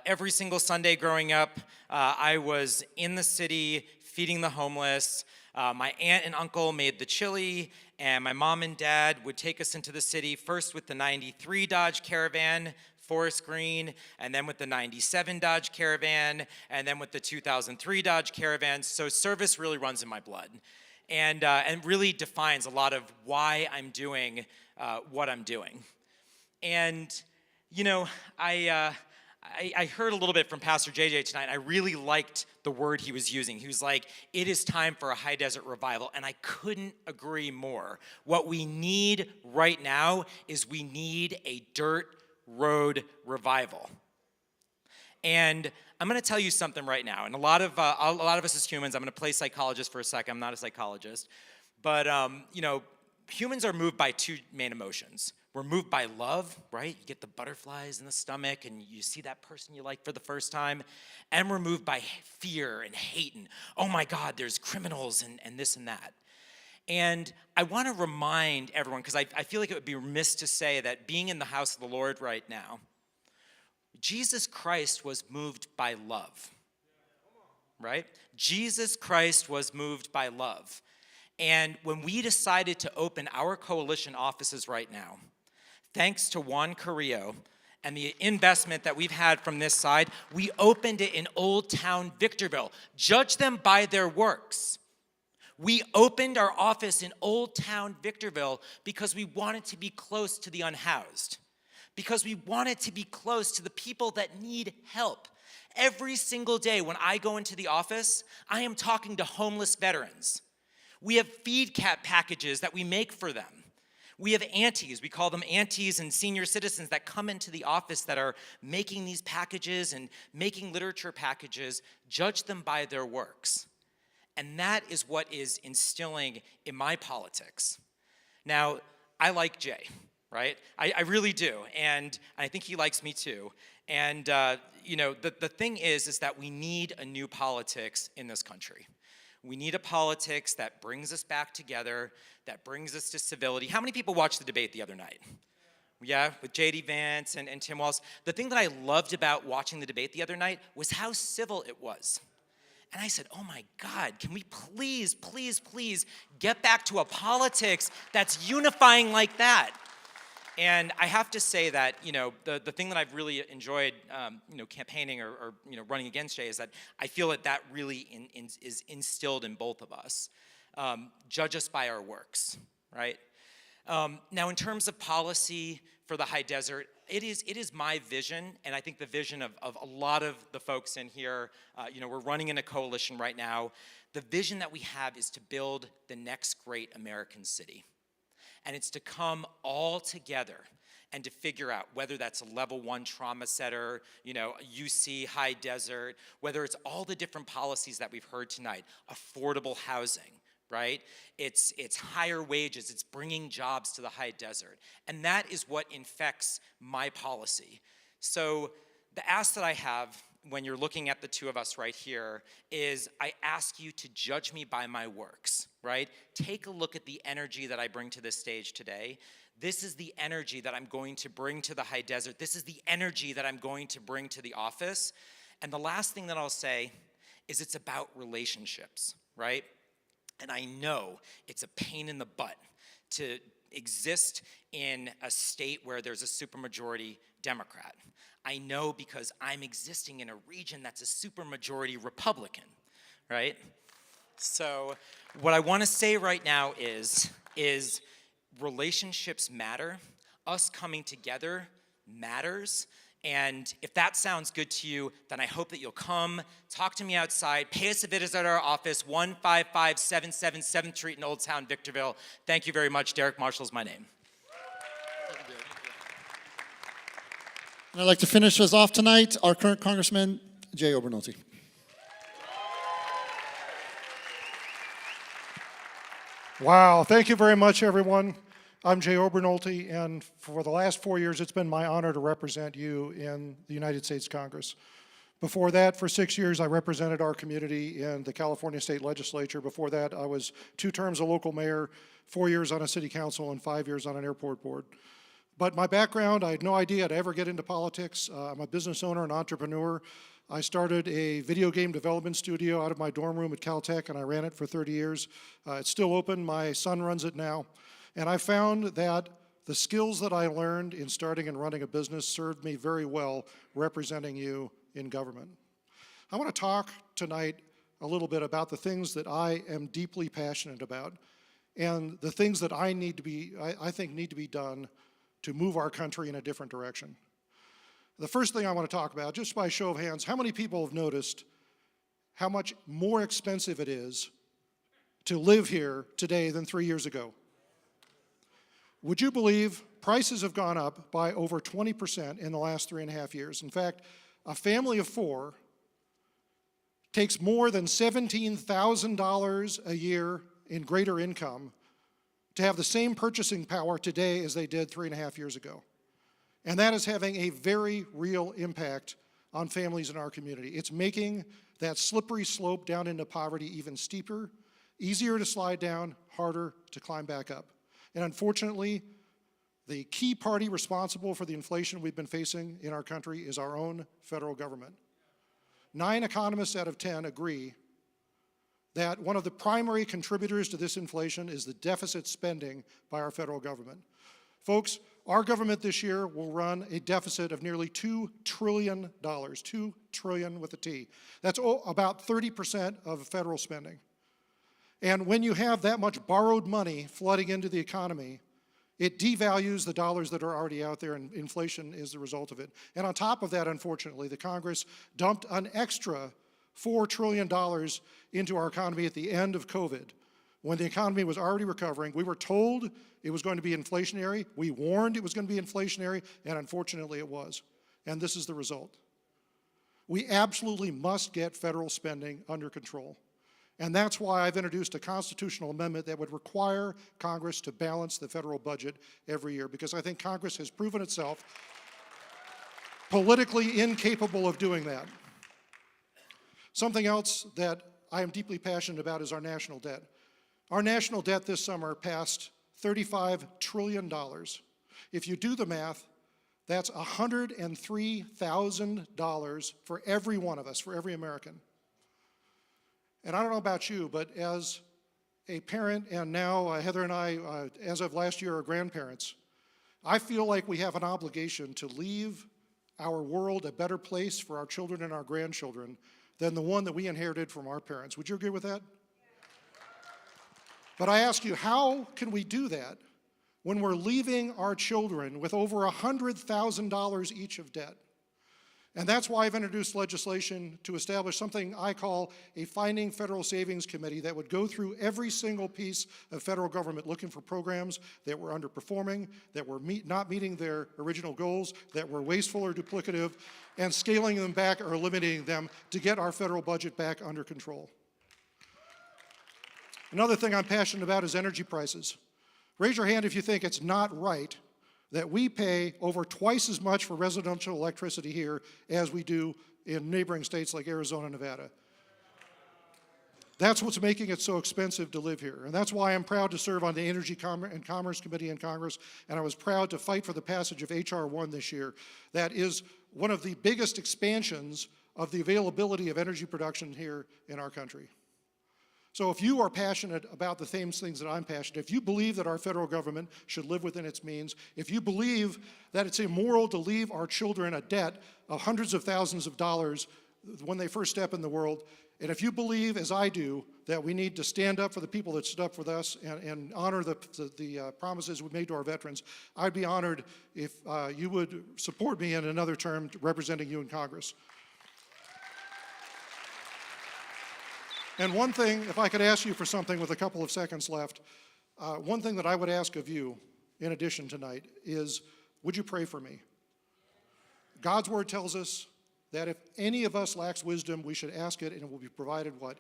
Every single Sunday growing up, I was in the city feeding the homeless. My aunt and uncle made the chili, and my mom and dad would take us into the city, first with the 93 Dodge Caravan, Forest Green, and then with the 97 Dodge Caravan, and then with the 2003 Dodge Caravan. So service really runs in my blood, and really defines a lot of why I'm doing what I'm doing. And you know, I heard a little bit from Pastor JJ tonight. I really liked the word he was using. He was like, it is time for a high desert revival, and I couldn't agree more. What we need right now is we need a dirt road revival. And I'm going to tell you something right now. And a lot of us as humans, I'm going to play psychologist for a second. I'm not a psychologist, but you know, humans are moved by two main emotions. We're moved by love, right? You get the butterflies in the stomach and you see that person you like for the first time. And we're moved by fear and hate and, oh my God, there's criminals and this and that. And I want to remind everyone, because I feel like it would be remiss to say that being in the house of the Lord right now, Jesus Christ was moved by love, right? Jesus Christ was moved by love. And when we decided to open our coalition offices right now, thanks to Juan Carrillo and the investment that we've had from this side, we opened it in Old Town Victorville. Judge them by their works. We opened our office in Old Town Victorville because we wanted to be close to the unhoused, because we wanted to be close to the people that need help. Every single day when I go into the office, I am talking to homeless veterans. We have feed cap packages that we make for them. We have aunties, we call them aunties and senior citizens that come into the office that are making these packages and making literature packages. Judge them by their works. And that is what is instilling in my politics. Now, I like Jay, right? I really do, and I think he likes me too. And you know, the thing is that we need a new politics in this country. We need a politics that brings us back together, that brings us to civility. How many people watched the debate the other night? Yeah, with J.D. Vance and Tim Walz. The thing that I loved about watching the debate the other night was how civil it was. And I said, oh my God, can we please, please, please get back to a politics that's unifying like that? And I have to say that, you know, the thing that I've really enjoyed, you know, campaigning or you know, running against Jay is that I feel that really is instilled in both of us. Judge us by our works, right? Now, in terms of policy for the high desert, it is my vision, and I think the vision of a lot of the folks in here. You know, we're running in a coalition right now. The vision that we have is to build the next great American city. And it's to come all together and to figure out whether that's a level 1 trauma center, you know, UC, high desert, whether it's all the different policies that we've heard tonight, affordable housing, right? It's higher wages, it's bringing jobs to the high desert. And that is what infects my policy. So the ask that I have when you're looking at the two of us right here is I ask you to judge me by my works, right? Take a look at the energy that I bring to this stage today. This is the energy that I'm going to bring to the high desert. This is the energy that I'm going to bring to the office. And the last thing that I'll say is it's about relationships, right? And I know it's a pain in the butt to exist in a state where there's a supermajority Democrat. I know because I'm existing in a region that's a supermajority Republican, right? So what I want to say right now is relationships matter. Us coming together matters. And if that sounds good to you, then I hope that you'll come, talk to me outside, pay us a visit at our office, 15577 7th Street in Old Town, Victorville. Thank you very much. Derek Marshall is my name. And I'd like to finish us off tonight, our current Congressman, Jay Obernolte. Wow, thank you very much, everyone. I'm Jay Obernolte, and for the last 4 years, it's been my honor to represent you in the United States Congress. Before that, for 6 years, I represented our community in the California State Legislature. Before that, I was 2 terms a local mayor, 4 years on a city council, and 5 years on an airport board. But my background, I had no idea I'd ever get into politics. I'm a business owner and entrepreneur. I started a video game development studio out of my dorm room at Caltech, and I ran it for 30 years. It's still open. My son runs it now. And I found that the skills that I learned in starting and running a business served me very well representing you in government. I want to talk tonight a little bit about the things that I am deeply passionate about and the things that I think need to be done to move our country in a different direction. The first thing I want to talk about, just by show of hands, how many people have noticed how much more expensive it is to live here today than 3 years ago? Would you believe prices have gone up by over 20% in the last 3.5 years? In fact, a family of 4 takes more than $17,000 a year in greater income to have the same purchasing power today as they did 3.5 years ago. And that is having a very real impact on families in our community. It's making that slippery slope down into poverty even steeper, easier to slide down, harder to climb back up. And unfortunately, the key party responsible for the inflation we've been facing in our country is our own federal government. 9 economists out of 10 agree that one of the primary contributors to this inflation is the deficit spending by our federal government. Folks, our government this year will run a deficit of nearly $2 trillion, 2 trillion with a T. That's about 30% of federal spending. And when you have that much borrowed money flooding into the economy, it devalues the dollars that are already out there, and inflation is the result of it. And on top of that, unfortunately, the Congress dumped an extra $4 trillion into our economy at the end of COVID, when the economy was already recovering. We were told it was going to be inflationary. We warned it was going to be inflationary, and unfortunately it was. And this is the result. We absolutely must get federal spending under control. And that's why I've introduced a constitutional amendment that would require Congress to balance the federal budget every year, because I think Congress has proven itself politically incapable of doing that. Something else that I am deeply passionate about is our national debt. Our national debt this summer passed $35 trillion. If you do the math, that's $103,000 for every one of us, for every American. And I don't know about you, but as a parent, and now Heather and I, as of last year, are grandparents, I feel like we have an obligation to leave our world a better place for our children and our grandchildren than the one that we inherited from our parents. Would you agree with that? But I ask you, how can we do that when we're leaving our children with over $100,000 each of debt? And that's why I've introduced legislation to establish something I call a Finding Federal Savings Committee that would go through every single piece of federal government looking for programs that were underperforming, that were not meeting their original goals, that were wasteful or duplicative, and scaling them back or eliminating them to get our federal budget back under control. Another thing I'm passionate about is energy prices. Raise your hand if you think it's not right that we pay over twice as much for residential electricity here as we do in neighboring states like Arizona and Nevada. That's what's making it so expensive to live here. And that's why I'm proud to serve on the Energy and Commerce Committee in Congress, and I was proud to fight for the passage of H.R. 1 this year. That is one of the biggest expansions of the availability of energy production here in our country. So if you are passionate about the same things that I'm passionate, if you believe that our federal government should live within its means, if you believe that it's immoral to leave our children a debt of hundreds of thousands of dollars when they first step in the world. And if you believe, as I do, that we need to stand up for the people that stood up for us and honor the promises we made to our veterans, I'd be honored if you would support me in another term representing you in Congress. And one thing, if I could ask you for something with a couple of seconds left, one thing that I would ask of you, in addition tonight, is would you pray for me? God's word tells us that if any of us lacks wisdom, we should ask it, and it will be provided what?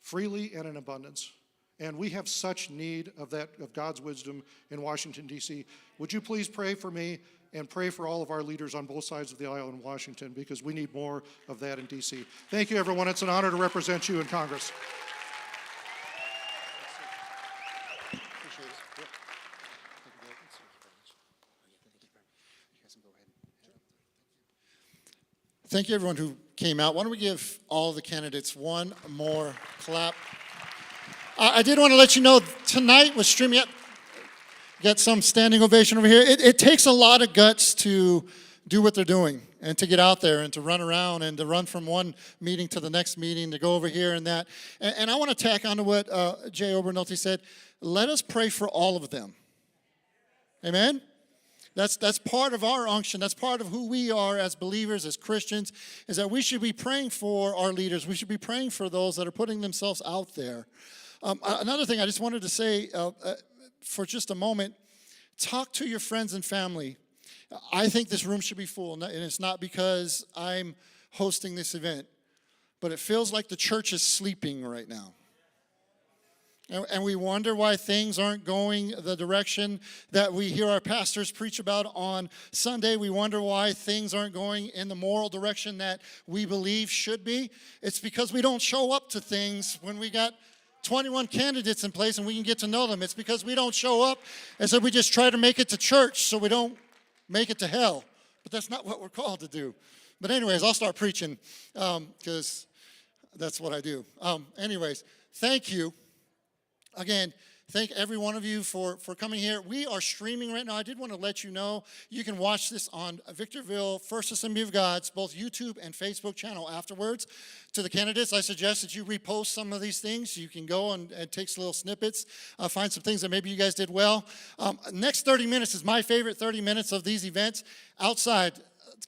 Freely and in abundance. And we have such need of that, of God's wisdom in Washington, D.C. Would you please pray for me and pray for all of our leaders on both sides of the aisle in Washington, because we need more of that in D.C. Thank you, everyone. It's an honor to represent you in Congress. Thank you, everyone who came out. Why don't we give all the candidates one more clap? I did want to let you know, tonight was streaming. Got some standing ovation over here. It takes a lot of guts to do what they're doing and to get out there and to run around and to run from one meeting to the next meeting, to go over here and that. And I want to tack on to what Jay Obernolte said. Let us pray for all of them. Amen? That's part of our unction. That's part of who we are as believers, as Christians, is that we should be praying for our leaders. We should be praying for those that are putting themselves out there. Another thing I just wanted to say for just a moment, talk to your friends and family. I think this room should be full, and it's not because I'm hosting this event, but it feels like the church is sleeping right now. And we wonder why things aren't going the direction that we hear our pastors preach about on Sunday. We wonder why things aren't going in the moral direction that we believe should be. It's because we don't show up to things when we got 21 candidates in place and we can get to know them. It's because we don't show up and so we just try to make it to church so we don't make it to hell. But that's not what we're called to do. But anyways, I'll start preaching because that's what I do. Anyways, thank you. Again, thank every one of you for coming here. We are streaming right now. I did want to let you know you can watch this on Victorville First Assembly of God's both YouTube and Facebook channel afterwards. To the candidates, I suggest that you repost some of these things. You can go and take some little snippets, find some things that maybe you guys did well. Next 30 minutes is my favorite 30 minutes of these events. Outside,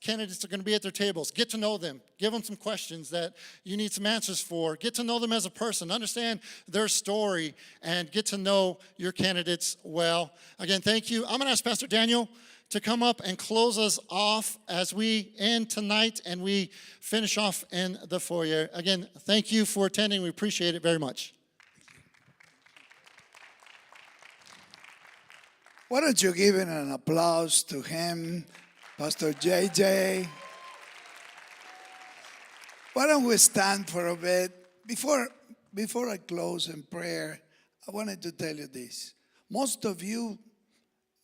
candidates are going to be at their tables. Get to know them. Give them some questions that you need some answers for. Get to know them as a person. Understand their story and get to know your candidates well. Again, thank you. I'm going to ask Pastor Daniel to come up and close us off as we end tonight and we finish off in the foyer. Again, thank you for attending. We appreciate it very much. Why don't you give an applause to him, Pastor JJ? Why don't we stand for a bit? Before I close in prayer, I wanted to tell you this. Most of you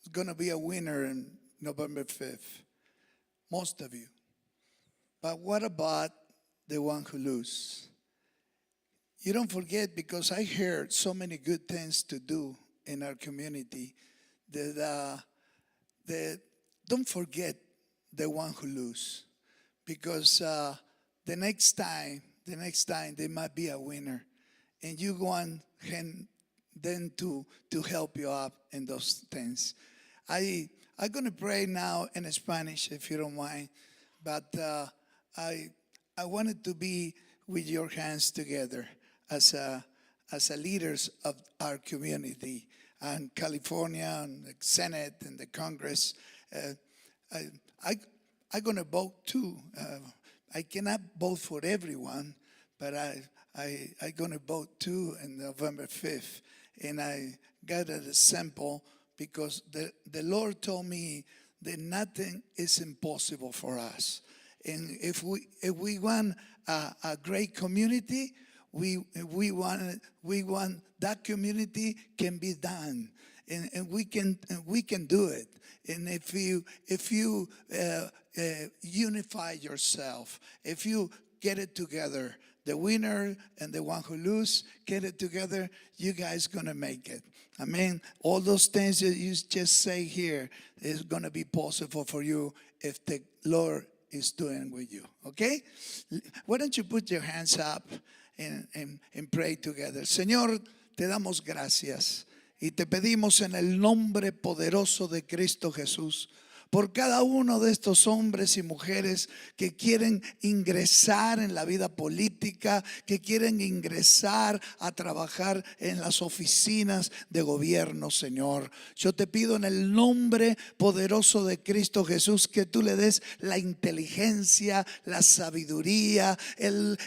are going to be a winner in November 5th. Most of you. But what about the one who loses? You don't forget, because I heard so many good things to do in our community, that don't forget the one who loses, because the next time there might be a winner, and you want him then to help you up in those things. I'm going to pray now in Spanish, if you don't mind, but I wanted to be with your hands together as leaders of our community and California and the Senate and the Congress. I'm going to vote too. I cannot vote for everyone, but I'm going to vote too on November 5th. And I got it as simple because the Lord told me that nothing is impossible for us. And if we want a great community, we want that community can be done, and we can do it. And if you unify yourself, if you get it together, the winner and the one who loses, get it together, you guys gonna make it. I mean, all those things that you just say here is gonna be possible for you if the Lord is doing with you. Okay? Why don't you put your hands up and pray together? Señor, te damos gracias y te pedimos en el nombre poderoso de Cristo Jesús por cada uno de estos hombres y mujeres que quieren ingresar en la vida política, que quieren ingresar a trabajar en las oficinas de gobierno, Señor. Yo te pido en el nombre poderoso de Cristo Jesús que tú le des la inteligencia, la sabiduría, el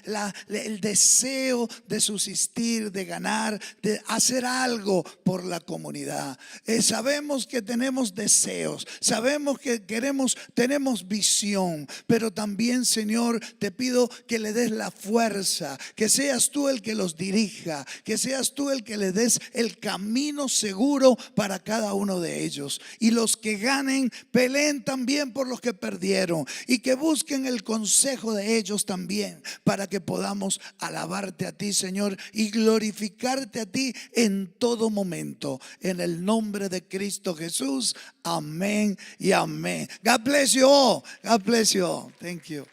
deseo de subsistir, de ganar, de hacer algo por la comunidad. Sabemos que tenemos deseos, sabemos que tenemos visión, pero también, Señor, te pido que le des la fuerza, que seas tú el que los dirija, que seas tú el que le des el camino seguro para cada uno de ellos. Y los que ganen, peleen también por los que perdieron y que busquen el consejo de ellos también para que podamos alabarte a ti, Señor, y glorificarte a ti en todo momento. En el nombre de Cristo Jesús. Amén y amén. God bless you all. God bless you all. Thank you.